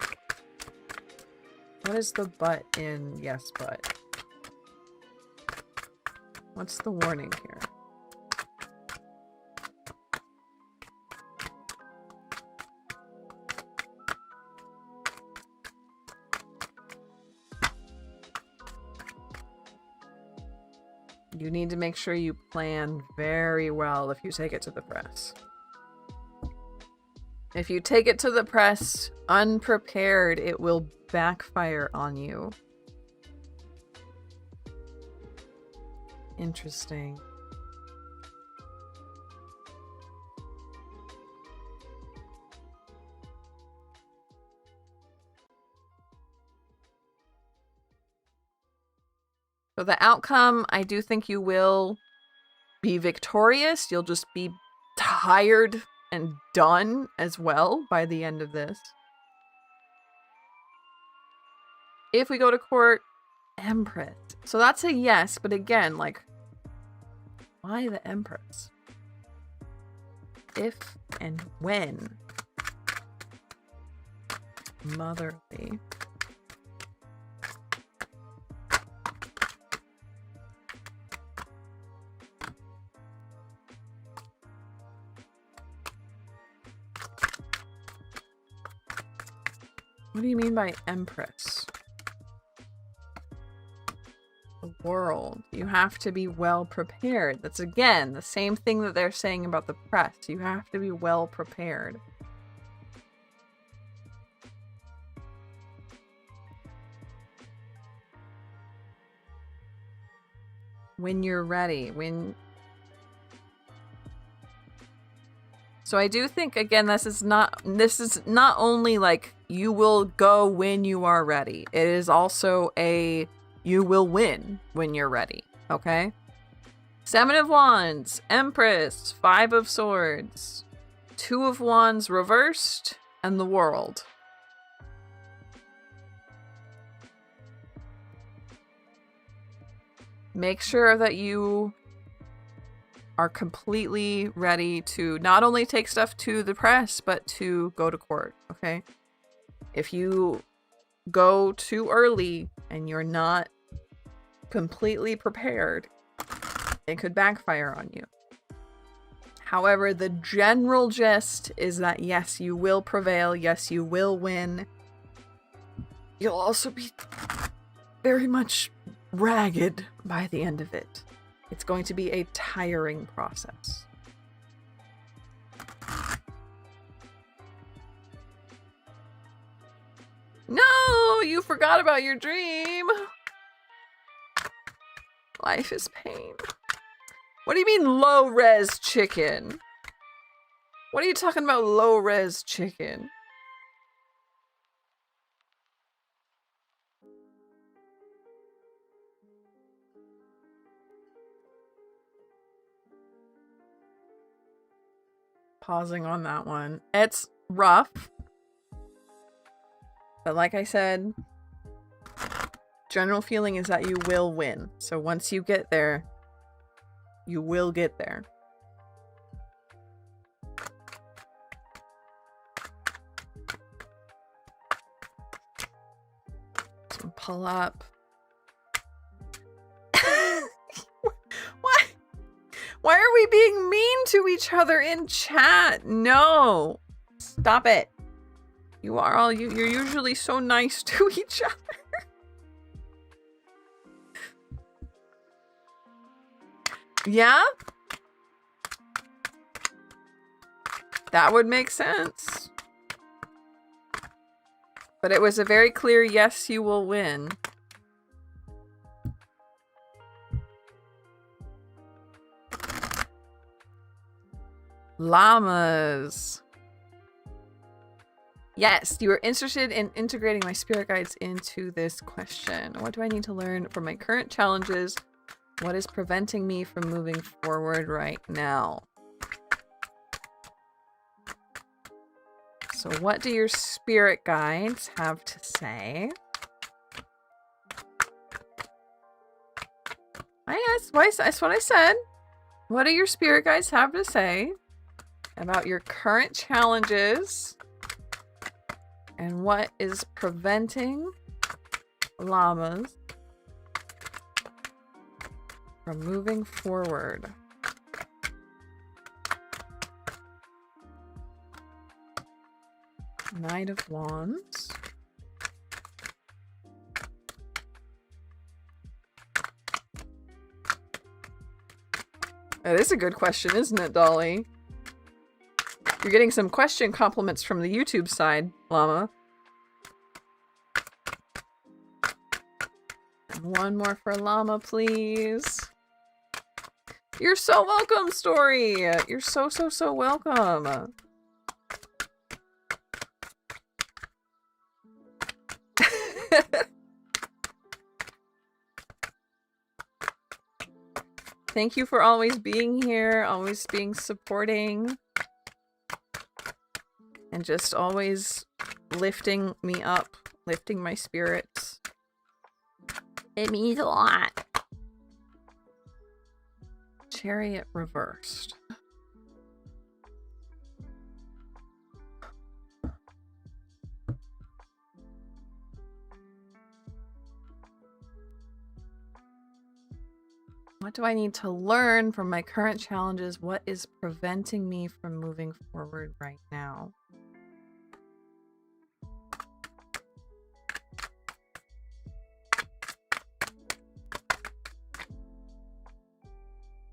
What is the but in yes, but? What's the warning here? You need to make sure you plan very well if you take it to the press. If you take it to the press unprepared, it will backfire on you. Interesting. So the outcome, I do think you will be victorious. You'll just be tired and done as well by the end of this. If we go to court, Empress. So that's a yes, but again, like, why the Empress? If and when motherly. What do you mean by Empress? The world. You have to be well prepared. That's again the same thing that they're saying about the press. You have to be well prepared. When you're ready. So I do think, again, this is not only like you will go when you are ready. It is also you will win when you're ready. Okay? 7 of Wands, Empress, 5 of Swords, 2 of Wands reversed, and the World. Make sure that you are completely ready to not only take stuff to the press, but to go to court, okay? If you go too early and you're not completely prepared, it could backfire on you. However, the general gist is that yes, you will prevail. Yes, you will win. You'll also be very much ragged by the end of it. It's going to be a tiring process. No, you forgot about your dream. Life is pain. What do you mean low-res chicken? What are you talking about low-res chicken? Pausing on that one. It's rough. But like I said, general feeling is that you will win. So once you get there, you will get there. So pull up. Why are we being mean to each other in chat? No. Stop it. You're usually so nice to each other. Yeah? That would make sense. But it was a very clear yes, you will win. Llamas. Yes, you are interested in integrating my spirit guides into this question. What do I need to learn from my current challenges? What is preventing me from moving forward right now? So what do your spirit guides have to say? That's what I said. What do your spirit guides have to say about your current challenges and what is preventing llamas from moving forward? Knight of Wands. That is a good question, isn't it, Dolly? You're getting some question compliments from the YouTube side, Llama. And one more for Llama, please. You're so welcome, Story. You're so welcome. Thank you for always being here, always being supporting, and just always lifting me up, lifting my spirits. It means a lot. Chariot reversed. What do I need to learn from my current challenges? What is preventing me from moving forward right now?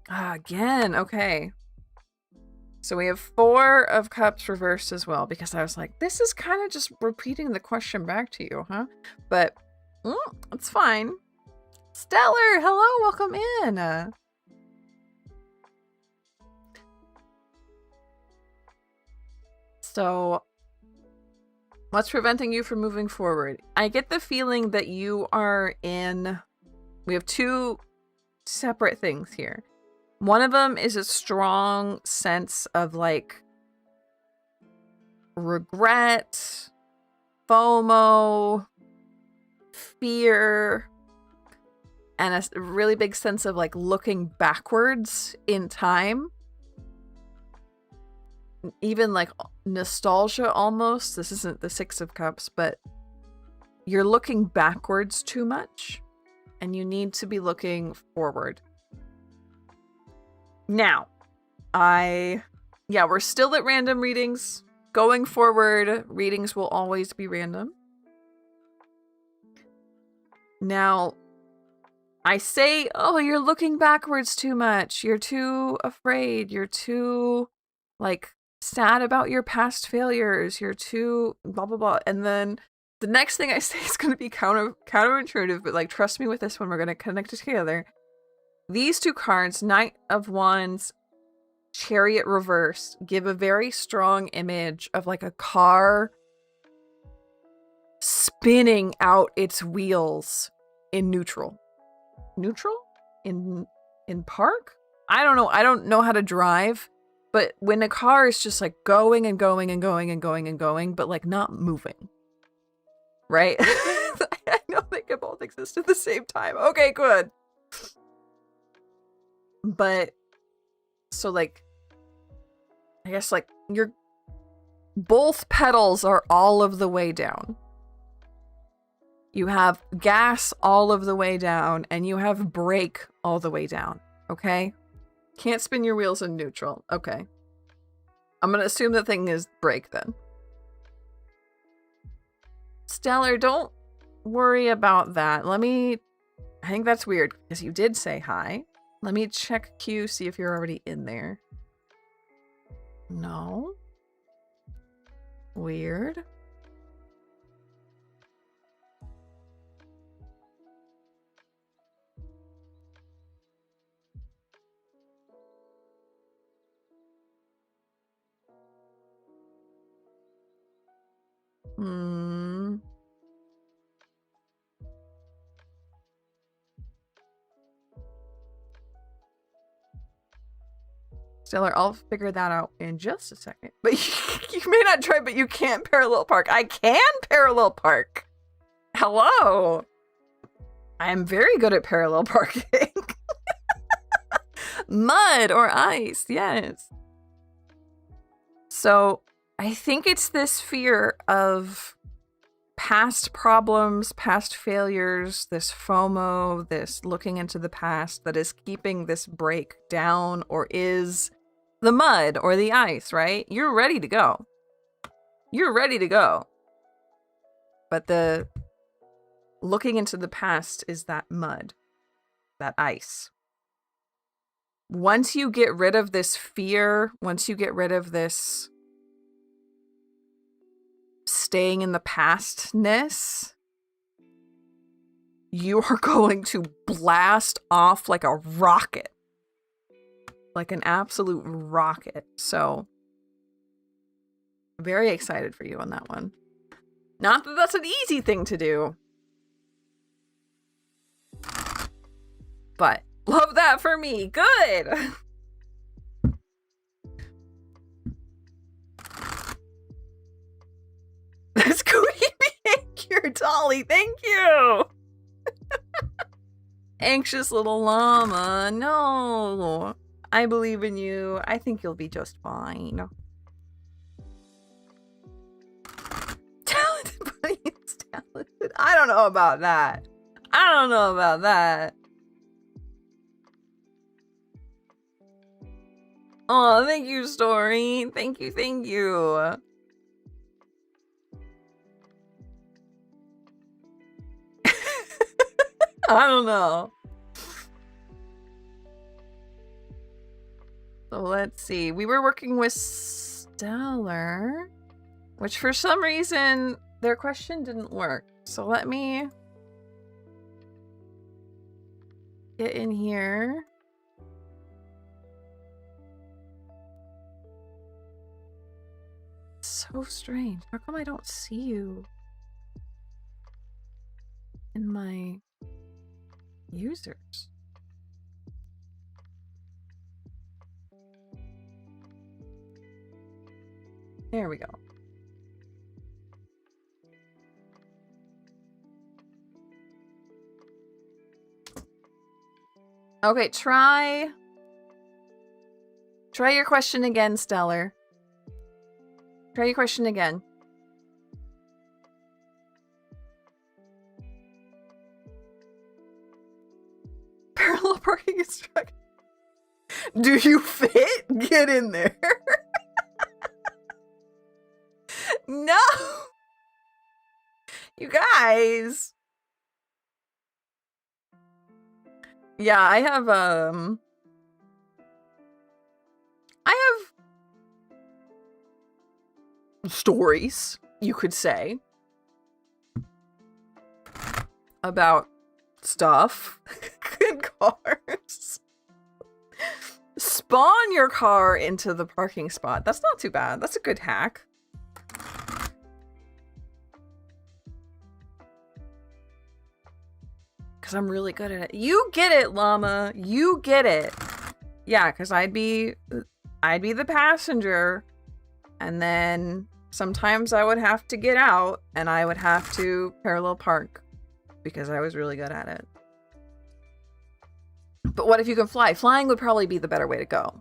Again, okay. So we have 4 of Cups reversed as well, because I was like, this is kind of just repeating the question back to you, huh? But it's fine. Stellar, hello, welcome in. So, what's preventing you from moving forward? I get the feeling that you are in... We have 2 separate things here. One of them is a strong sense of, like, regret, FOMO, fear, and a really big sense of, like, looking backwards in time. Even, like, nostalgia almost. This isn't the 6 of Cups, but you're looking backwards too much, and you need to be looking forward. Now, we're still at random readings. Going forward, readings will always be random. Now, I say, oh, you're looking backwards too much. You're too afraid. You're too, like, sad about your past failures. You're too blah, blah, blah. And then the next thing I say is going to be counterintuitive, but, like, trust me with this one. We're going to connect it together. These 2 cards, Knight of Wands, Chariot reversed, give a very strong image of, like, a car spinning out its wheels in neutral. Neutral? In park? I don't know. I don't know how to drive, but when a car is just, like, going and going and going and going and going, but, like, not moving. Right? I know they can both exist at the same time. Okay, good. But, so, like, I guess, like, both pedals are all of the way down. You have gas all of the way down, and you have brake all the way down, okay? Can't spin your wheels in neutral. Okay. I'm gonna assume the thing is brake, then. Stellar, don't worry about that. I think that's weird, because you did say hi. Let me check Q, see if you're already in there. No. Weird. Stellar, I'll figure that out in just a second. But you may not try, but you can't parallel park. I can parallel park. Hello. I am very good at parallel parking. Mud or ice, yes. So I think it's this fear of past problems, past failures, this FOMO, this looking into the past that is keeping this break down, or is the mud or the ice, right? You're ready to go. You're ready to go. But the looking into the past is that mud, that ice. Once you get rid of this fear, once you get rid of this staying in the pastness, you are going to blast off like a rocket. like an absolute rocket. So very excited for you on that one. Not that that's an easy thing to do, but love that for me. Good. That's Cody behavior, Dolly. Thank you. Anxious little llama. No. I believe in you. I think you'll be just fine. Talented bunny is talented. I don't know about that. I don't know about that. Oh, thank you, Story. Thank you, thank you. I don't know. So let's see. We were working with Stellar, which for some reason their question didn't work. So let me get in here. So strange. How come I don't see you in my users? There we go. Okay, try your question again, Stellar. Try your question again. Parallel parking instructor. Do you fit? Get in there. No. You guys. Yeah, I have stories, you could say, about stuff in cars. Spawn your car into the parking spot. That's not too bad. That's a good hack. Because I'm really good at it. You get it, llama. You get it. Yeah, because I'd be the passenger, and then sometimes I would have to get out and I would have to parallel park because I was really good at it. But what if you can fly? Flying would probably be the better way to go.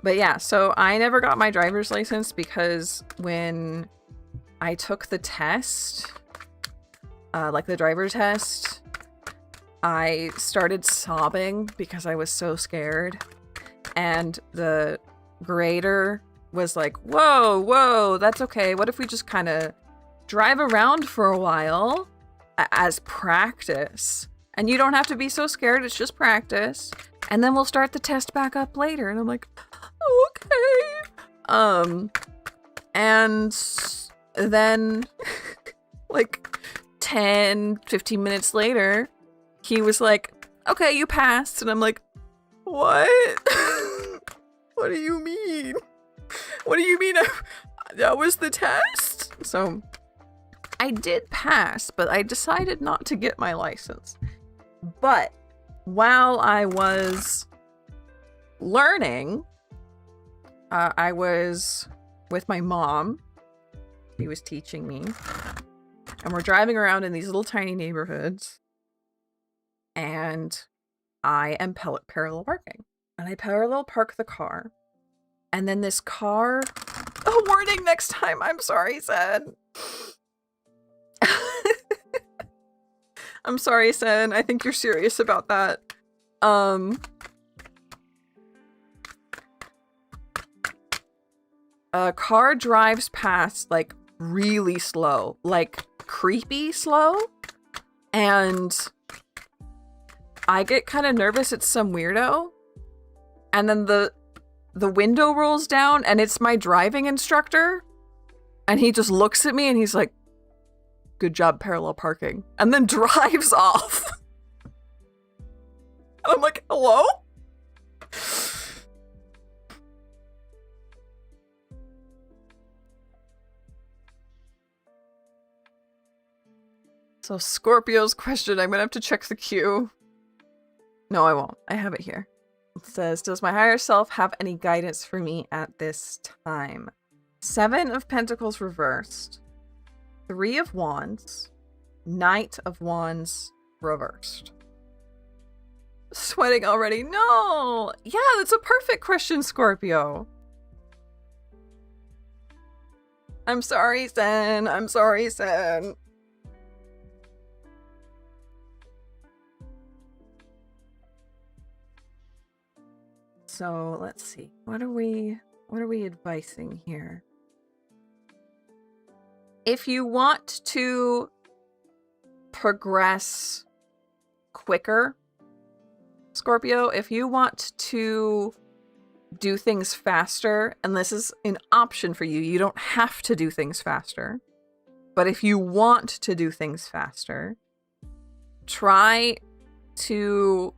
But yeah, so I never got my driver's license because when I took the test, like the driver's test, I started sobbing because I was so scared. And the grader was like, whoa, that's okay. What if we just kind of drive around for a while as practice? And you don't have to be so scared. It's just practice. And then we'll start the test back up later. And I'm like, okay. And then like 10, 15 minutes later, he was like, okay, you passed. And I'm like, what? What do you mean? What do you mean that was the test? So I did pass, but I decided not to get my license. But while I was learning, I was with my mom. She was teaching me. And we're driving around in these little tiny neighborhoods. And I am parallel parking. And I parallel park the car. And then this car... Oh, warning next time. I'm sorry, Sen. I'm sorry, Sen. I think you're serious about that. A car drives past, like, really slow. Like, creepy slow. And I get kind of nervous it's some weirdo. And then the window rolls down and it's my driving instructor. And he just looks at me and he's like, good job parallel parking. And then drives off. And I'm like, hello? So Scorpio's question, I'm gonna have to check the queue. No, I won't. I have it here. It says, does my higher self have any guidance for me at this time? 7 of Pentacles reversed. 3 of Wands. Knight of Wands reversed. Sweating already. No! Yeah, that's a perfect question, Scorpio. I'm sorry, Sen. I'm sorry, Sen. So let's see. What are we advising here? If you want to progress quicker, Scorpio, if you want to do things faster, and this is an option for you, you don't have to do things faster, but if you want to do things faster, try to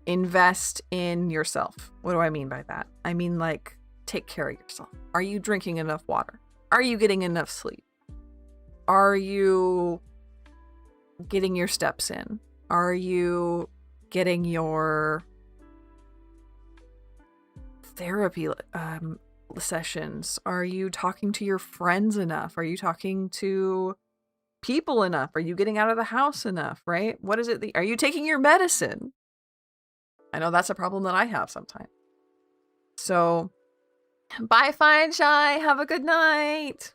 invest in yourself. What do I mean by that? I mean, like, take care of yourself. Are you drinking enough water? Are you getting enough sleep? Are you getting your steps in? Are you getting your therapy sessions? Are you talking to your friends enough? Are you talking to people enough? Are you getting out of the house enough, right? What is it? Are you taking your medicine? I know that's a problem that I have sometimes. So, bye, Fine Shy. Have a good night.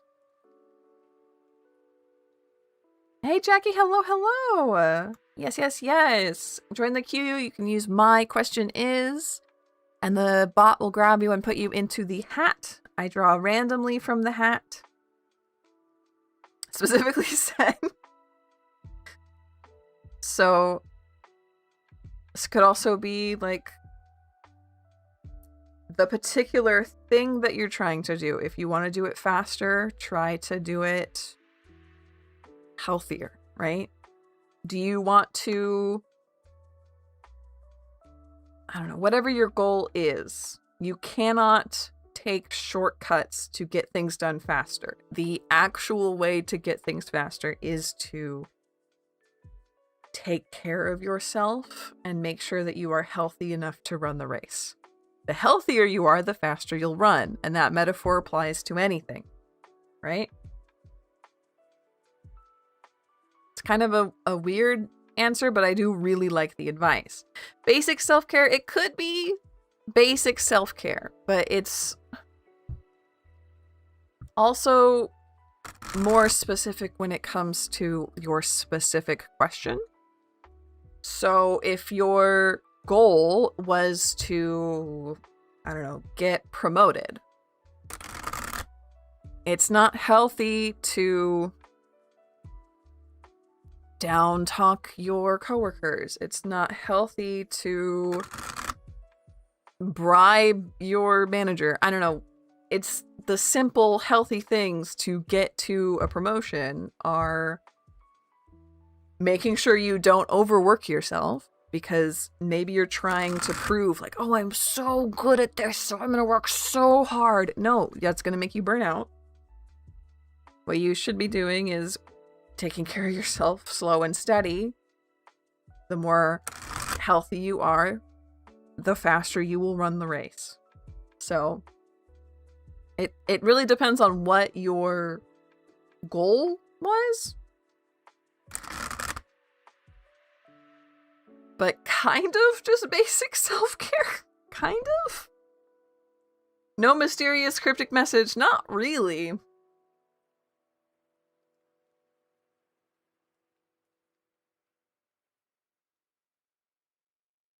Hey, Jackie. Hello, hello. Yes, yes, yes. Join the queue. You can use my question is, and the bot will grab you and put you into the hat. I draw randomly from the hat. Specifically said. So, this could also be like the particular thing that you're trying to do. If you want to do it faster, try to do it healthier, right? Do you want to, I don't know, whatever your goal is, you cannot take shortcuts to get things done faster. The actual way to get things faster is to take care of yourself and make sure that you are healthy enough to run the race. The healthier you are, the faster you'll run. And that metaphor applies to anything, right? It's kind of a weird answer, but I do really like the advice. Basic self-care, it could be basic self-care, but it's also more specific when it comes to your specific question. So if your goal was to, I don't know, get promoted, it's not healthy to down talk your coworkers. It's not healthy to bribe your manager. I don't know. It's the simple, healthy things to get to a promotion are making sure you don't overwork yourself, because maybe you're trying to prove like, oh, I'm so good at this, so I'm going to work so hard. No, that's going to make you burn out. What you should be doing is taking care of yourself slow and steady. The more healthy you are, the faster you will run the race. So it really depends on what your goal was. But kind of just basic self-care. Kind of. No mysterious cryptic message. Not really.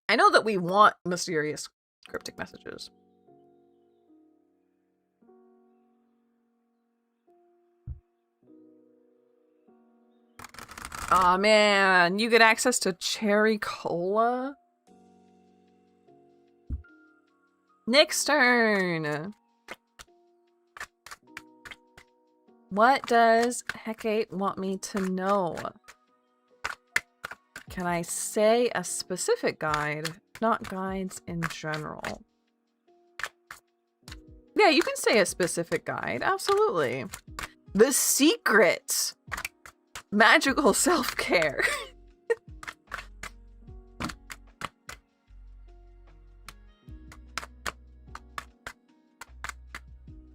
I know that we want mysterious cryptic messages. Aw, man, you get access to cherry cola? Nick's turn. What does Hecate want me to know? Can I say a specific guide, not guides in general? Yeah, you can say a specific guide, absolutely. The secret! Magical self-care.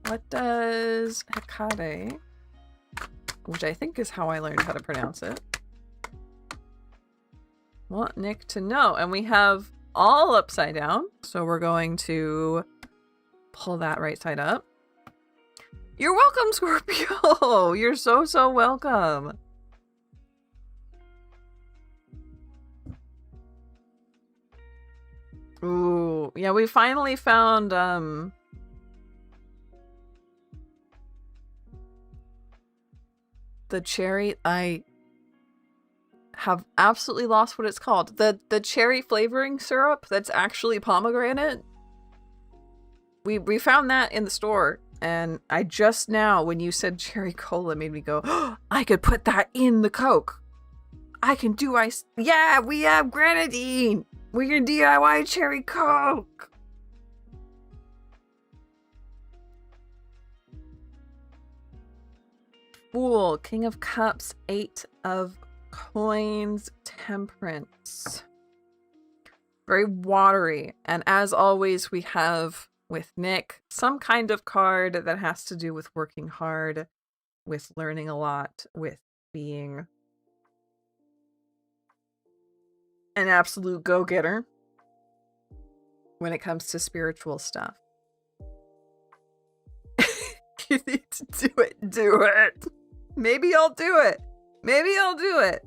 What does Hecate, which I think is how I learned how to pronounce it, want Nick to know? And we have all upside down, so we're going to pull that right side up. You're welcome, Scorpio. You're so welcome. Ooh, yeah, we finally found the cherry. I have absolutely lost what it's called. The cherry flavoring syrup that's actually pomegranate. We found that in the store, and I just now, when you said cherry cola, made me go, oh, I could put that in the Coke. I can do ice. Yeah, we have grenadine. We can DIY cherry Coke. Fool, King of Cups, 8 of Coins, Temperance. Very watery. And as always, we have with Nick some kind of card that has to do with working hard, with learning a lot, with being an absolute go-getter when it comes to spiritual stuff. You need to do it. Do it. Maybe I'll do it. Maybe I'll do it.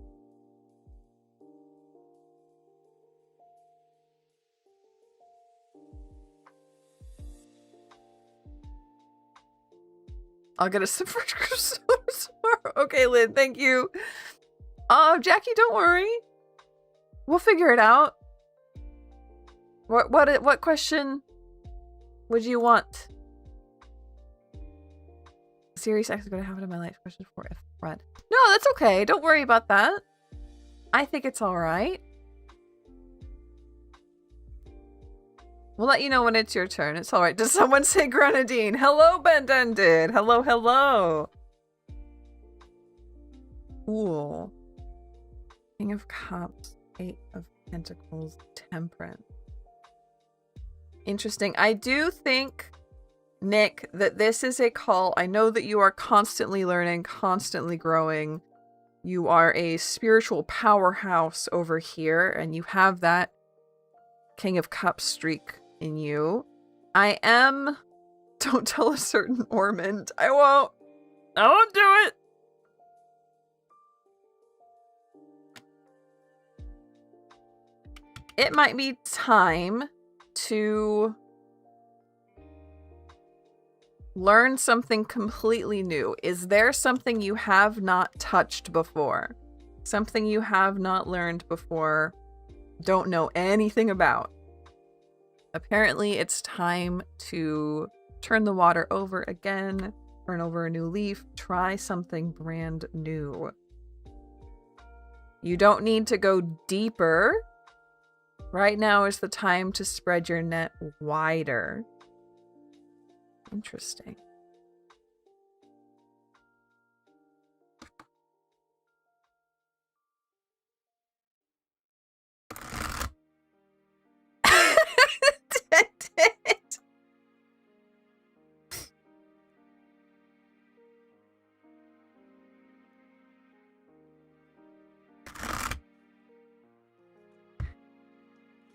I'll get a some fresh croissants tomorrow. Okay, Lynn, thank you. Jackie, don't worry. We'll figure it out. What question would you want? Serious X is going to happen in my life. Question 4. If Fred. No, that's okay. Don't worry about that. I think it's all right. We'll let you know when it's your turn. It's all right. Does someone say grenadine? Hello, Bendended. Hello, hello. Ooh. King of Cups, 8 of Pentacles, Temperance. Interesting. I do think, Nick, that this is a call. I know that you are constantly learning, constantly growing. You are a spiritual powerhouse over here, and you have that King of Cups streak in you. I am... Don't tell a certain Ormond. I won't do it. It might be time to learn something completely new. Is there something you have not touched before? Something you have not learned before, don't know anything about? Apparently, it's time to turn the water over again, turn over a new leaf, try something brand new. You don't need to go deeper. Right now is the time to spread your net wider. Interesting.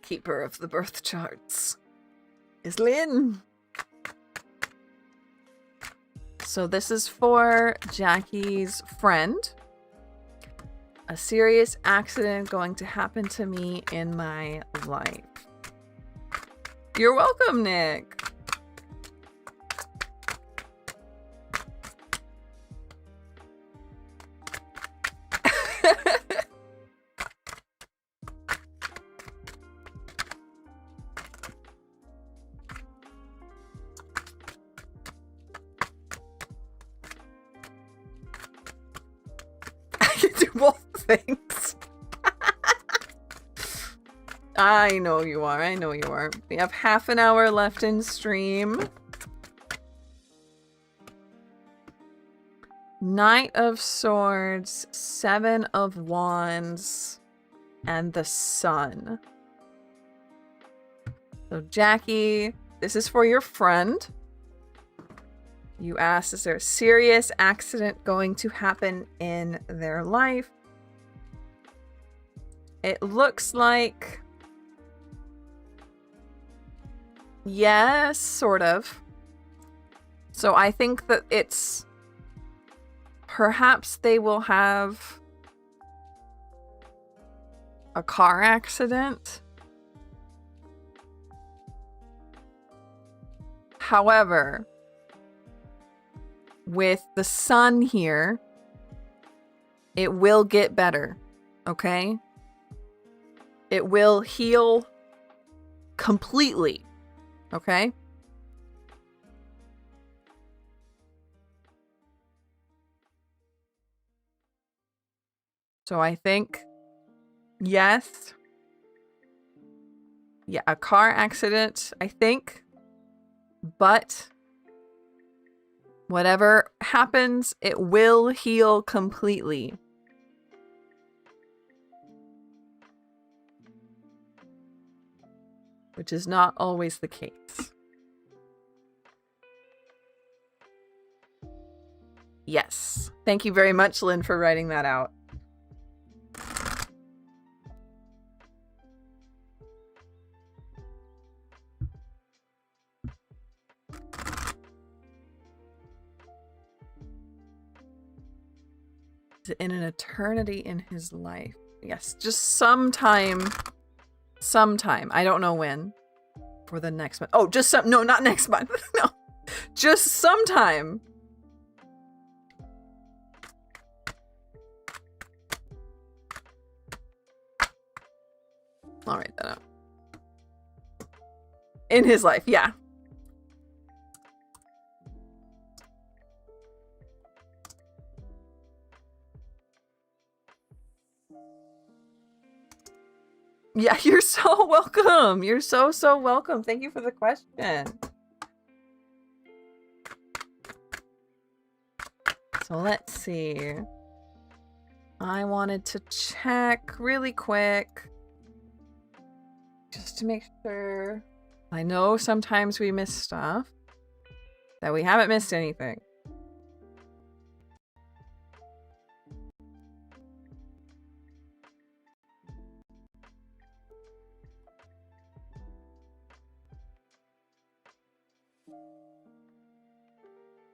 Keeper of the birth charts is Lynn. So this is for Jackie's friend. A serious accident going to happen to me in my life. You're welcome, Nick. Things. I know you are. I know you are. We have half an hour left in stream. Knight of Swords, Seven of Wands, and the Sun. So Jackie, this is for your friend. You asked, is there a serious accident going to happen in their life? It looks like... yes, sort of. So I think that it's... perhaps they will have a car accident. However, with the Sun here, it will get better, okay? It will heal completely, okay? So I think, yes. Yeah, a car accident, I think. But whatever happens, it will heal completely. Which is not always the case. Yes. Thank you very much, Lynn, for writing that out. In an eternity in his life. Yes, just sometime. I don't know when. For the next month. Oh, just some. No, not next month. No. Just sometime. I'll write that out. In his life, yeah. Yeah, you're so welcome. You're so welcome. Thank you for the question. So let's see. I wanted to check really quick. Just to make sure. I know sometimes we miss stuff. That we haven't missed anything.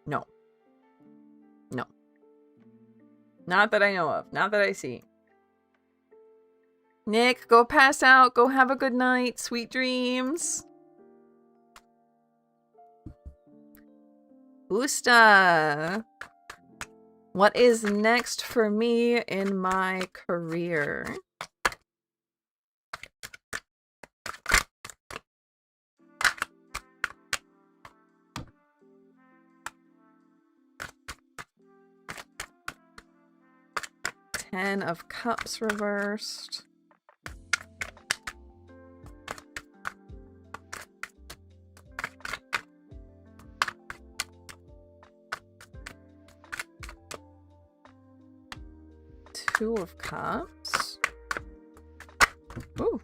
No. No. Not that I know of. Not that I see. Nick, go pass out. Go have a good night. Sweet dreams. Usta. What is next for me in my career? Ten of Cups reversed. Two of Cups. Ooh.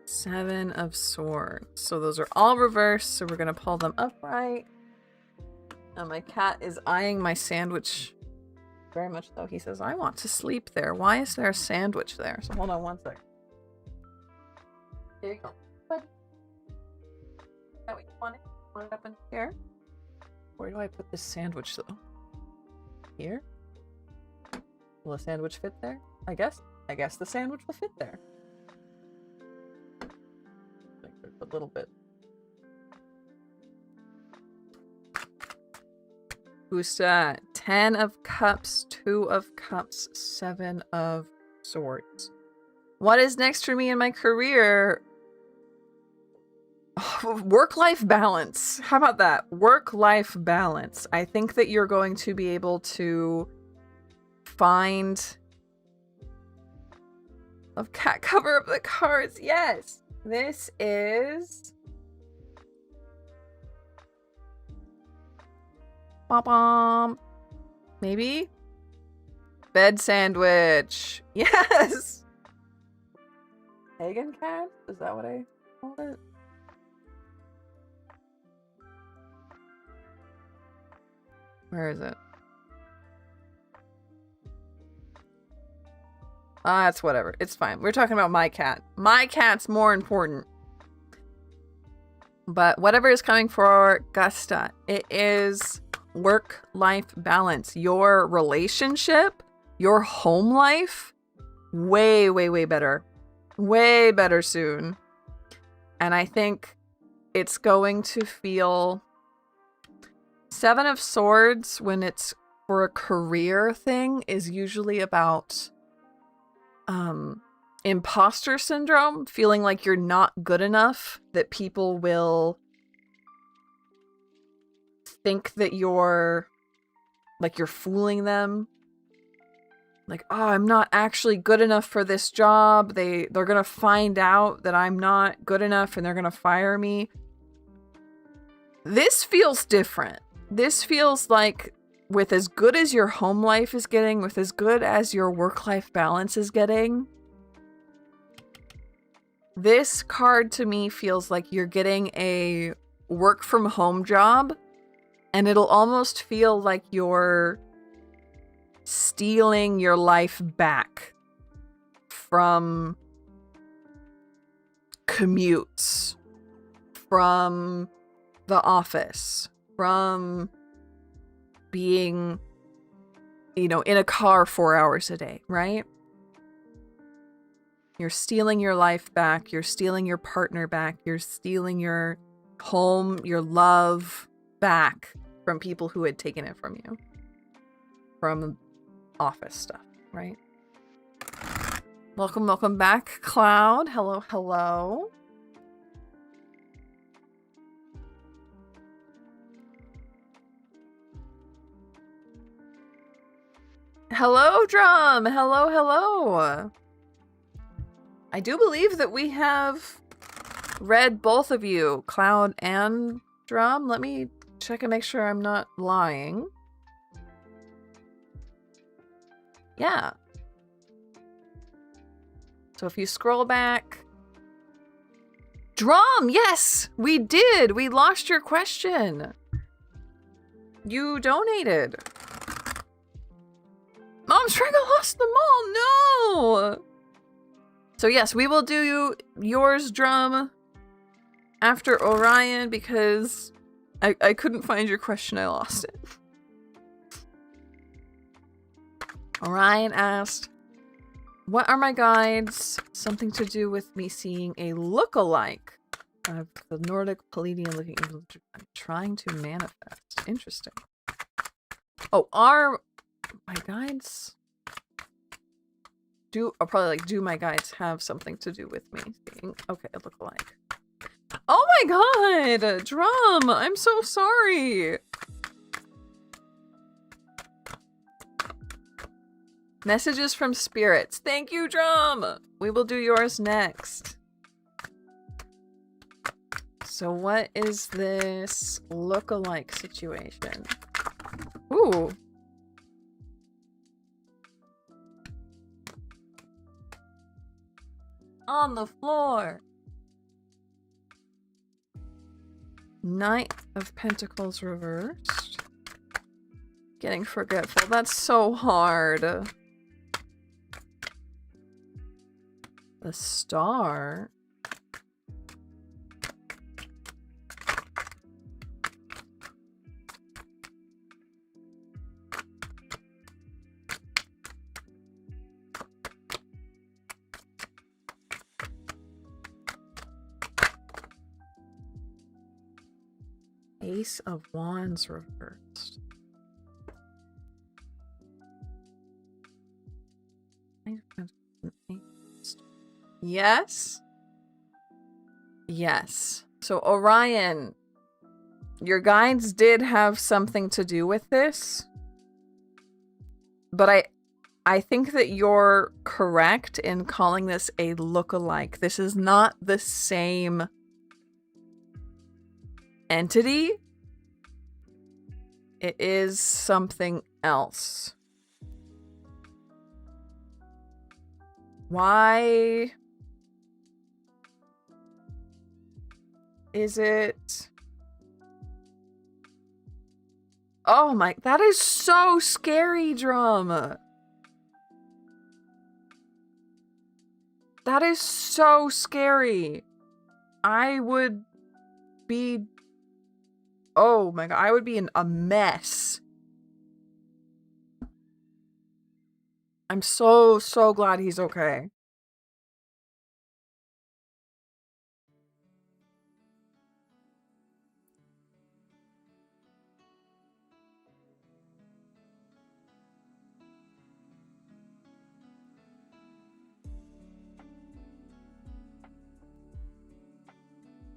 Seven of Swords. So those are all reversed, so we're going to pull them upright. And my cat is eyeing my sandwich very much so. He says, I want to sleep there. Why is there a sandwich there? So hold on one second. Here you go. But is that what you wanted? Want it up in here? Where do I put this sandwich though? Here? Will a sandwich fit there? I guess the sandwich will fit there. I think there's a little bit. Who's that? 10 of Cups, 2 of Cups, 7 of Swords. What is next for me in my career? Oh, work-life balance. How about that? Work-life balance. I think that you're going to be able to find... Of cat, cover up the cards. Yes. This is... Bom-bom. Maybe? Bed sandwich. Yes! Pagan cat? Is that what I called it? Where is it? It's whatever. It's fine. We're talking about my cat. My cat's more important. But whatever is coming for Gusta, it is work-life balance. Your relationship, your home life, way, way, way better. Way better soon. And I think it's going to feel... Seven of Swords, when it's for a career thing, is usually about imposter syndrome, feeling like you're not good enough, that people will think that you're fooling them. Like, oh, I'm not actually good enough for this job. They're gonna find out that I'm not good enough and they're gonna fire me. This feels different. This feels like, with as good as your home life is getting, with as good as your work-life balance is getting, this card to me feels like you're getting a work-from-home job, and it'll almost feel like you're stealing your life back from commutes, from the office, from being, in a car 4 hours a day, right? You're stealing your life back. You're stealing your partner back. You're stealing your home, your love back from people who had taken it from you. From office stuff, right? Welcome back, Cloud. Hello, hello. Hello, Drum. Hello, hello. I do believe that we have read both of you, Cloud and Drum. Let me check and make sure I'm not lying. Yeah. So if you scroll back... Drum! Yes! We did! We lost your question. You donated. Mom's trying to lost them all! No! So yes, we will do yours, Drum, after Orion, because I couldn't find your question. I lost it. Orion asked, what are my guides? Something to do with me seeing a look-alike of the Nordic Palladian looking. I'm trying to manifest. Interesting. Oh, are my guides... do my guides have something to do with me seeing? Okay, a look-alike. Oh my god! Drum! I'm so sorry! Messages from spirits. Thank you, Drum! We will do yours next. So what is this look-alike situation? Ooh. On the floor. Knight of Pentacles reversed. Getting forgetful. That's so hard. The Star. Ace of Wands reversed. Yes? Yes. So Orion, your guides did have something to do with this. But I think that you're correct in calling this a look-alike. This is not the same entity. It is something else. Why is it? Oh my, that is so scary, Drum. That is so scary. I would be, oh my god, I would be in a mess. I'm so glad he's okay.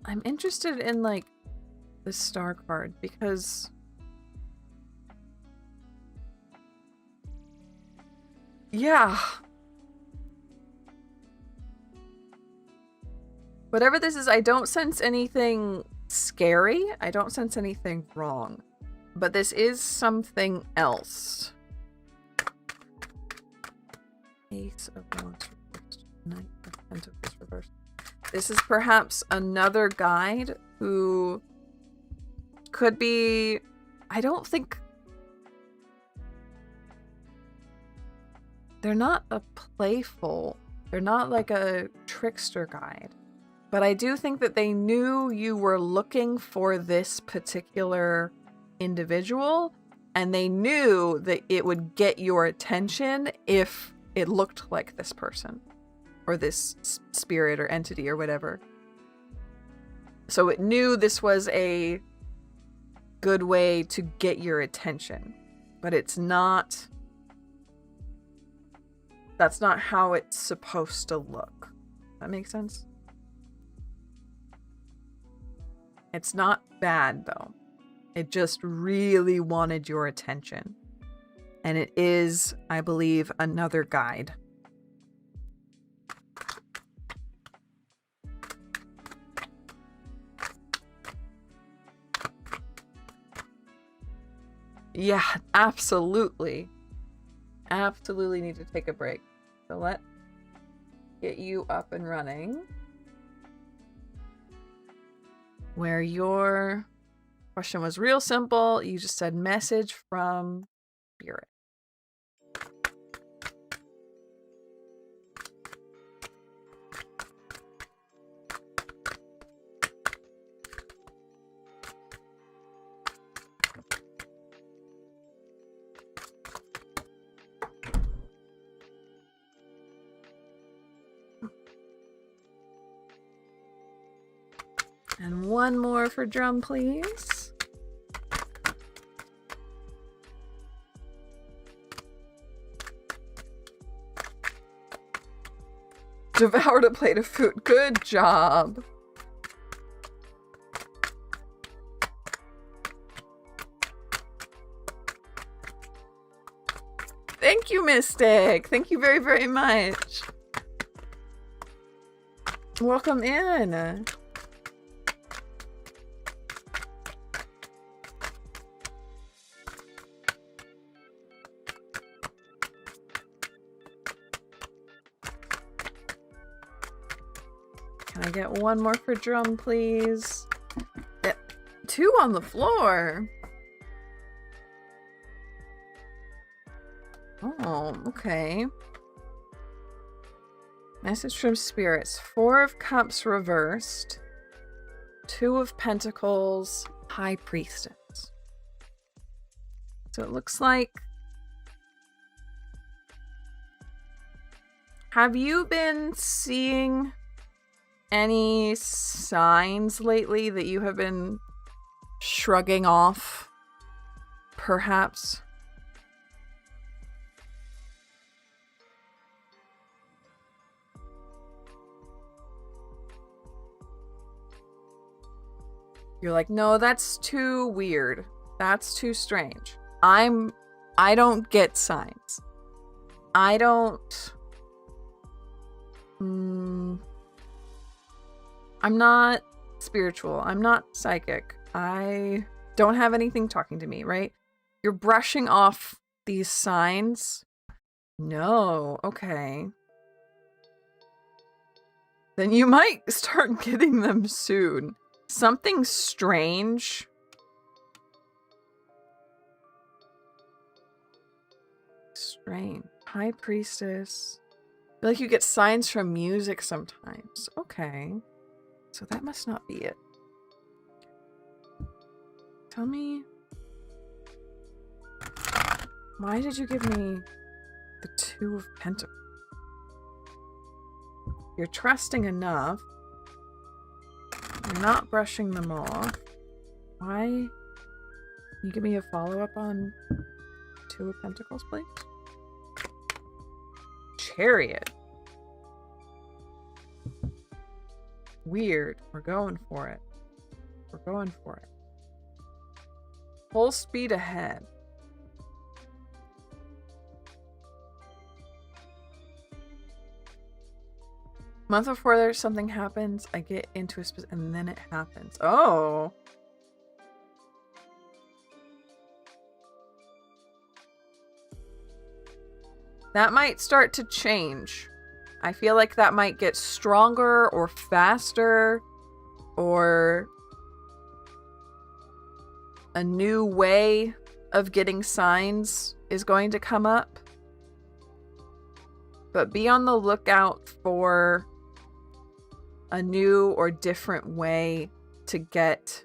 I'm interested in, like, the star card because yeah. Whatever this is, I don't sense anything scary. I don't sense anything wrong. But this is something else. Ace of Wands reversed. Knight of Pentacles reversed. This is perhaps another guide who could be... I don't think... They're not a playful... They're not like a trickster guide. But I do think that they knew you were looking for this particular individual, and they knew that it would get your attention if it looked like this person. Or this spirit or entity or whatever. So it knew this was a good way to get your attention. But it's not... That's not how it's supposed to look. That makes sense? It's not bad, though. It just really wanted your attention. And it is, I believe, another guide. Yeah, absolutely. Absolutely need to take a break. So let's get you up and running. Where your question was real simple. You just said message from spirit. And one more for Drum, please. Devoured a plate of food. Good job. Thank you, Mystic. Thank you very, very much. Welcome in. Can I get one more for Drum, please? Yeah. 2 on the floor. Oh, okay. Message from spirits. 4 of Cups reversed. 2 of Pentacles. High Priestess. So it looks like... Have you been seeing any signs lately that you have been shrugging off, perhaps? You're like, no, that's too weird. That's too strange. I don't get signs. I don't... I'm not spiritual. I'm not psychic. I don't have anything talking to me, right? You're brushing off these signs? No. Okay. Then you might start getting them soon. Something strange. Strange. High Priestess. I feel like you get signs from music sometimes. Okay. So that must not be it. Tell me. Why did you give me the Two of Pentacles? You're trusting enough. You're not brushing them off. Why? Can you give me a follow-up on Two of Pentacles, please? Chariot. Weird. We're going for it. We're going for it. Full speed ahead. Month before there's something happens, I get into a and then it happens. Oh. That might start to change. I feel like that might get stronger or faster, or a new way of getting signs is going to come up. But be on the lookout for a new or different way to get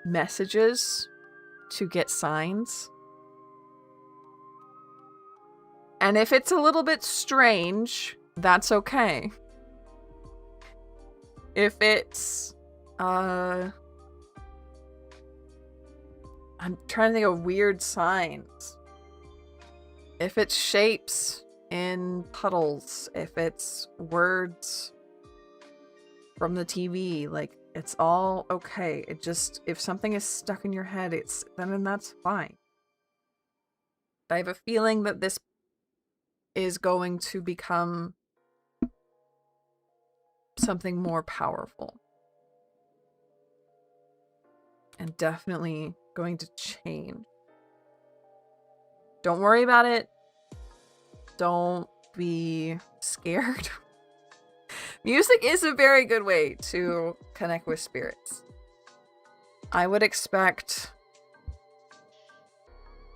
messages, to get signs. And if it's a little bit strange, that's okay. If it's, I'm trying to think of weird signs. If it's shapes in puddles, if it's words from the TV, like, it's all okay. It just, if something is stuck in your head, then that's fine. I have a feeling that this is going to become something more powerful. And definitely going to change. Don't worry about it. Don't be scared. Music is a very good way to connect with spirits. I would expect...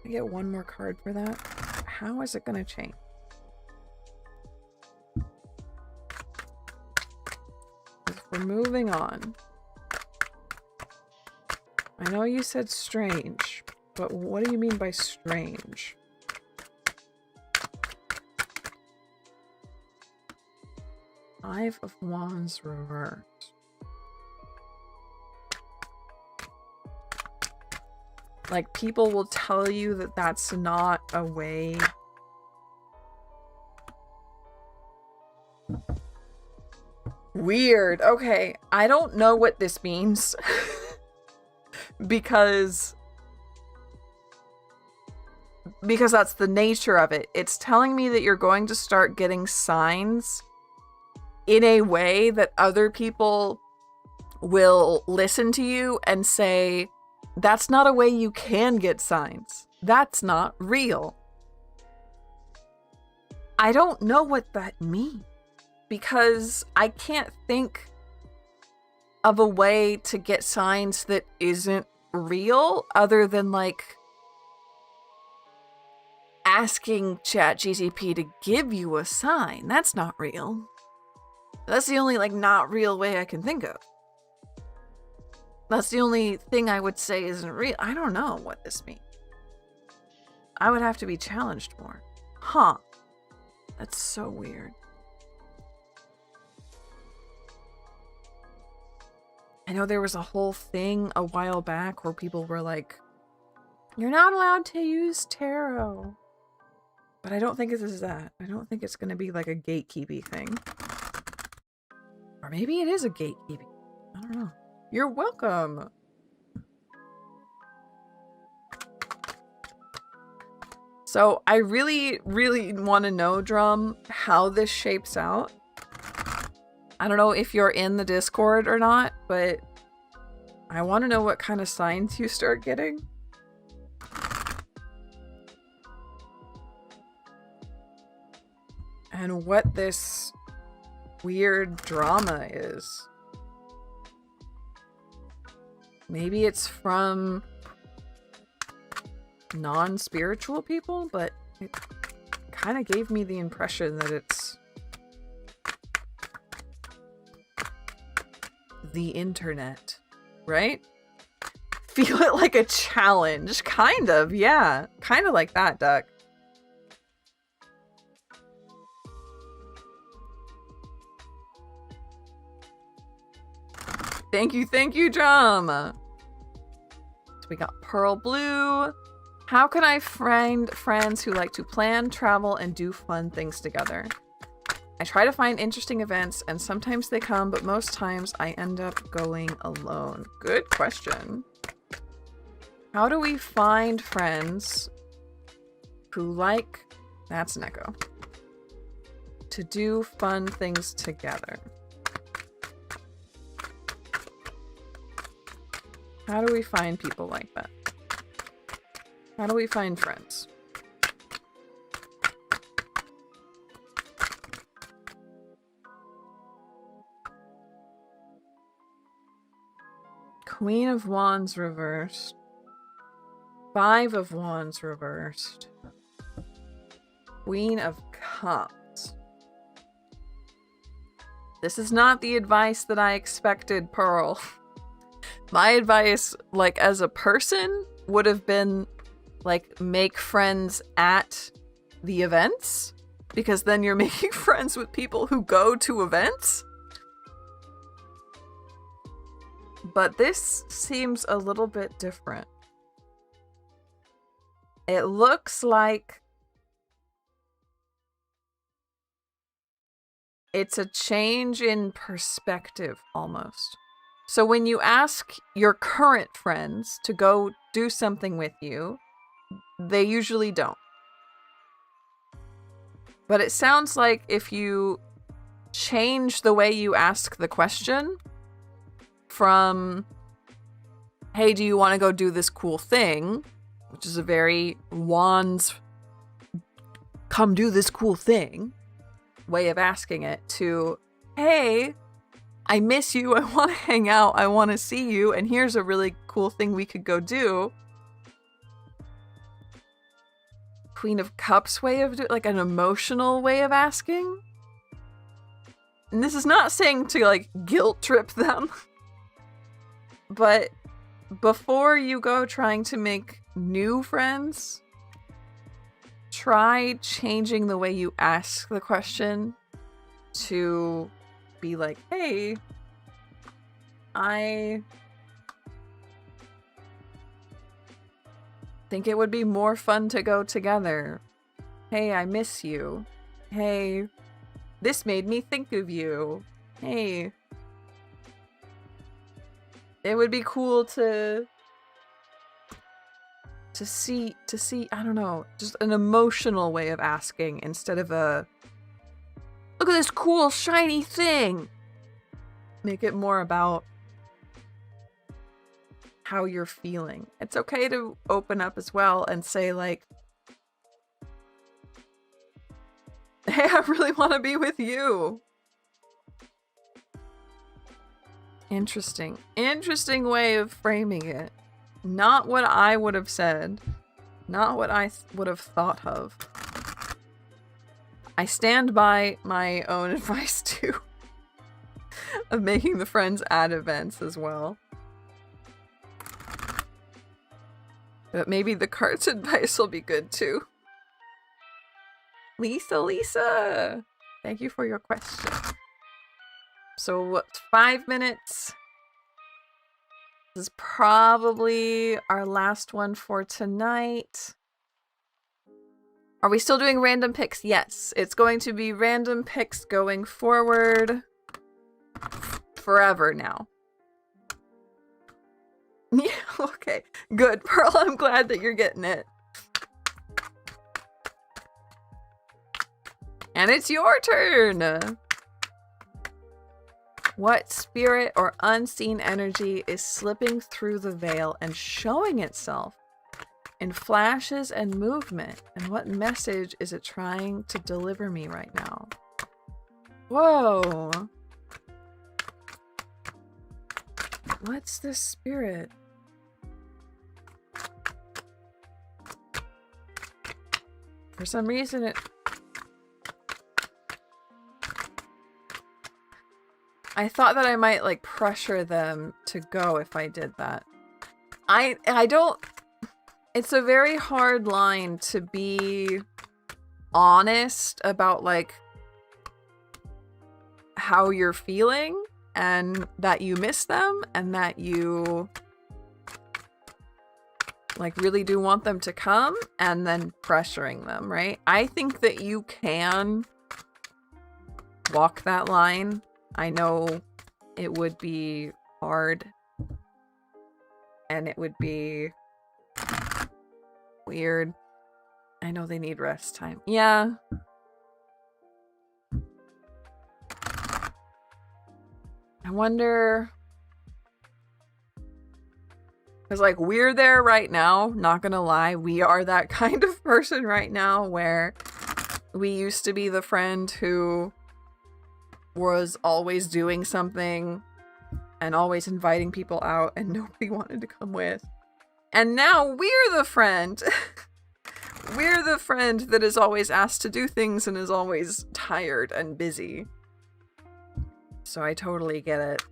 I get one more card for that. How is it going to change? We're moving on. I know you said strange, but what do you mean by strange? Five of Wands reversed. Like, people will tell you that that's not a way. Weird. Okay, I don't know what this means. because that's the nature of it. It's telling me that you're going to start getting signs in a way that other people will listen to you and say, that's not a way you can get signs. That's not real. I don't know what that means, because I can't think of a way to get signs that isn't real, other than like asking ChatGPT to give you a sign. That's not real. That's the only like not real way I can think of. That's the only thing I would say isn't real. I don't know what this means. I would have to be challenged more. Huh. That's so weird. I know there was a whole thing a while back where people were like, you're not allowed to use tarot. But I don't think this is that. I don't think it's going to be like a gatekeeping thing. Or maybe it is a gatekeeping. I don't know. You're welcome. So I really, really want to know, Drum, how this shapes out. I don't know if you're in the Discord or not, but I want to know what kind of signs you start getting. and what this weird drama is. Maybe it's from non-spiritual people, but it kind of gave me the impression that it's the internet, right? Feel it like a challenge. Kind of, yeah. Kind of like that, Duck. Thank you, Drum. So we got Pearl Blue. How can I find friends who like to plan, travel, and do fun things together? I try to find interesting events, and sometimes they come, but most times I end up going alone. Good question. How do we find friends who like, that's an echo, to do fun things together? How do we find people like that? How do we find friends? Queen of Wands reversed. 5 of Wands reversed. Queen of Cups. This is not the advice that I expected, Pearl. My advice, like, as a person, would have been, like, make friends at the events, because then you're making friends with people who go to events. But this seems a little bit different. It looks like it's a change in perspective, almost. So when you ask your current friends to go do something with you, they usually don't. But it sounds like if you change the way you ask the question from, hey, do you want to go do this cool thing? Which is a very Wands, come do this cool thing way of asking it, to, hey, I miss you, I want to hang out, I want to see you, and here's a really cool thing we could go do. Queen of Cups way of like an emotional way of asking. And this is not saying to like guilt trip them. But before you go trying to make new friends, try changing the way you ask the question to be like, hey, I think it would be more fun to go together. Hey, I miss you. Hey, this made me think of you. Hey, it would be cool to see, I don't know, just an emotional way of asking instead of a, look at this cool shiny thing. Make it more about how you're feeling. It's okay to open up as well and say like, hey, I really want to be with you. Interesting. Interesting way of framing it. Not what I would have said. Not what I would have thought of. I stand by my own advice too. Of making the friends at events as well. But maybe the cards advice will be good too. Lisa! Thank you for your question. So, 5 minutes. This is probably our last one for tonight. Are we still doing random picks? Yes. It's going to be random picks going forward. Forever now. Yeah, okay. Good. Pearl, I'm glad that you're getting it. And it's your turn! What spirit or unseen energy is slipping through the veil and showing itself in flashes and movement. And what message is it trying to deliver me right now? Whoa. What's this spirit? For some reason it... I thought that I might like pressure them to go if I did that. I don't... It's a very hard line to be honest about like how you're feeling and that you miss them and that you like really do want them to come and then pressuring them, right? I think that you can walk that line. I know it would be hard and it would be weird. I know they need rest time. Yeah. I wonder... Because, like, we're there right now, not gonna lie. We are that kind of person right now where we used to be the friend who was always doing something and always inviting people out and nobody wanted to come with. And now we're the friend. We're the friend that is always asked to do things and is always tired and busy. So I totally get it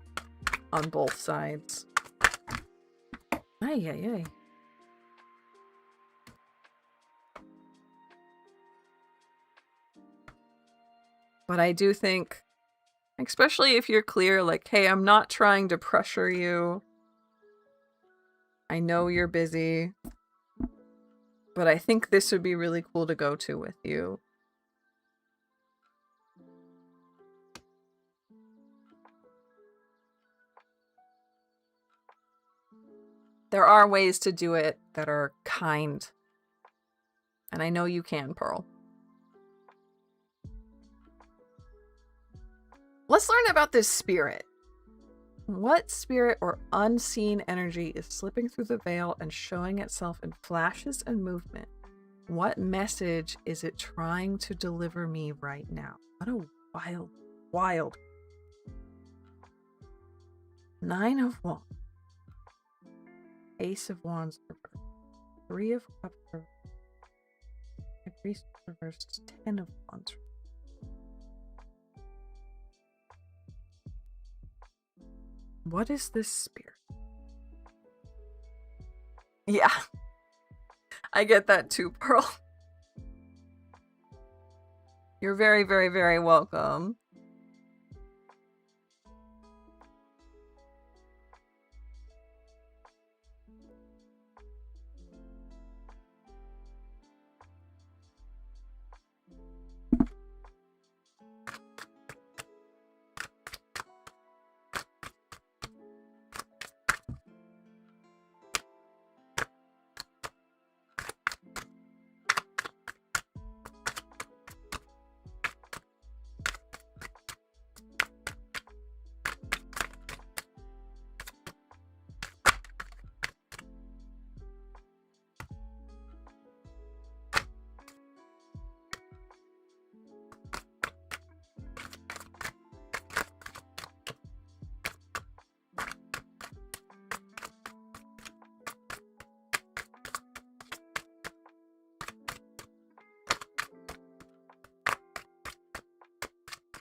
on both sides. Ay, ay, ay. But I do think, especially if you're clear, like, hey, I'm not trying to pressure you. I know you're busy. But I think this would be really cool to go to with you. There are ways to do it that are kind. And I know you can, Pearl. Let's learn about this spirit. What spirit or unseen energy is slipping through the veil and showing itself in flashes and movement? What message is it trying to deliver me right now? What a wild, wild. 9 of Wands. Ace of Wands reversed. 3 of Cups reversed. High Priest reversed. 10 of Wands. What is this spirit? Yeah. I get that too, Pearl. You're very, very, very welcome.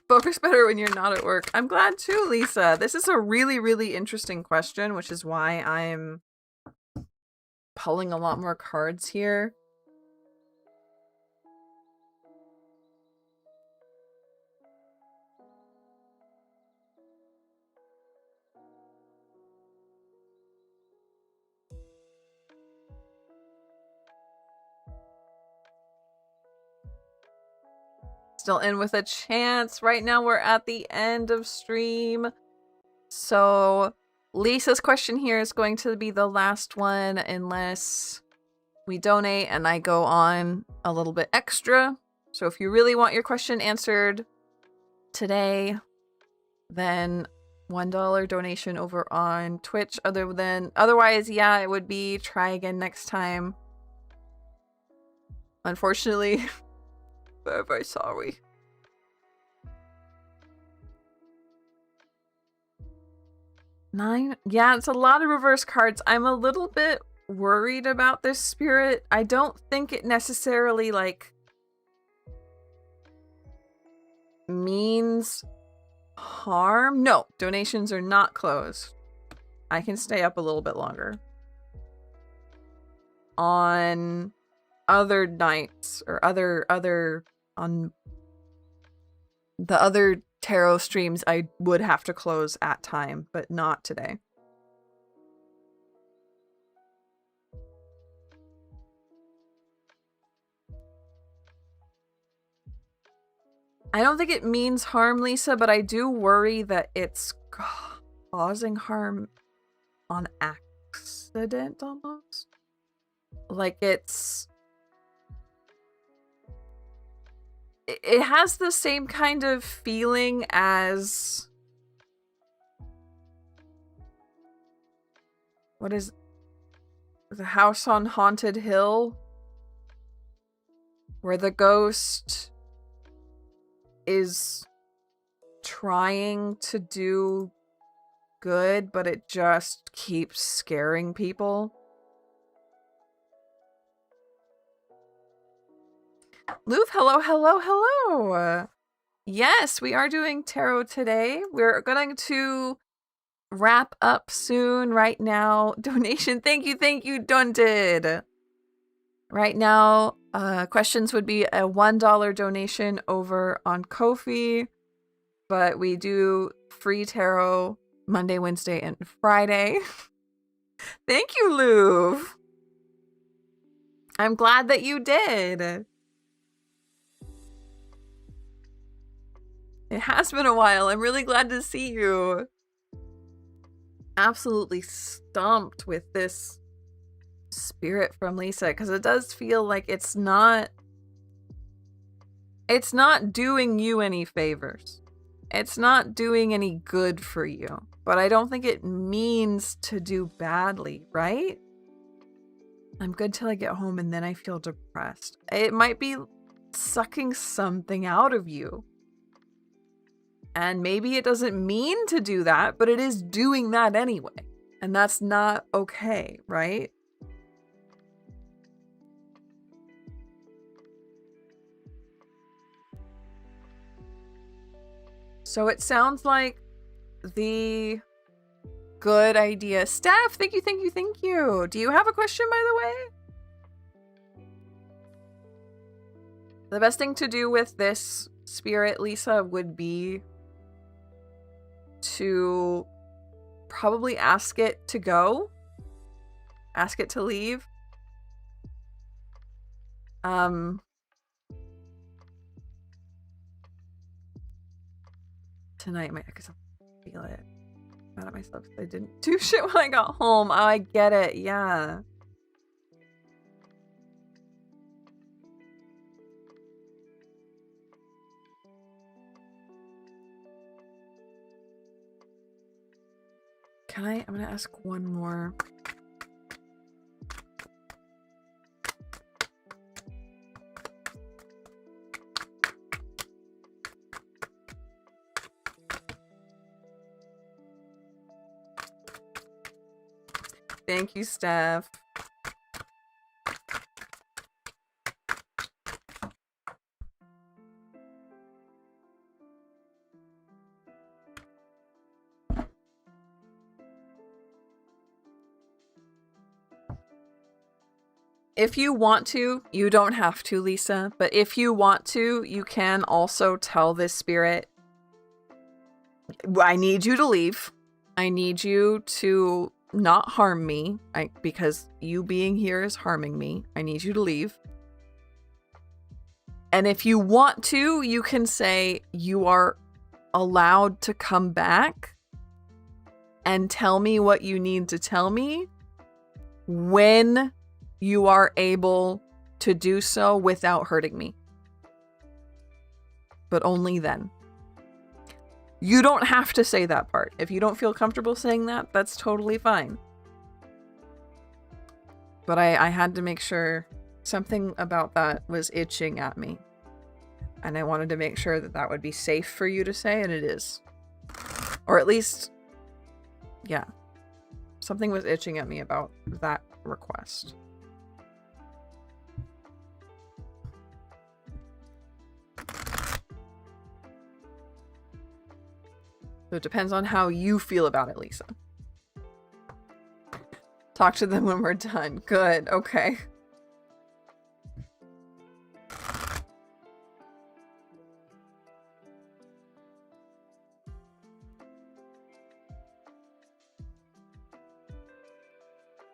Focus better when you're not at work. I'm glad too, Lisa. This is a really, really interesting question, which is why I'm pulling a lot more cards here. Still in with a chance. Right now we're at the end of stream. So Lisa's question here is going to be the last one unless we donate and I go on a little bit extra. So if you really want your question answered today, then $1 donation over on Twitch. Otherwise, yeah, it would be try again next time. Unfortunately, very, very sorry. Nine? Yeah, it's a lot of reverse cards. I'm a little bit worried about this spirit. I don't think it necessarily, like, means harm. No, donations are not closed. I can stay up a little bit longer. On other nights or on the other tarot streams, I would have to close at time, but not today. I don't think it means harm, Lisa, but I do worry that it's causing harm on accident almost. Like it has the same kind of feeling as what is the House on Haunted Hill, where the ghost is trying to do good, but it just keeps scaring people. Louvre, hello, hello, hello. Yes, we are doing tarot today. We're going to wrap up soon. Right now, donation. Thank you, Dunted. Right now, questions would be a $1 donation over on Ko-fi, but we do free tarot Monday, Wednesday, and Friday. Thank you, Louvre. I'm glad that you did. It has been a while. I'm really glad to see you. Absolutely stumped with this spirit from Lisa, because it does feel like it's not doing you any favors. It's not doing any good for you. But I don't think it means to do badly, right? I'm good till I get home and then I feel depressed. It might be sucking something out of you. And maybe it doesn't mean to do that, but it is doing that anyway. And that's not okay, right? So it sounds like the good idea. Steph, thank you. Do you have a question, by the way? The best thing to do with this spirit, Lisa, would be to probably ask it to go. Ask it to leave. Tonight, I guess I'll feel it. I'm mad at myself because I didn't do shit when I got home. Oh, I get it. Yeah. I'm gonna ask one more. Thank you, Steph. If you want to, you don't have to, Lisa, but if you want to, you can also tell this spirit, I need you to leave. I need you to not harm me, because you being here is harming me. I need you to leave. And if you want to, you can say you are allowed to come back and tell me what you need to tell me when you are able to do so without hurting me. But only then. You don't have to say that part. If you don't feel comfortable saying that, that's totally fine. But I had to make sure Something about that was itching at me. And I wanted to make sure that that would be safe for you to say, and it is. Or at least, yeah. Something was itching at me about that request. So it depends on how you feel about it, Lisa. Talk to them when we're done. Good, okay.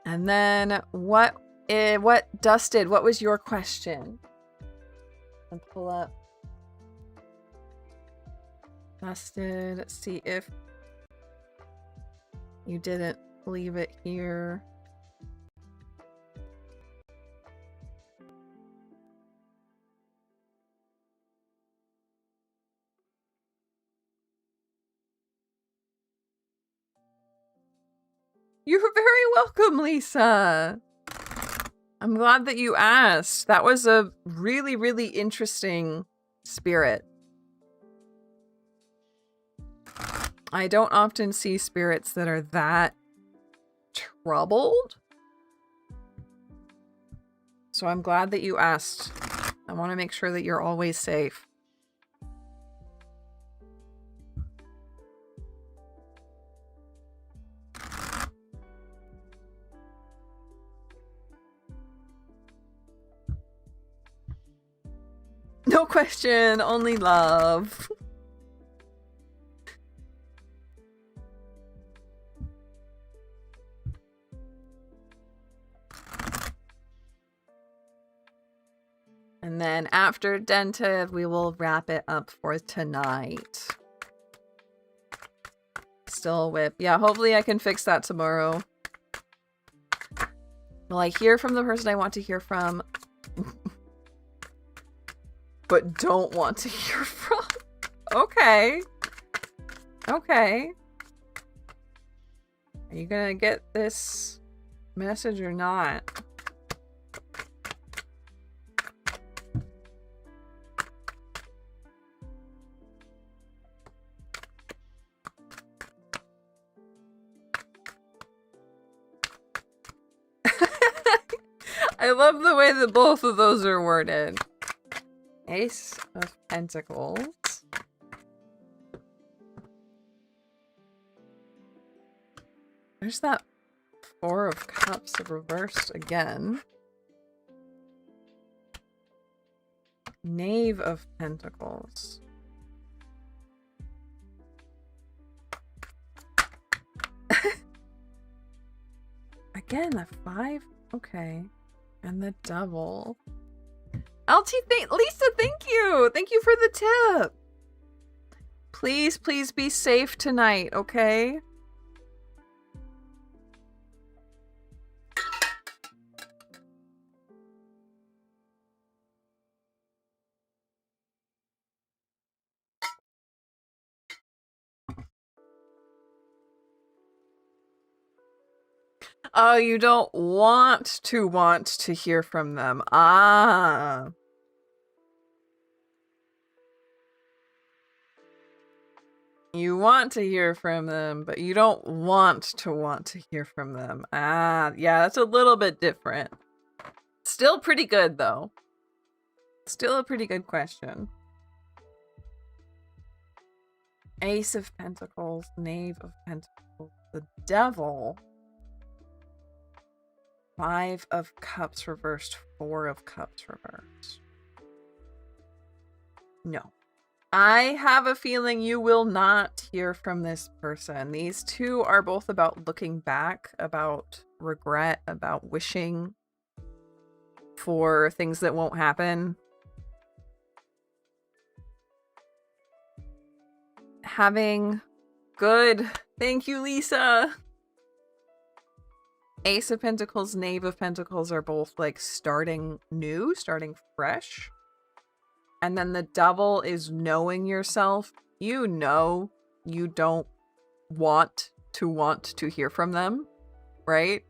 And then what Dusted, what was your question? I'll pull up Dusted, see if you didn't leave it here. You're very welcome, Lisa. I'm glad that you asked. That was a really, really interesting spirit. I don't often see spirits that are that troubled. So I'm glad that you asked. I want to make sure that you're always safe. No question, only love. And then after Dentive, we will wrap it up for tonight. Still whip. Yeah, hopefully I can fix that tomorrow. Will I hear from the person I want to hear from? But don't want to hear from? Okay. Okay. Are you gonna get this message or not? I love the way that both of those are worded. Ace of Pentacles. There's that Four of Cups reversed again. Knave of Pentacles. Again, the 5? Okay. And the double. Lisa, thank you! Thank you for the tip! Please, please be safe tonight, okay? Oh, you don't want to hear from them. Ah. You want to hear from them, but you don't want to hear from them. Ah, yeah, that's a little bit different. Still pretty good, though. Still a pretty good question. Ace of Pentacles, Knave of Pentacles, the Devil. 5 of Cups reversed, 4 of Cups reversed. No. I have a feeling you will not hear from this person. These two are both about looking back, about regret, about wishing for things that won't happen. Having good. Thank you, Lisa. Ace of Pentacles, Knave of Pentacles are both like starting new, starting fresh. And then the Devil is knowing yourself. You know you don't want to hear from them, right?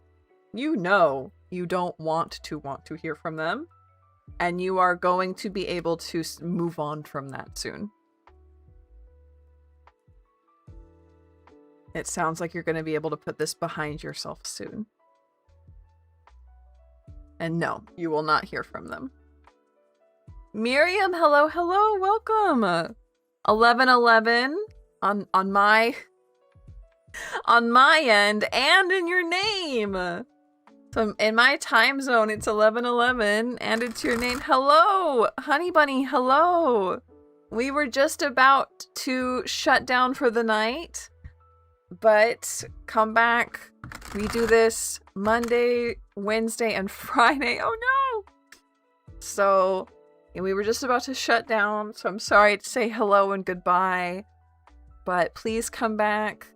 You know you don't want to hear from them. And you are going to be able to move on from that soon. It sounds like you're going to be able to put this behind yourself soon. And no, you will not hear from them. Miriam, hello, hello, welcome. 1111 on my end and in your name. So in my time zone, it's 1111 and it's your name. Hello, Honey Bunny, hello. We were just about to shut down for the night, but come back. We do this Monday, Wednesday, and Friday. Oh no! So we were just about to shut down, so I'm sorry to say hello and goodbye, but please come back.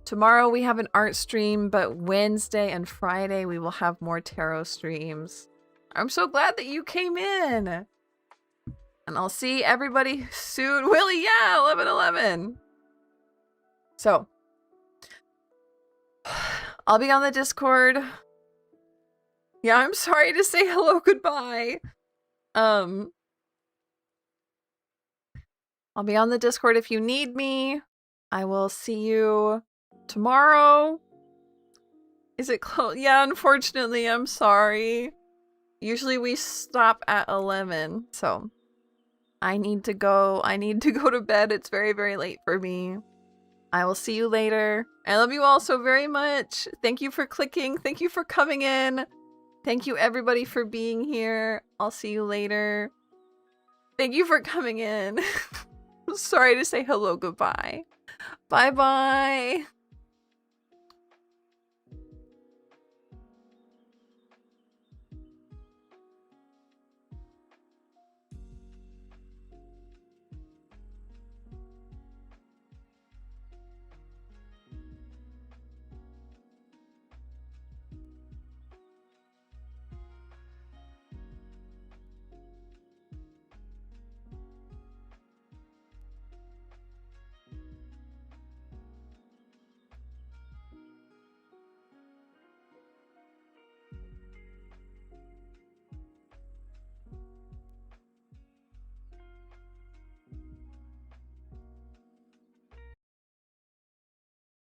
Tomorrow we have an art stream, but Wednesday and Friday we will have more tarot streams. I'm so glad that you came in. And I'll see everybody soon. Willie, yeah, 1111. So, I'll be on the Discord. Yeah, I'm sorry to say hello, goodbye. I'll be on the Discord if you need me. I will see you tomorrow. Is it close? Yeah, unfortunately, I'm sorry. Usually we stop at 11, so I need to go. I need to go to bed. It's very, very late for me. I will see you later. I love you all so very much. Thank you for clicking. Thank you for coming in. Thank you everybody for being here. I'll see you later. Thank you for coming in. I'm sorry to say hello, goodbye. Bye-bye.